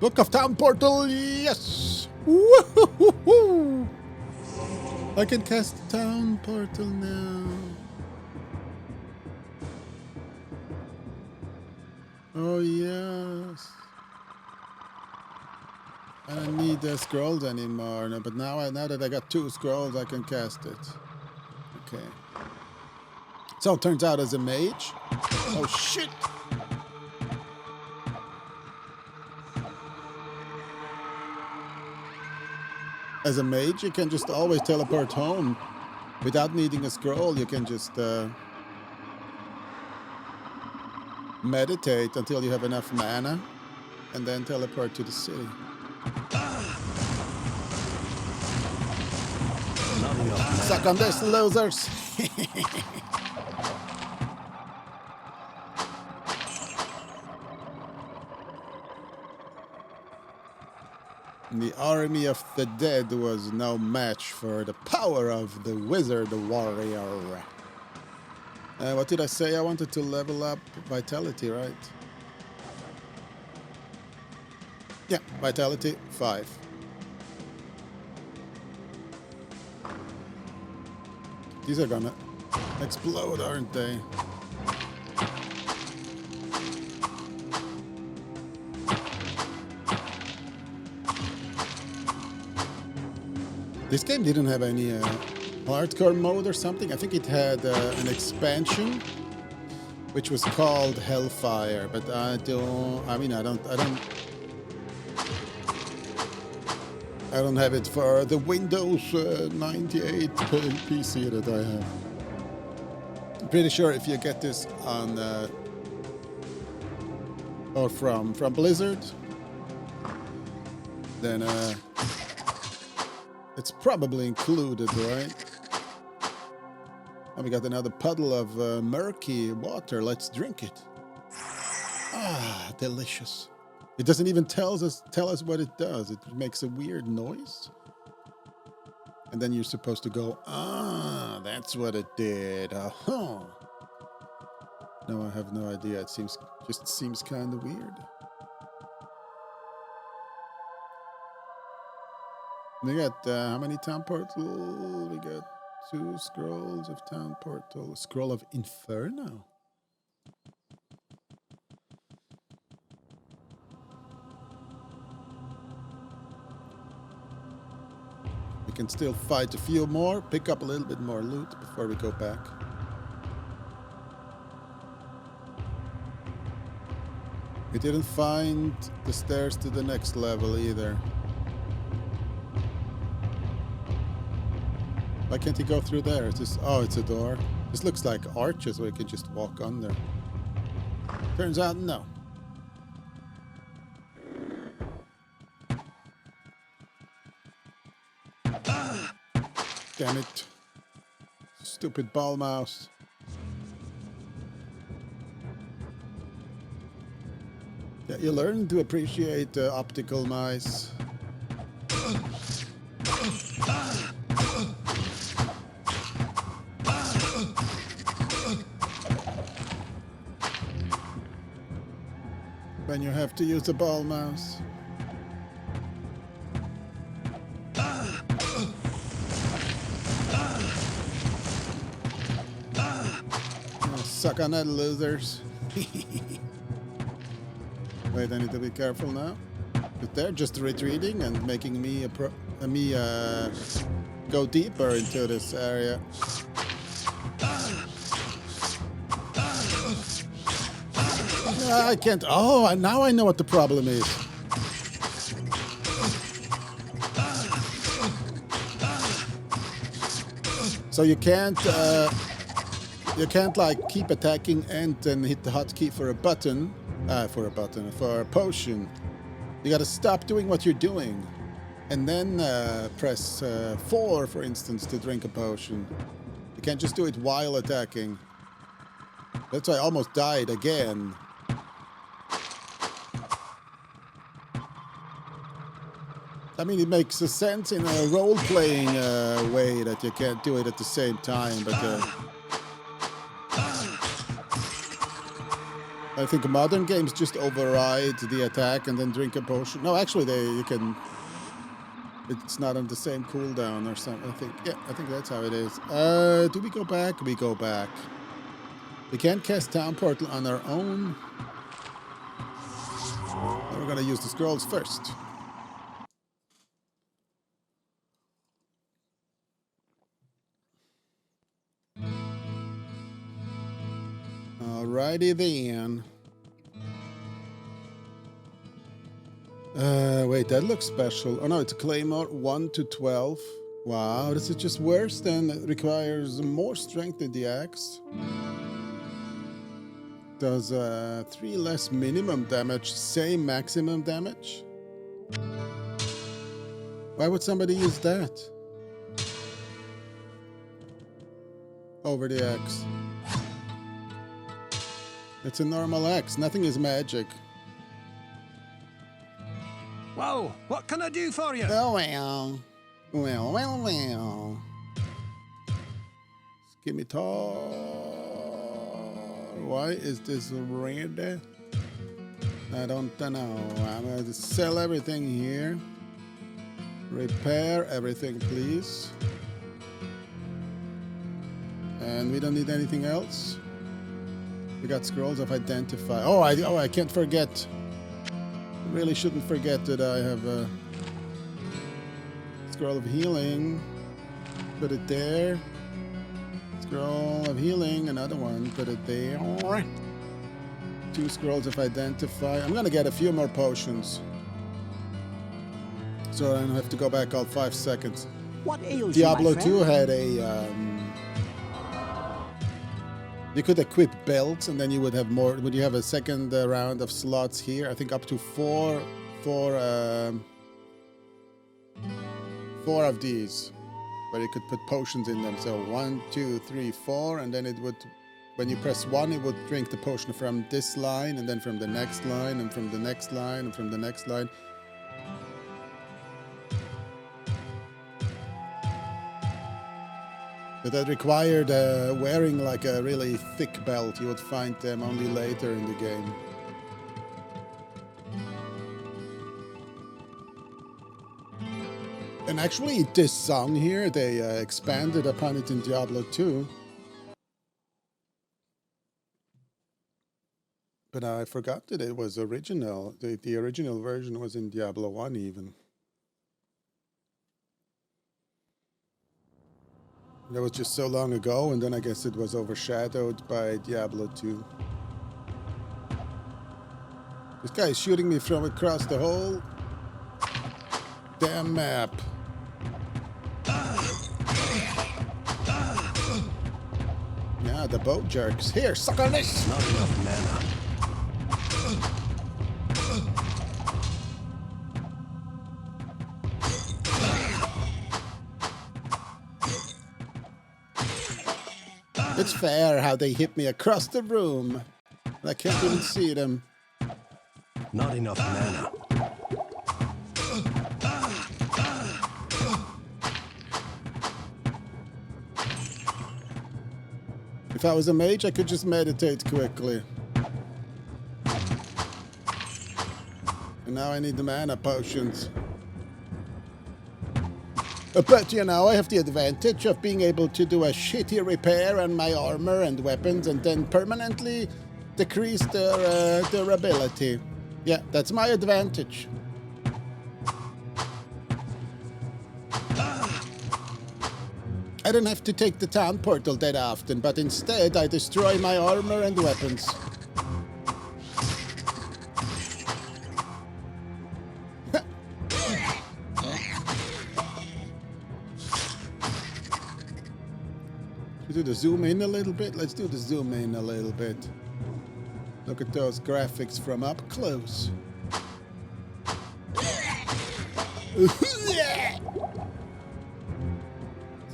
Book of Town Portal, yes! Woo-hoo-hoo-hoo! I can cast Town Portal now. Oh yes. I don't need the scrolls anymore, no, but now that I got 2 scrolls, I can cast it. Okay. So it turns out as a mage. Oh shit! As a mage, you can just always teleport home without needing a scroll. You can just meditate until you have enough mana and then teleport to the city. Suck on this, losers! The army of the dead was no match for the power of the wizard warrior. What did I say? I wanted to level up vitality, right? Yeah, vitality 5. These are gonna explode, aren't they? This game didn't have any hardcore mode or something. I think it had an expansion, which was called Hellfire. But I don't have it for the Windows 98 PC that I have. I'm pretty sure if you get this on or from Blizzard, then it's probably included, right? And we got another puddle of murky water. Let's drink it. Ah, delicious. It doesn't even tell us what it does. It makes a weird noise. And then you're supposed to go, ah, that's what it did. Uh-huh. No, I have no idea. It seems kind of weird. We got how many town portal? We got 2 scrolls of town portal. Scroll of Inferno. We can still fight a few more, pick up a little bit more loot before we go back. We didn't find the stairs to the next level either. Why can't he go through there? It's just, oh, it's a door. This looks like arches where you can just walk under. Turns out, no. Damn it. Stupid ball mouse. Yeah, you learn to appreciate optical mice. When you have to use a ball mouse. Oh, suck on that, losers. Wait, I need to be careful now. But they're just retreating and making me go deeper into this area. I can't. Oh, now I know what the problem is. So you can't like keep attacking and then hit the hotkey for a button, for a potion. You gotta stop doing what you're doing, and then press 4, for instance, to drink a potion. You can't just do it while attacking. That's why I almost died again. I mean, it makes a sense in a role-playing way that you can't do it at the same time, but I think modern games just override the attack and then drink a potion. No, actually, you can. It's not on the same cooldown or something. I think that's how it is. Do we go back? We go back. We can't cast Town Portal on our own. We're gonna use the scrolls first. Alrighty then. Wait, that looks special. Oh no, it's a Claymore 1 to 12. Wow, this is just worse than it requires more strength than the axe. Does 3 less minimum damage, same maximum damage? Why would somebody use that over the axe? It's a normal axe. Nothing is magic. Well, what can I do for you? Oh, well. Scimitar. Why is this red? I don't know. I'm going to sell everything here. Repair everything, please. And we don't need anything else. We got scrolls of identify. Oh, I can't forget. I really shouldn't forget that I have scroll of healing. Put it there. Scroll of healing, another one. Put it there. 2 scrolls of identify. I'm gonna get a few more potions, so I don't have to go back all 5 seconds. What ails Diablo you, my 2 friend? had a you could equip belts, and then you would have more. Would you have a second round of slots here? I think up to four of these, where you could put potions in them. So 1, 2, 3, 4, and then it would, when you press 1, it would drink the potion from this line, and then from the next line, and from the next line, and from the next line. But that required wearing like a really thick belt. You would find them only later in the game. And actually, this song here, they expanded upon it in Diablo 2. But I forgot that it was original. The original version was in Diablo 1 even. That was just so long ago, and then I guess it was overshadowed by Diablo 2. This guy is shooting me from across the whole damn map. Yeah, the boat jerks. Here, suck on this! Not enough mana. It's fair how they hit me across the room. I can't even see them. Not enough mana. If I was a mage, I could just meditate quickly. And now I need the mana potions. But, you know, I have the advantage of being able to do a shitty repair on my armor and weapons and then permanently decrease their durability. Yeah, that's my advantage. I don't have to take the town portal that often, but instead I destroy my armor and weapons. Do the zoom in a little bit? Let's do the zoom in a little bit. Look at those graphics from up close.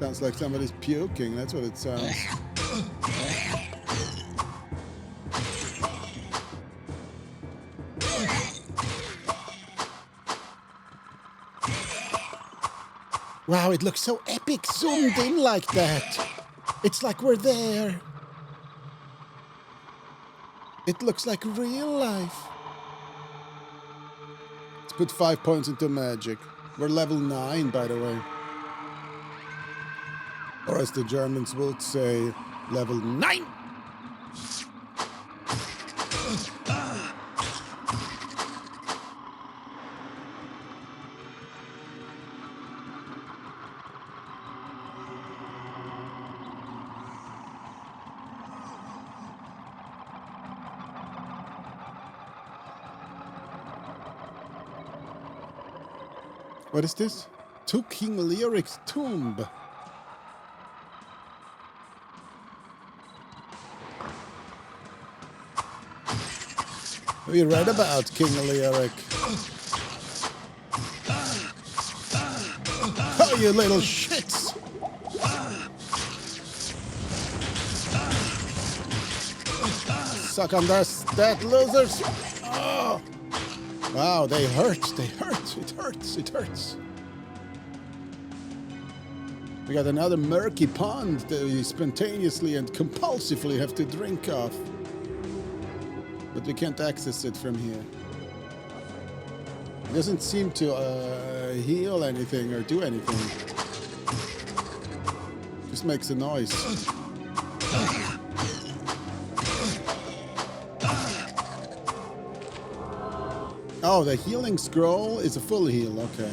Sounds like somebody's puking. That's what it sounds. Wow, it looks so epic zoomed in like that. It's like we're there. It looks like real life. Let's put 5 points into magic. We're level 9, by the way. Or as the Germans would say, level 9! What is this? To King Leoric's tomb. We read about King Leoric. Oh, you little shits! Suck on that, losers! Oh. Wow, they hurt. They hurt. It hurts. It hurts. We got another murky pond that we spontaneously and compulsively have to drink off. But we can't access it from here. It doesn't seem to heal anything or do anything. Just makes a noise. Oh, the healing scroll is a full heal, okay.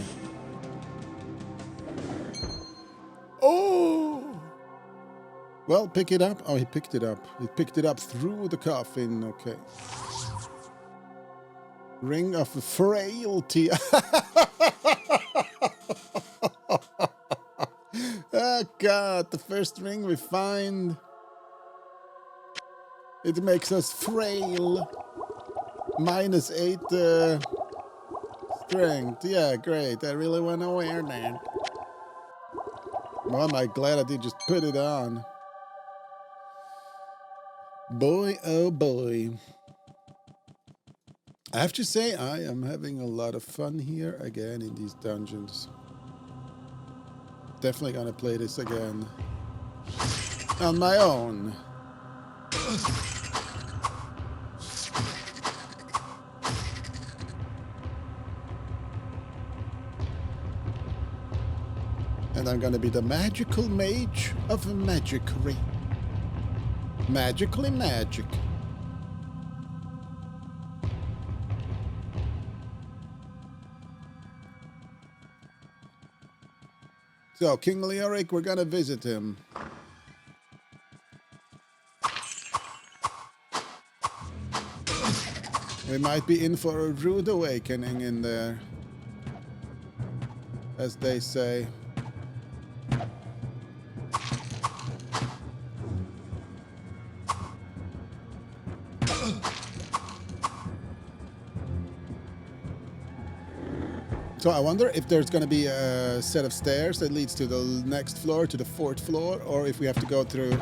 Well, pick it up. Oh, he picked it up. He picked it up through the coffin. Okay. Ring of Frailty. Oh, God. The first ring we find. It makes us frail. -8 strength. Yeah, great. I really want to wear that. Well, am I glad I did just put it on. Boy, oh boy. I have to say, I am having a lot of fun here again in these dungeons. Definitely gonna play this again. On my own. And I'm gonna be the magical mage of magicry. Magically magic. So, King Leoric, we're gonna visit him. We might be in for a rude awakening in there, as they say. So I wonder if there's going to be a set of stairs that leads to the next floor, to the 4th floor, or if we have to go through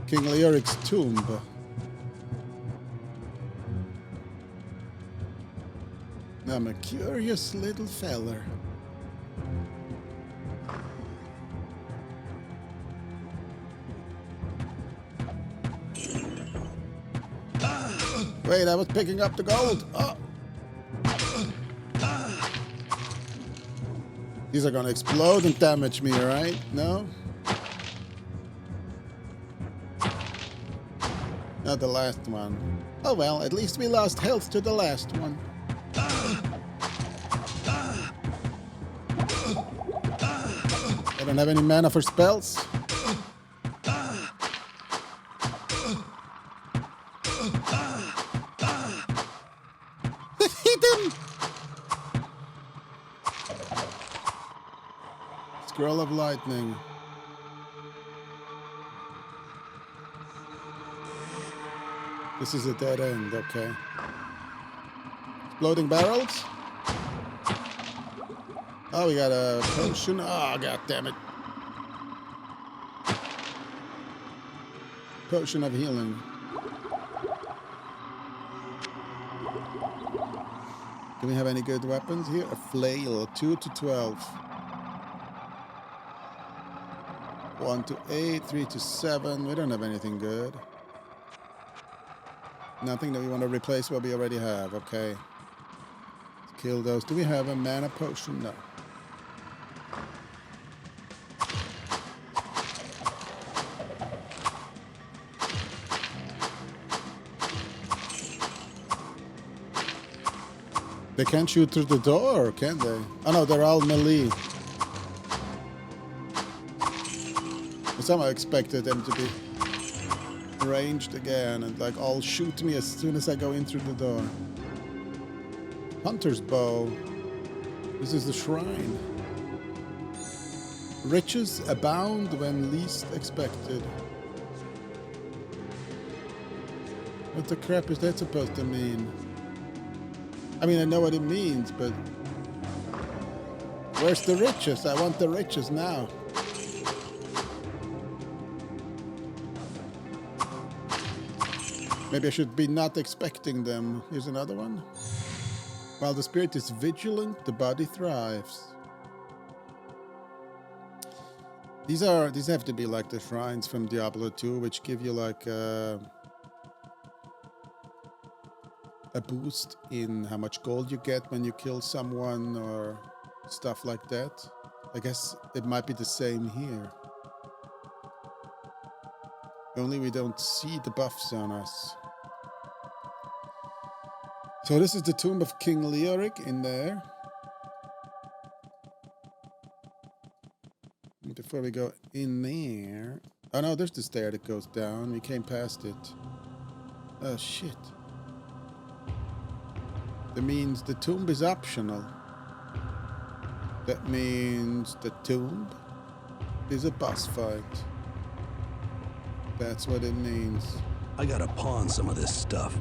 King Leoric's tomb. I'm a curious little feller. Wait, I was picking up the gold. Oh. These are gonna explode and damage me, right? No? Not the last one. Oh well, at least we lost health to the last one. I don't have any mana for spells. Scroll of lightning. This is a dead end, okay. Exploding barrels. Oh, we got a potion. Oh, god damn it. Potion of healing. Do we have any good weapons here? A flail, 2 to 12. 1 to 8, 3 to 7. We don't have anything good. Nothing that we want to replace what we already have. Okay. Let's kill those. Do we have a mana potion? No. They can't shoot through the door, can they? Oh no, they're all melee. Somehow expected them to be ranged again and like all shoot me as soon as I go in through the door. Hunter's bow. This is the shrine. Riches abound when least expected. What the crap is that supposed to mean? I mean, I know what it means, but where's the riches? I want the riches now. Maybe I should be not expecting them. Here's another one. While the spirit is vigilant, the body thrives. These have to be like the shrines from Diablo 2, which give you like a boost in how much gold you get when you kill someone or stuff like that. I guess it might be the same here. Only we don't see the buffs on us. So this is the tomb of King Leoric in there. before we go in there. Oh no, there's the stair that goes down. We came past it. Oh shit. That means the tomb is optional. That means the tomb is a boss fight. That's what it means. I gotta pawn some of this stuff.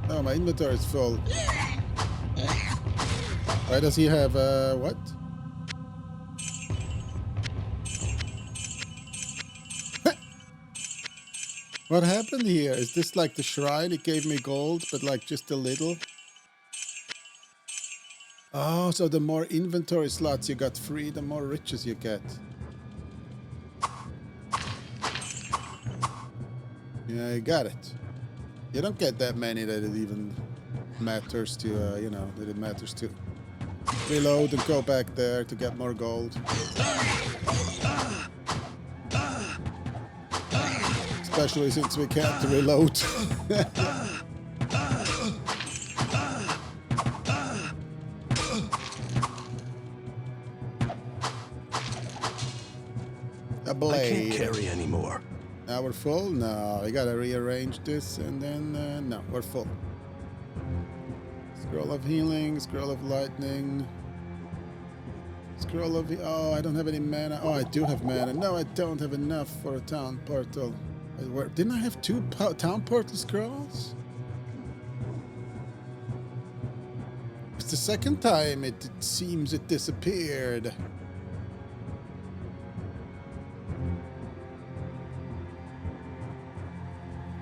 Oh, my inventory is full. Why does he have, what? What happened here? Is this like the shrine? It gave me gold, but like just a little? Oh, so the more inventory slots you got free, the more riches you get. Yeah, you got it. You don't get that many that it even matters to, you know, that it matters to reload and go back there to get more gold. Especially since we can't reload. A blade. I can't carry anymore. Now we're full? No, we gotta rearrange this and then, no, we're full. Scroll of healing, scroll of lightning. Scroll of, oh, I don't have any mana. Oh, I do have mana. No, I don't have enough for a town portal. Didn't I have 2 town portal scrolls? It's the second time it seems it disappeared.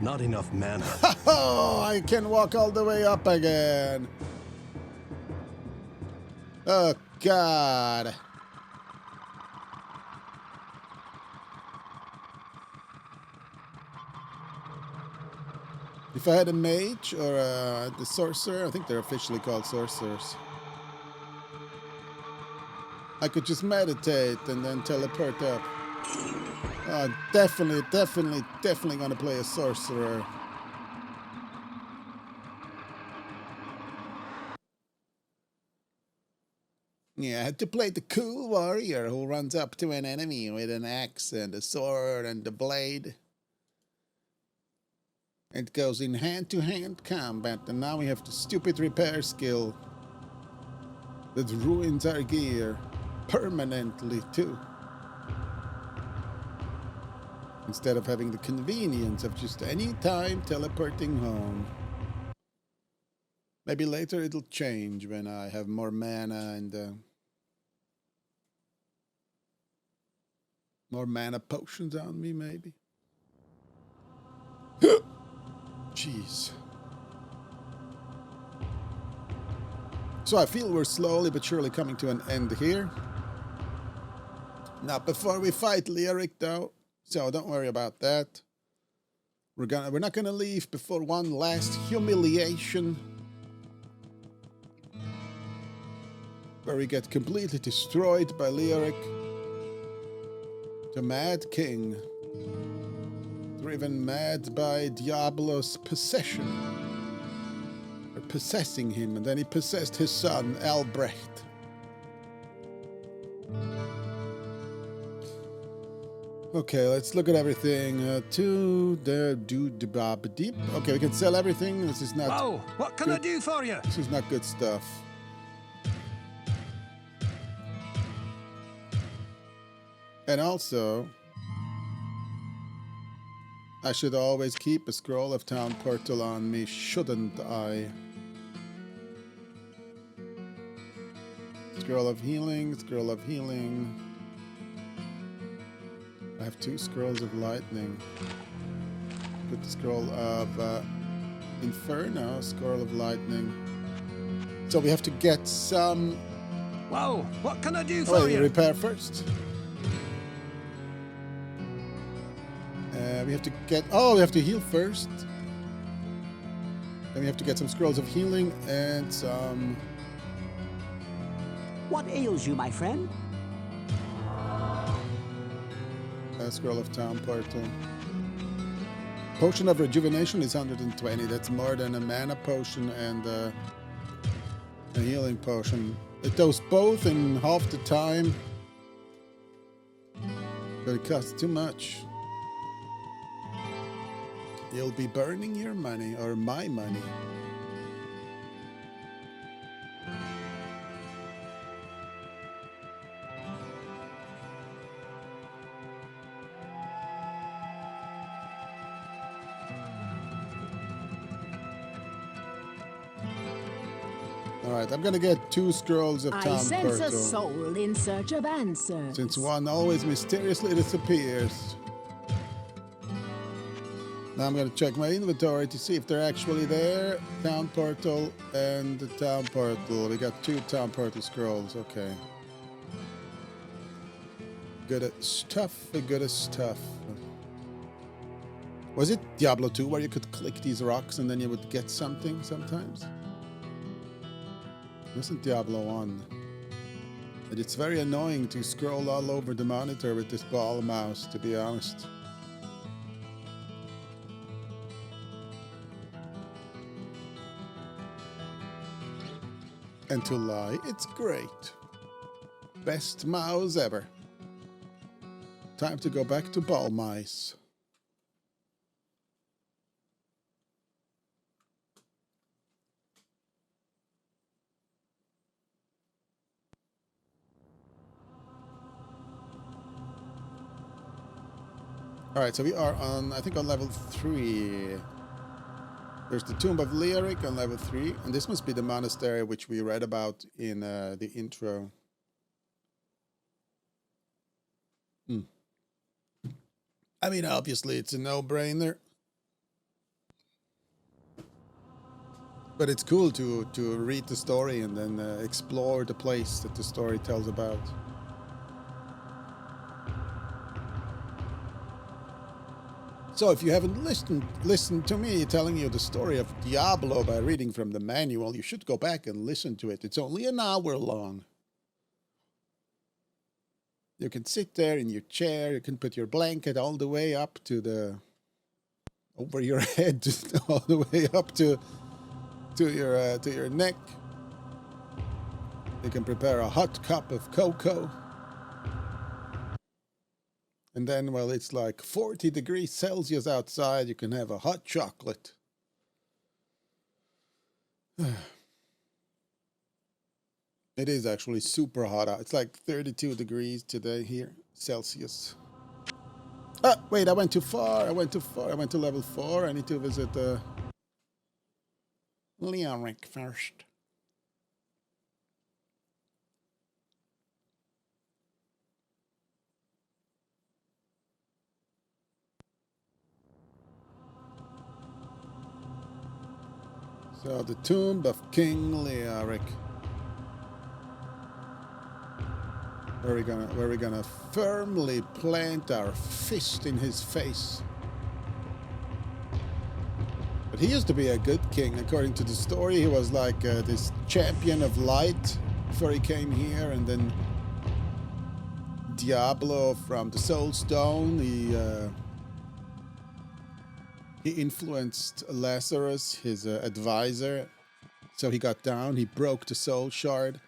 Not enough mana. Oh, I can walk all the way up again. Oh, God. If I had a mage or the sorcerer, I think they're officially called sorcerers, I could just meditate and then teleport up. Definitely gonna play a sorcerer. Yeah, I had to play the cool warrior who runs up to an enemy with an axe and a sword and a blade. It goes in hand-to-hand combat, and now we have the stupid repair skill that ruins our gear permanently too. Instead of having the convenience of just any time teleporting home. Maybe later it'll change when I have more mana and more mana potions on me, maybe. Jeez. So I feel we're slowly but surely coming to an end here. Not before we fight Lyric, though. So don't worry about that. We're not gonna leave before one last humiliation, where we get completely destroyed by Lyric, the Mad King, driven mad by Diablo's possession, or possessing him, and then he possessed his son Albrecht. Okay, let's look at everything. Okay, we can sell everything. This is not. Oh, what can I do for you? This is not good stuff. And also, I should always keep a scroll of town portal on me, shouldn't I? Scroll of healing, scroll of healing. I have 2 scrolls of lightning. Put the scroll of Inferno, scroll of lightning. So we have to get some. Whoa, what can I do for you? Repair first. We have to get. Oh, we have to heal first. Then we have to get some scrolls of healing and some. What ails you, my friend? Scroll of town portal. Potion of rejuvenation is 120. That's more than a mana potion and a healing potion. It does both in half the time. But it costs too much. You'll be burning your money, or my money. Alright, I'm gonna get 2 scrolls of I Town sense a Portal. soul in search of answers. Since one always mysteriously disappears. Now I'm gonna check my inventory to see if they're actually there. Town Portal and the Town Portal. We got 2 Town Portal scrolls, okay. Good at stuff, good at stuff. Was it Diablo 2 where you could click these rocks and then you would get something sometimes? It wasn't Diablo 1. But it's very annoying to scroll all over the monitor with this ball mouse, to be honest. And to lie, it's great. Best mouse ever. Time to go back to ball mice. Alright, so we are on, I think on level 3. There's the Tomb of Lyric on level 3, and this must be the monastery which we read about in the intro. I mean, obviously it's a no-brainer. But it's cool to read the story and then explore the place that the story tells about. So if you haven't listened to me telling you the story of Diablo by reading from the manual, you should go back and listen to it. It's only an hour long. You can sit there in your chair, you can put your blanket all the way up to the... over your head, all the way up to your neck. You can prepare a hot cup of cocoa. And then, well, it's like 40 degrees Celsius outside. You can have a hot chocolate. It is actually super hot out. It's like 32 degrees today here, Celsius. Ah, wait, I went too far. I went to level 4. I need to visit Lyric first. So the tomb of King Lyric. Where we gonna firmly plant our fist in his face. But he used to be a good king, according to the story. He was like this champion of light before he came here, and then Diablo from the Soul Stone. He influenced Lazarus, his advisor, so he got down. He broke the soul shard,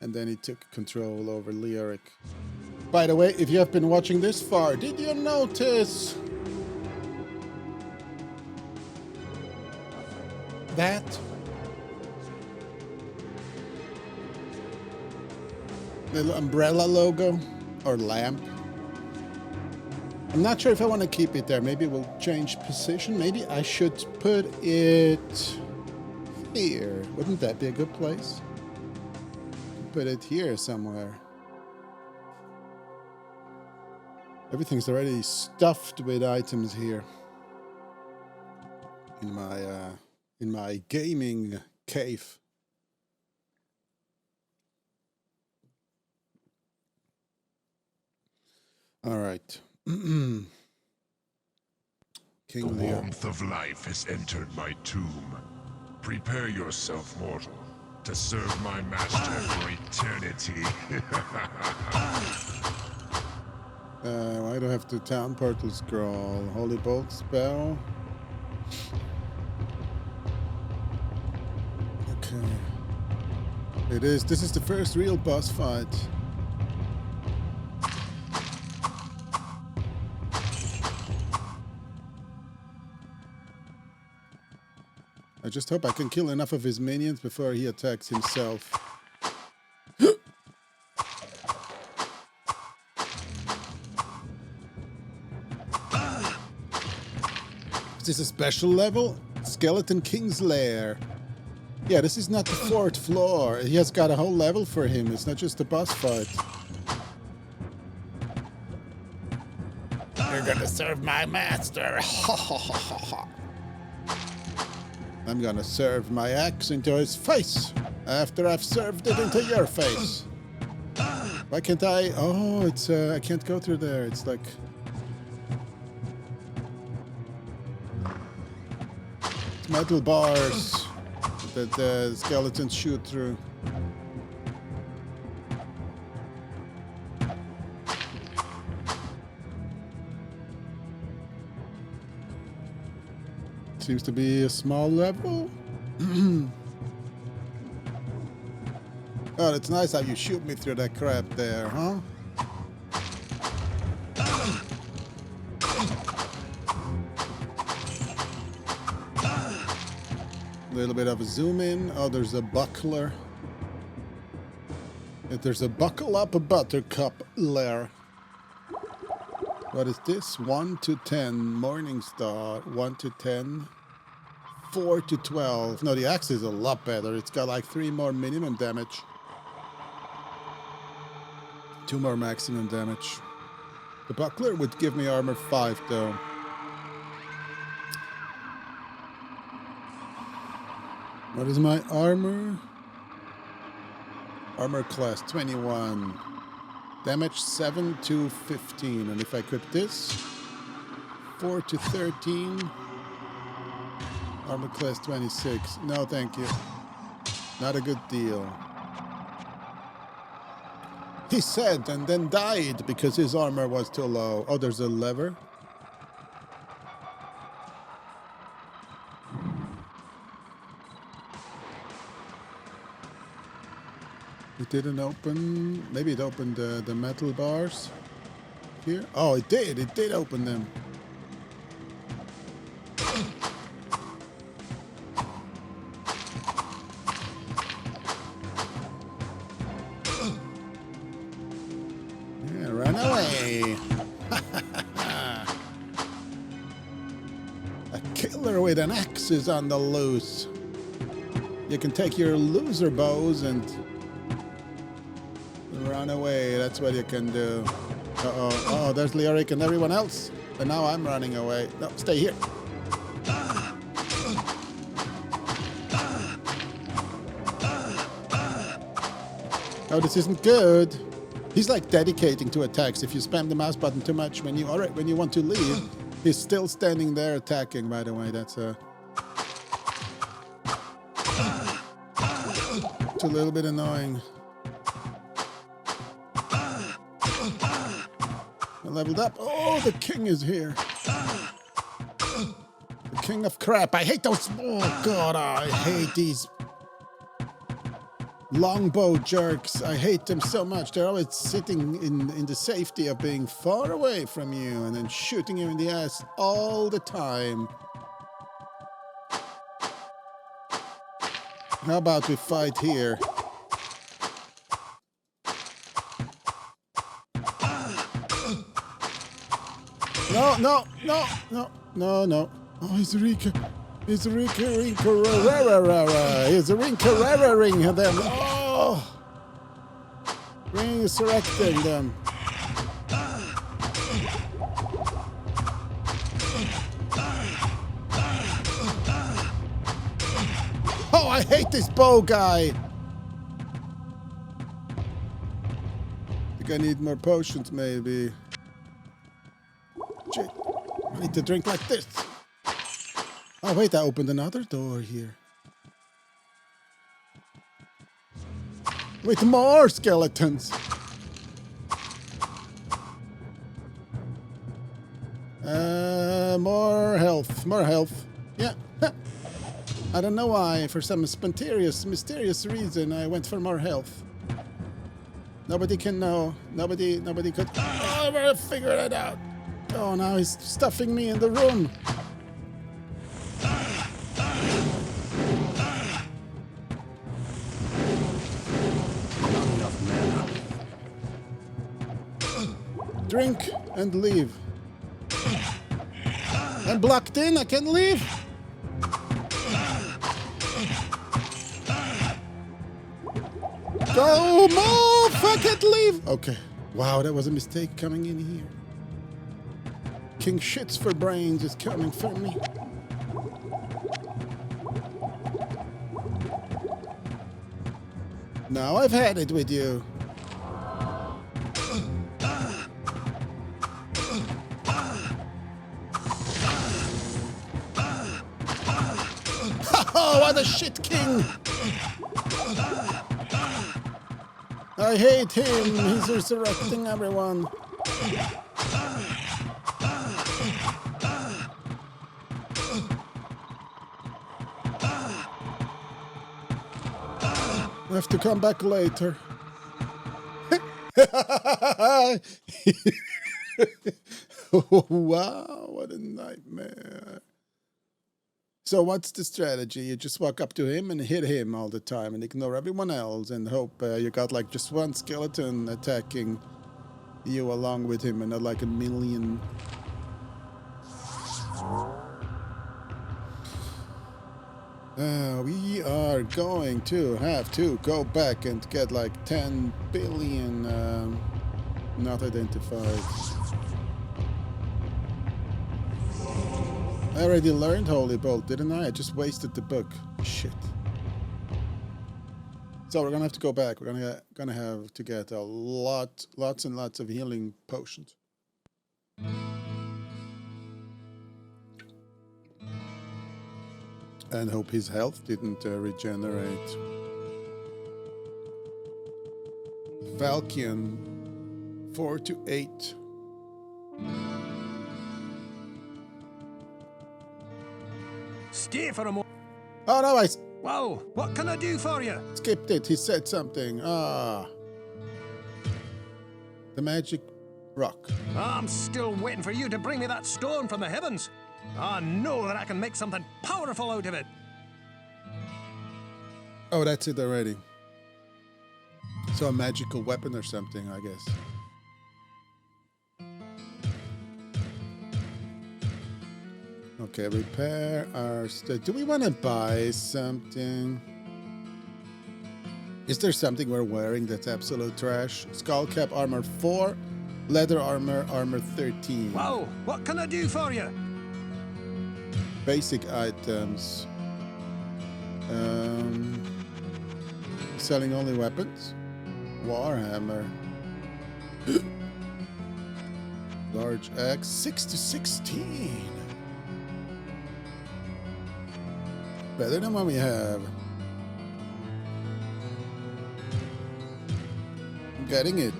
and then he took control over Lyric. By the way, if you have been watching this far, did you notice that? Little umbrella logo or lamp. I'm not sure if I want to keep it there. Maybe we'll change position. Maybe I should put it here. Wouldn't that be a good place? Put it here somewhere. Everything's already stuffed with items here. In my gaming cave. All right. The warmth of life has entered my tomb. Prepare yourself, mortal, to serve my master for eternity. Why do I have the town portal scroll? Holy bolt spell. Okay. This is the first real boss fight. I just hope I can kill enough of his minions before he attacks himself. Is this a special level? Skeleton King's Lair. Yeah, this is not the 4th floor. He has got a whole level for him. It's not just a boss fight. You're gonna serve my master. I'm gonna serve my axe into his face after I've served it into your face. Why can't I? Oh, it's I can't go through there. It's like it's metal bars that the skeletons shoot through. Seems to be a small level. Oh, it's nice how you shoot me through that crap there, huh? A little bit of a zoom in. Oh, there's a buckler. If there's a buckle up a buttercup lair. What is this? 1 to 10. Morningstar. 1 to 10. 4 to 12. No, the axe is a lot better. It's got like 3 more minimum damage. 2 more maximum damage. The buckler would give me armor 5 though. What is my armor? Armor class 21. Damage 7 to 15. And if I equip this, 4 to 13. Armor class 26. No, thank you. Not a good deal. He said and then died because his armor was too low. Oh, there's a lever. It didn't open. Maybe it opened the metal bars here. Oh, it did. It did open them. Yeah, run away. A killer with an axe is on the loose. You can take your loser bows and run away. That's what you can do. Uh-oh. Oh, there's Leoric and everyone else. And now I'm running away. No, stay here. Oh, this isn't good. He's like dedicating to attacks. If you spam the mouse button too much when you want to leave, he's still standing there attacking, by the way. That's it's a little bit annoying. I leveled up. Oh, the king is here. The king of crap. I hate those. Oh, God, I hate these longbow jerks. I hate them so much. They're always sitting in the safety of being far away from you and then shooting you in the ass all the time. How about we fight here? No. Oh, he's Rika. He's Rika. He's Rinka-rara-ring them. Oh! Resurrecting them. Oh, I hate this bow guy. I think I need more potions, maybe. Shit. I need to drink like this. Oh, wait, I opened another door here. With more skeletons. More health. More health. Yeah. I don't know why. For some mysterious reason, I went for more health. Nobody can know. Nobody could. Oh, I'm gonna figure it out. Oh, now he's stuffing me in the room. Drink and leave. I'm blocked in, I can't leave. Go, move! I can't leave! Okay. Wow, that was a mistake coming in here. King Shits for Brains is coming for me. Now I've had it with you. Oh, what a shit king! I hate him. He's resurrecting everyone. I have to come back later. Wow, what a nightmare. So what's the strategy? You just walk up to him and hit him all the time and ignore everyone else and hope you got like just one skeleton attacking you along with him and not like a million. We are going to have to go back and get like 10 billion not identified. I already learned Holy Bolt, didn't I? I just wasted the book. Shit. So we're gonna have to go back. We're gonna have to get a lots and lots of healing potions. And hope his health didn't regenerate. Valkian 4 to 8. Stay for a moment. Oh no, I Whoa, what can I do for you? skipped it. He said something. Ah. The magic rock. I'm still waiting for you to bring me that stone from the heavens. I know that I can make something powerful out of it. Oh, that's it already. So a magical weapon or something, I guess. Okay, repair our stuff. Do we want to buy something? Is there something we're wearing that's absolute trash? Skull cap armor 4, leather armor 13. Whoa, what can I do for you? Basic items. Selling only weapons. Warhammer. Large axe 6 to 16. Better than what we have. I'm getting it.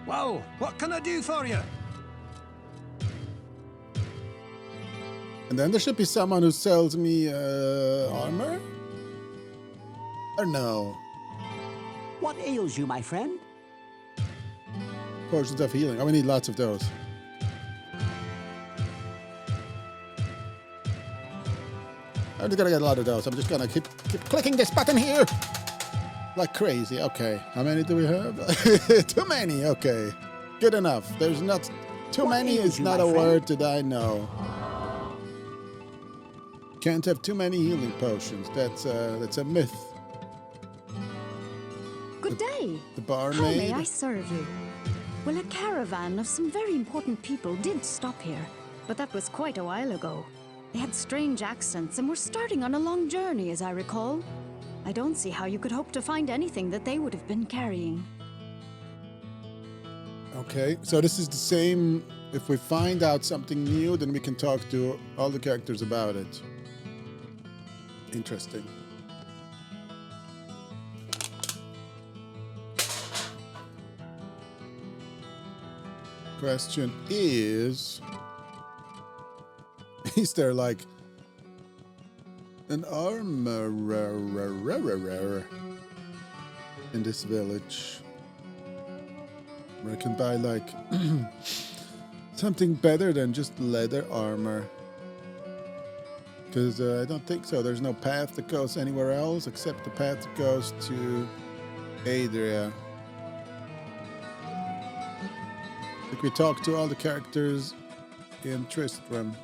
Whoa, what can I do for you? And then there should be someone who sells me armor? Or no? What ails you, my friend? Potions of healing. Oh, we need lots of those. I'm just gonna get a lot of those. I'm just gonna keep clicking this button here like crazy. Okay, how many do we have? Too many. Okay, good enough. There's not too many. Is not a word that I know. Can't have too many healing potions. That's a myth. Good day. The barmaid. How may I serve you? Well, a caravan of some very important people did stop here, but that was quite a while ago. They had strange accents and were starting on a long journey, as I recall. I don't see how you could hope to find anything that they would have been carrying. Okay, so this is the same. If we find out something new, then we can talk to all the characters about it. Interesting. Question is there like an armorer in this village where I can buy like something better than just leather armor? Because I don't think so. There's no path that goes anywhere else except the path that goes to Adria. Like we talked to all the characters in Tristram.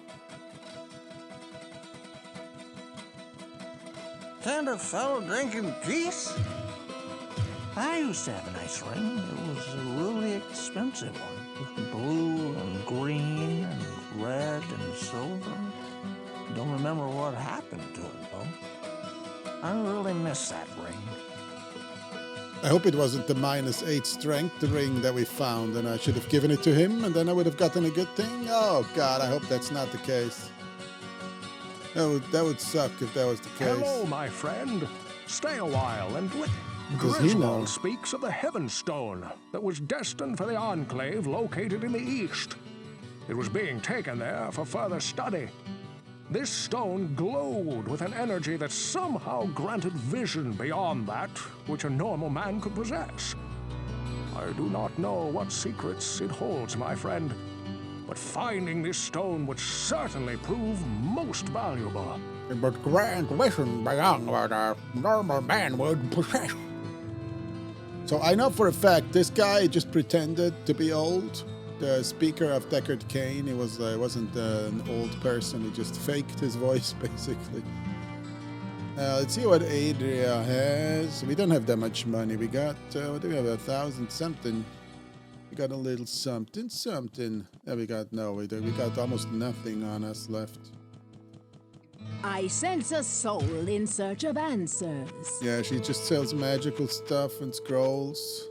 Kind of fellow drinking peace? I used to have a nice ring. It was a really expensive one, with blue and green and red and silver. Don't remember what happened to it, though. I really miss that ring. I hope it wasn't the -8 strength ring that we found, and I should have given it to him, and then I would have gotten a good thing. Oh, God, I hope that's not the case. That would suck if that was the case. Hello, my friend. Stay a while and Does he know? Griswold speaks of the Heaven Stone that was destined for the Enclave located in the east. It was being taken there for further study. This stone glowed with an energy that somehow granted vision beyond that which a normal man could possess. I do not know what secrets it holds, my friend, but finding this stone would certainly prove most valuable. But grant vision beyond what a normal man would possess. So I know for a fact this guy just pretended to be old. The speaker of Deckard Cain, he wasn't an old person. He just faked his voice, basically. Let's see what Adria has. We don't have that much money. We got, what do we have, 1,000 something. We got a little something. Yeah, we got almost nothing on us left. I sense a soul in search of answers. Yeah, she just sells magical stuff and scrolls.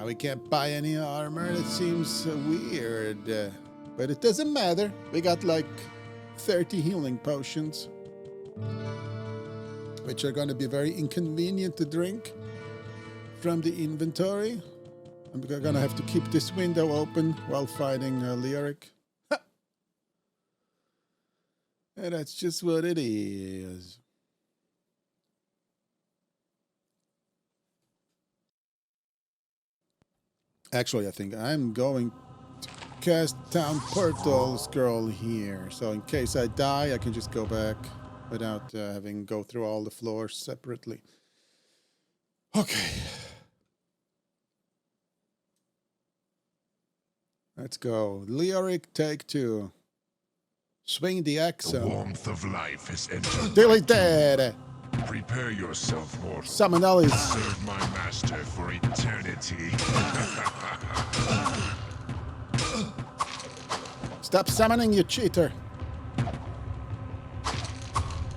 We can't buy any armor. It seems weird. But it doesn't matter. We got like 30 healing potions, which are going to be very inconvenient to drink from the inventory. I'm going to have to keep this window open while fighting Leoric. And that's just what it is. Actually, I think I'm going to cast Town Portal Scroll here. So in case I die, I can just go back without having go through all the floors separately. Okay. Let's go. Leoric, take 2. Swing the axe. The warmth of life has entered. Deleted. Prepare yourself, mortal. Summon all his. Serve my master for eternity. Stop summoning, you cheater.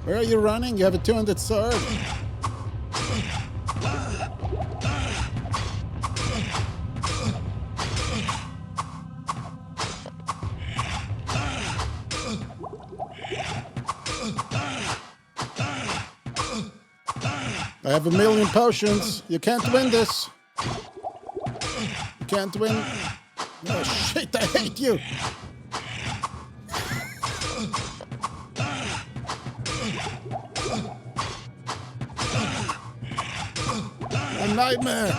Where are you running? You have a 200 sword. I have 1,000,000 potions. You can't win this. You can't win. Oh shit, I hate you. A nightmare.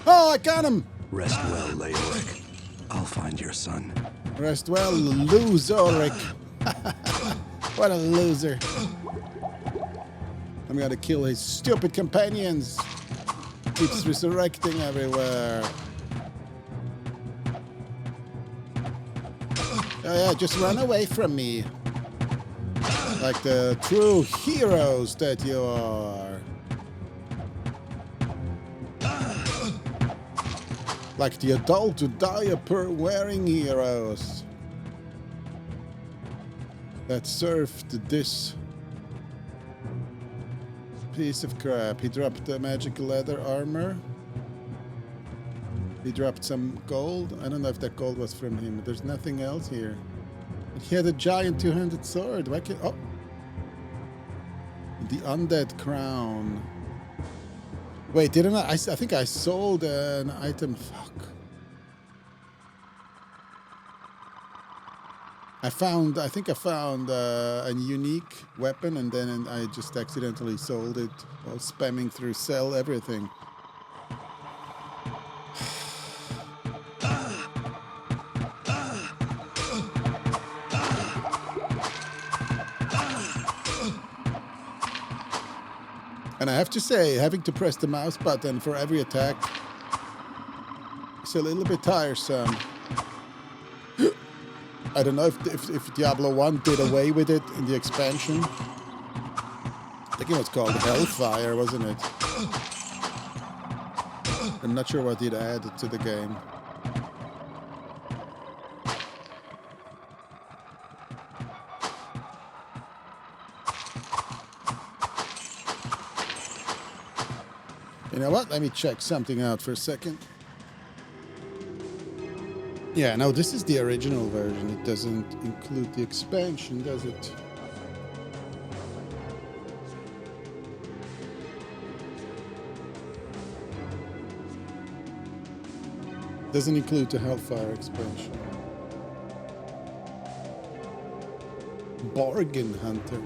Oh, I got him. Rest well, Leoric. I'll find your son. Rest well, Losoric. What a loser. I'm gonna kill his stupid companions. Keeps resurrecting everywhere. Oh yeah, just run away from me. Like the true heroes that you are. Like the adult diaper-wearing heroes that served this piece of crap. He dropped the magic leather armor. He dropped some gold. I don't know if that gold was from him. There's nothing else here. He had a giant 200 sword. Why can't... Oh! The undead crown. Wait, didn't I? I think I sold an item. Fuck. I think I found a unique weapon, and then I just accidentally sold it while spamming through sell everything. And I have to say, having to press the mouse button for every attack makes it a little bit tiresome. I don't know if Diablo 1 did away with it in the expansion. I think it was called Hellfire, wasn't it? I'm not sure what it added to the game. You know what? Let me check something out for a second. Yeah, no, this is the original version. It doesn't include the expansion, does it? Doesn't include the Hellfire expansion. Bargain Hunter.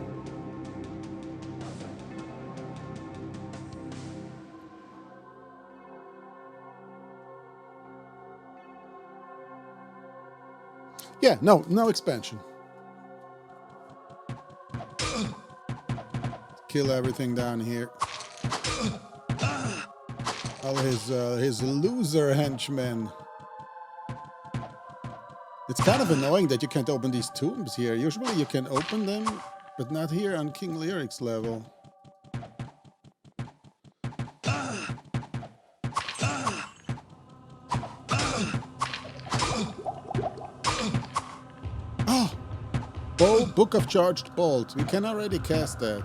Yeah, no expansion. Kill everything down here. All his loser henchmen. It's kind of annoying that you can't open these tombs here. Usually you can open them, but not here on King Lyric's level. Oh, Book of Charged Bolts. We can already cast that.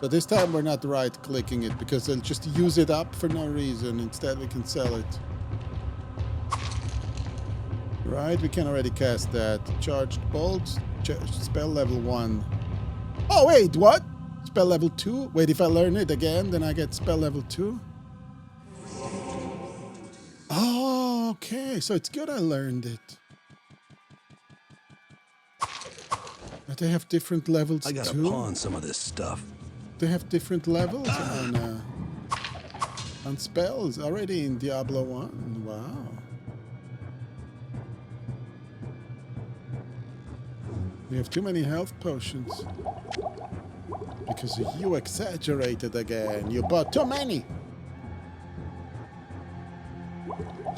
So this time we're not right-clicking it because they'll just use it up for no reason. Instead we can sell it. Right, we can already cast that. Charged Bolts, spell level 1. Oh wait, what? Spell level 2? Wait, if I learn it again, then I get spell level 2? Oh, okay, so it's good I learned it. But they have different levels too? I gotta pawn some of this stuff. They have different levels on spells already in Diablo 1. Wow. We have too many health potions. Because you exaggerated again. You bought too many.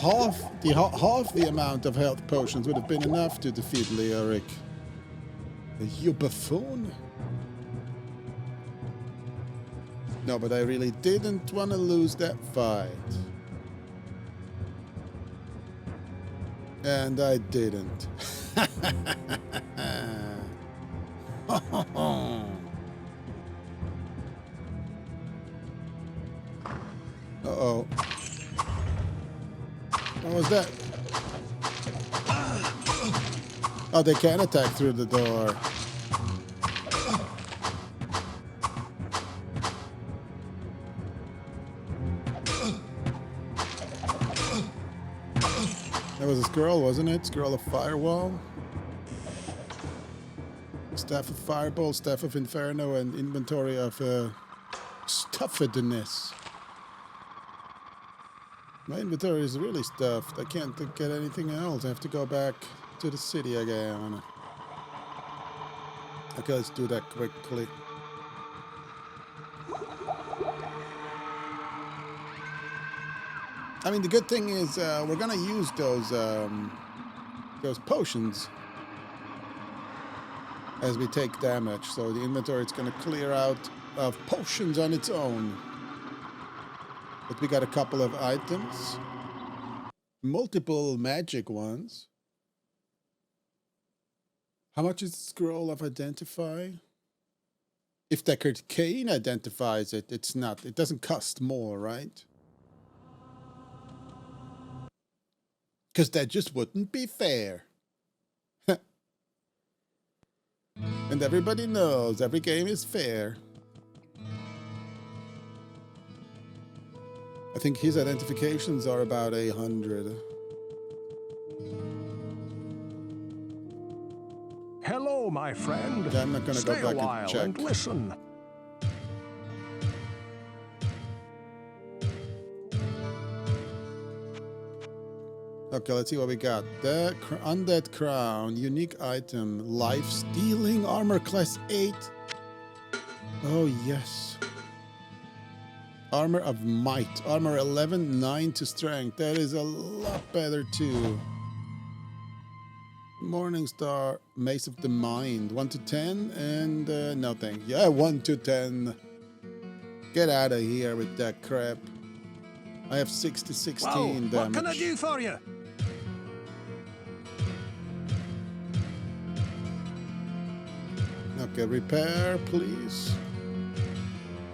Half the amount of health potions would have been enough to defeat Lyric. You buffoon. No, but I really didn't want to lose that fight. And I didn't. Uh-oh. What was that? Oh, they can attack through the door. That was a scroll, wasn't it? Scroll of Firewall. Staff of Fireball, Staff of Inferno, and Inventory of Stuffedness. My inventory is really stuffed. I can't get anything else. I have to go back to the city again. Okay, let's do that quickly. I mean, the good thing is we're gonna use those potions as we take damage. So the inventory is gonna clear out of potions on its own. But we got a couple of items, multiple magic ones. How much is the Scroll of Identify? If Deckard Cain identifies it, it doesn't cost more, right? Because that just wouldn't be fair. And everybody knows every game is fair. I think his identifications are about 100. Hello, my friend. Yeah, I'm not going to go back and check. And listen. Okay, let's see what we got. The Undead Crown, unique item, life stealing, armor class 8. Oh, yes. Armor of Might. Armor 11, 9 to Strength. That is a lot better too. Morningstar, Mace of the Mind. 1 to 10 and nothing. Yeah, 1 to 10. Get out of here with that crap. I have 6 to 16 damage. What can I do for you? Okay, repair, please.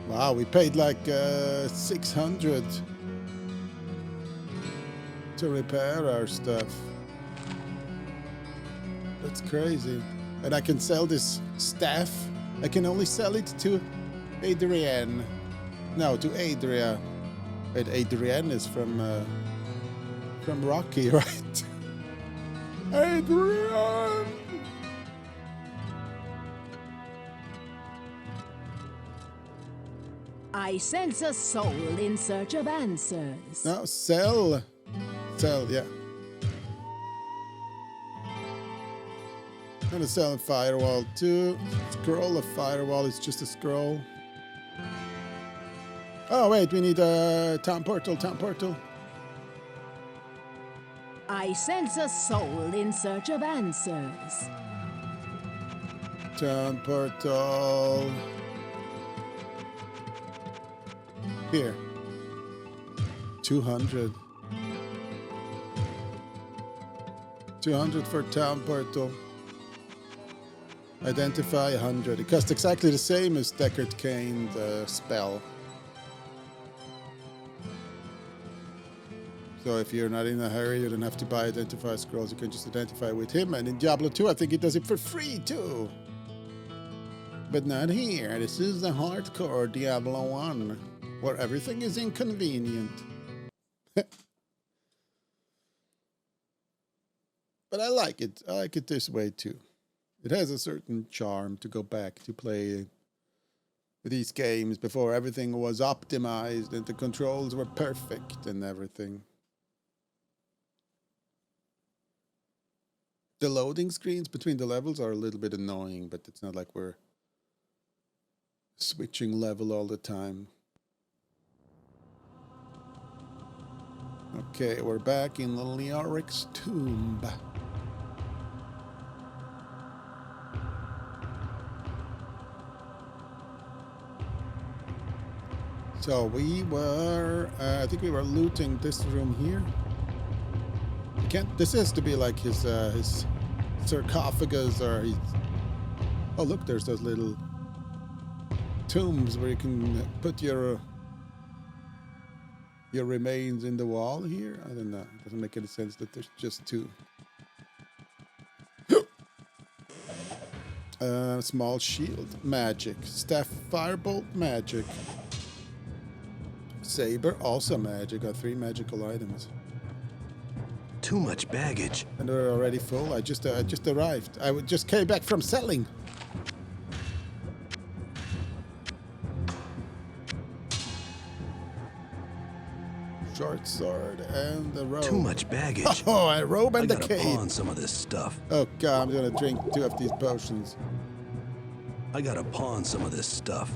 Wow, we paid like 600 to repair our stuff. That's crazy. And I can sell this staff. I can only sell it to Adrienne. No, to Adria. Wait, Adrienne is from Rocky, right? Adrienne! I sense a soul in search of answers. No, sell. Sell, yeah. I'm gonna sell a firewall too. Scroll of firewall is just a scroll. Oh wait, we need a town portal, town portal. I sense a soul in search of answers. Town portal. Here. 200. 200 for town portal. Identify 100. It costs exactly the same as Deckard Cain's spell. So if you're not in a hurry, you don't have to buy identify scrolls. You can just identify with him. And in Diablo 2, I think he does it for free too. But not here. This is the hardcore Diablo 1, where everything is inconvenient. But I like it. I like it this way too. It has a certain charm to go back to play these games before everything was optimized and the controls were perfect and everything. The loading screens between the levels are a little bit annoying, but it's not like we're switching level all the time. Okay, we're back in Leoric's tomb. So we were, I think we were looting this room here. This has to be like his sarcophagus or his... Oh look, there's those little tombs where you can put your remains in the wall here. I don't know. It doesn't make any sense that there's just two. Small shield, magic. Staff, firebolt, magic. Saber, also magic. Got 3 magical items. Too much baggage. And we're already full. I just arrived. I just came back from selling. Short sword and the robe. Too much baggage. Oh, a robe and the cape. I gotta pawn some of this stuff. Oh god, I'm gonna drink 2 of these potions. I gotta pawn some of this stuff.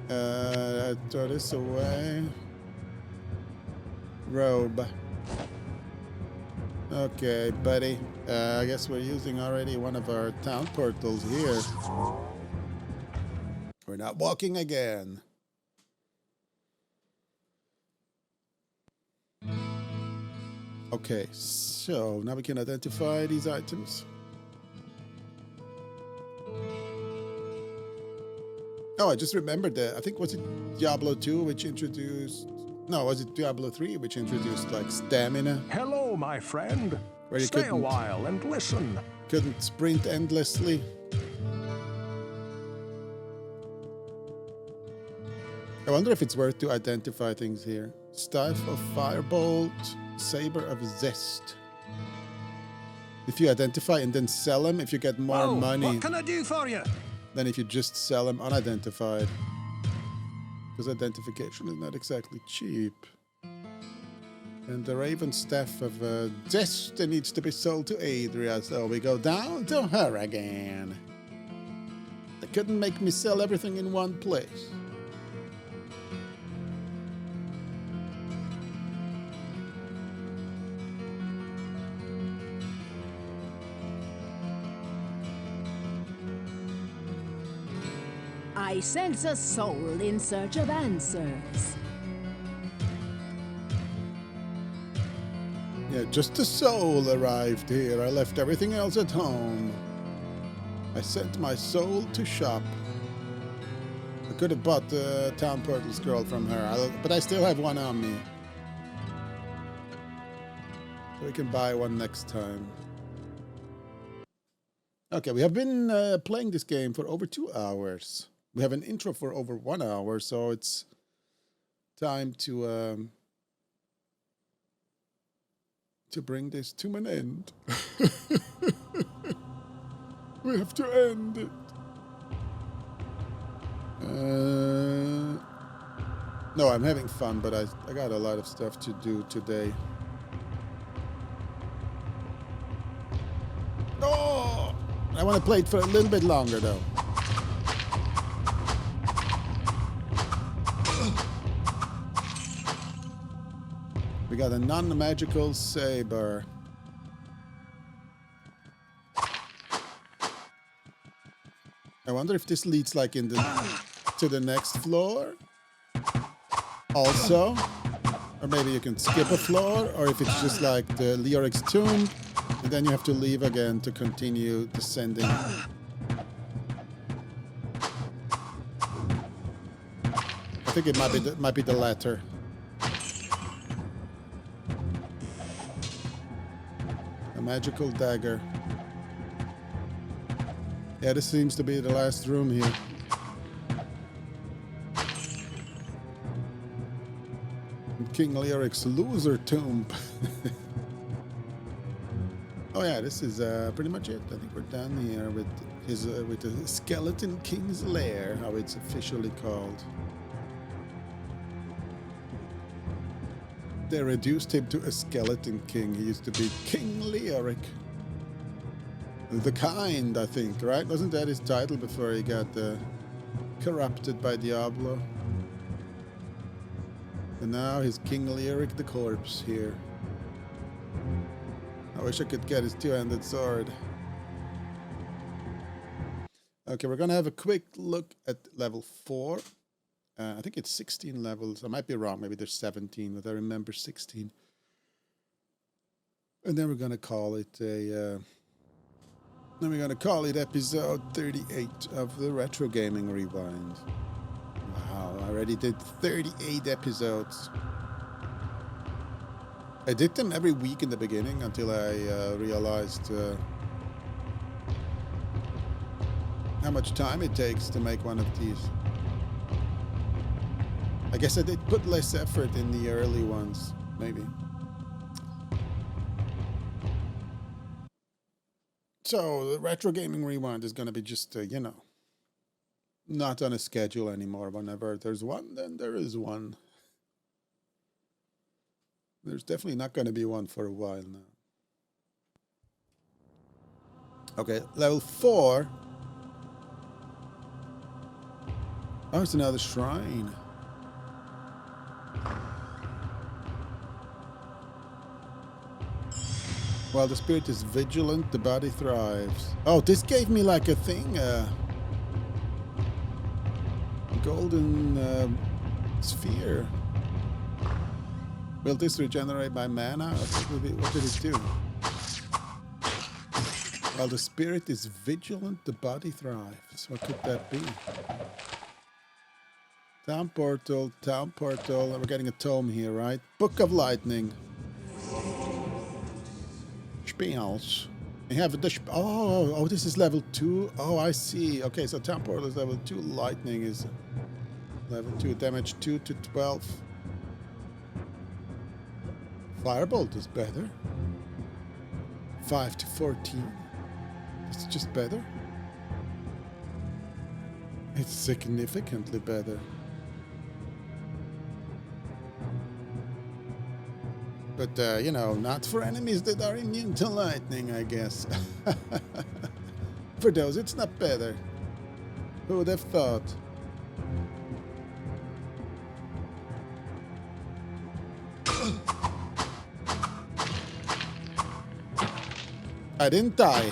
Throw this away. Robe. Okay, buddy. I guess we're using already one of our town portals here. We're not walking again. Okay, so now we can identify these items. Oh, I just remembered that. I think, was it Diablo 2 which introduced... No, was it Diablo 3 which introduced, like, stamina? Hello, my friend. Where you Stay a while and listen. Couldn't sprint endlessly. I wonder if it's worth to identify things here. Staff of Firebolt, Saber of Zest. If you identify and then sell them, if you get more money... What can I do for you? Than if you just sell them unidentified. Because identification is not exactly cheap. And the Raven Staff of Zest needs to be sold to Adria, so we go down to her again. They couldn't make me sell everything in one place. I sense a soul in search of answers. Yeah, just a soul arrived here. I left everything else at home. I sent my soul to shop. I could have bought the Town Portal scroll from her, but I still have one on me. So we can buy one next time. Okay, we have been playing this game for over 2 hours. We have an intro for over 1 hour, so it's time to bring this to an end. We have to end it. No, I'm having fun, but I got a lot of stuff to do today. Oh! I want to play it for a little bit longer, though. We got a non-magical saber. I wonder if this leads like to the next floor. Also, or maybe you can skip a floor, or if it's just like the Leoric's tomb, and then you have to leave again to continue descending. I think it might be the latter. A magical dagger. Yeah, this seems to be the last room here. King Leoric's loser tomb. Oh yeah, this is pretty much it. I think we're done here with the Skeleton King's Lair, how it's officially called. They reduced him to a Skeleton King. He used to be King Leoric. The Kind, I think, right? Wasn't that his title before he got corrupted by Diablo? And now he's King Leoric the Corpse here. I wish I could get his two-handed sword. Okay, we're gonna have a quick look at level 4. I think it's 16 levels. I might be wrong. Maybe there's 17, but I remember 16. And then we're gonna call it a. Then we're gonna call it episode 38 of the Retro Gaming Rewind. Wow, I already did 38 episodes. I did them every week in the beginning until I realized how much time it takes to make one of these. I guess I did put less effort in the early ones, maybe. So the Retro Gaming Rewind is going to be just, not on a schedule anymore. Whenever there's one, then there is one. There's definitely not going to be one for a while now. Okay, level 4. Oh, it's another shrine. While the spirit is vigilant, the body thrives. Oh, this gave me like a thing, golden sphere. Will this regenerate my mana? What did it do? While the spirit is vigilant, the body thrives. What could that be? Town portal. We're getting a tome here, right? Book of Lightning. Spells. We have the oh, this is level 2. Oh, I see. Okay, so Town portal is level 2. Lightning is level 2. Damage 2 to 12. Firebolt is better. 5 to 14. It's just better. It's significantly better. But, not for enemies that are immune to lightning, I guess. For those, it's not better. Who would have thought? I didn't die.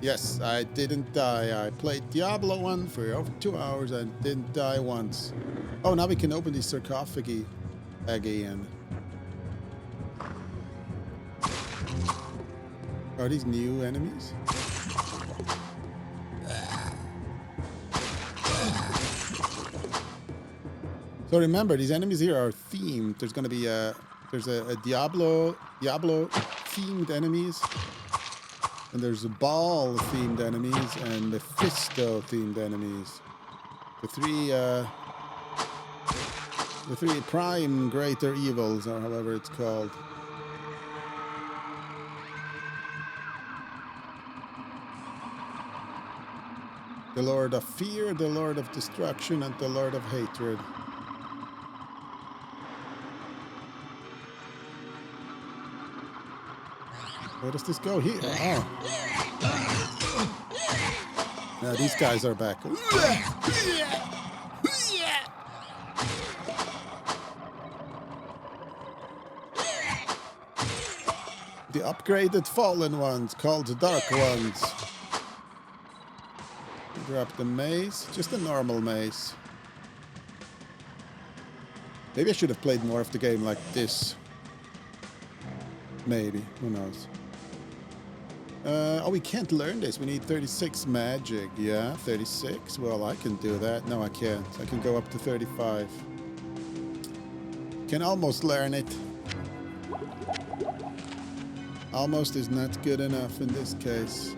Yes, I didn't die. I played Diablo 1 for over 2 hours and didn't die once. Oh, now we can open the sarcophagi again. Are these new enemies? So remember, these enemies here are themed. There's gonna be a Diablo themed enemies, and there's a Baal themed enemies and Mephisto themed enemies. The three prime greater evils, or however it's called. The Lord of Fear, the Lord of Destruction, and the Lord of Hatred. Where does this go here? Oh. Now these guys are back. The upgraded fallen ones, called the Dark Ones. Grab the mace, just a normal mace. Maybe I should have played more of the game like this. Maybe, who knows. Oh, we can't learn this. We need 36 magic. Yeah, 36. Well, I can do that. No, I can't. I can go up to 35. Can almost learn it. Almost is not good enough in this case.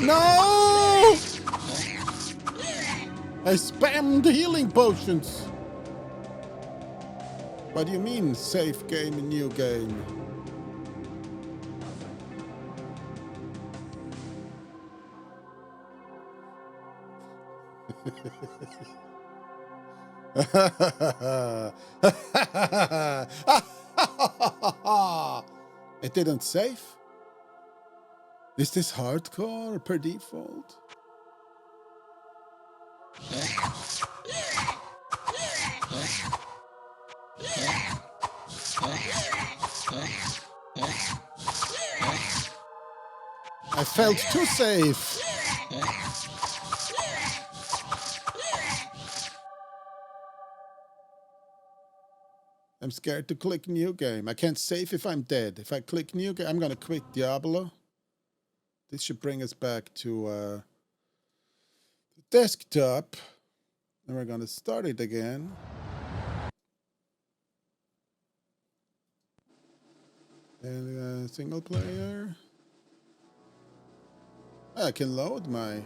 No! I spammed healing potions. What do you mean, save game, new game? It didn't save? Is this hardcore per default? I felt too safe. I'm scared to click new game. I can't save if I'm dead. If I click new game, I'm gonna quit Diablo. This should bring us back to the desktop. And we're gonna start it again. And single player. I can load my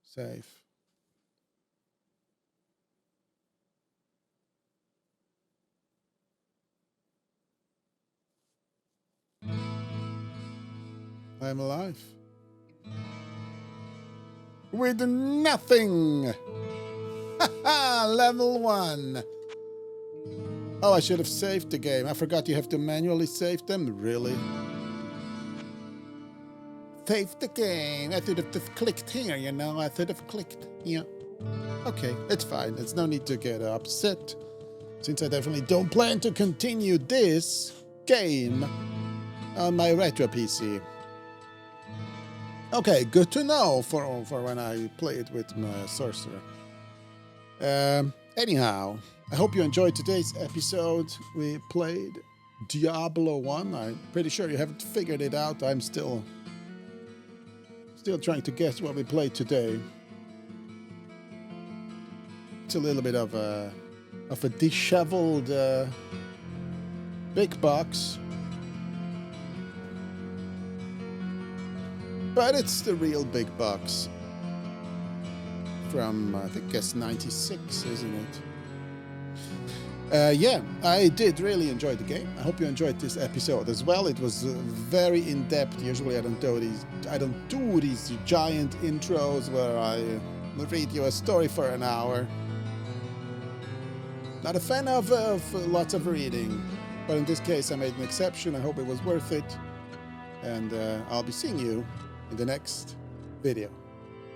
save. I'm alive. With nothing! Haha! Level 1! Oh, I should have saved the game. I forgot you have to manually save them. Really? Save the game. I should have just clicked here, you know? I should have clicked. Yeah. Okay, it's fine. There's no need to get upset. Since I definitely don't plan to continue this game on my retro PC. Okay, good to know for when I play it with my sorcerer. Anyhow, I hope you enjoyed today's episode. We played Diablo 1. I'm pretty sure you haven't figured it out. I'm still trying to guess what we played today. It's a little bit of a disheveled big box. But it's the real big box from, I think, guess 96, isn't it? Yeah, I did really enjoy the game. I hope you enjoyed this episode as well. It was very in-depth. Usually I don't do these giant intros where I read you a story for an hour. Not a fan of lots of reading, but in this case I made an exception. I hope it was worth it. And I'll be seeing you in the next video.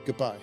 Goodbye.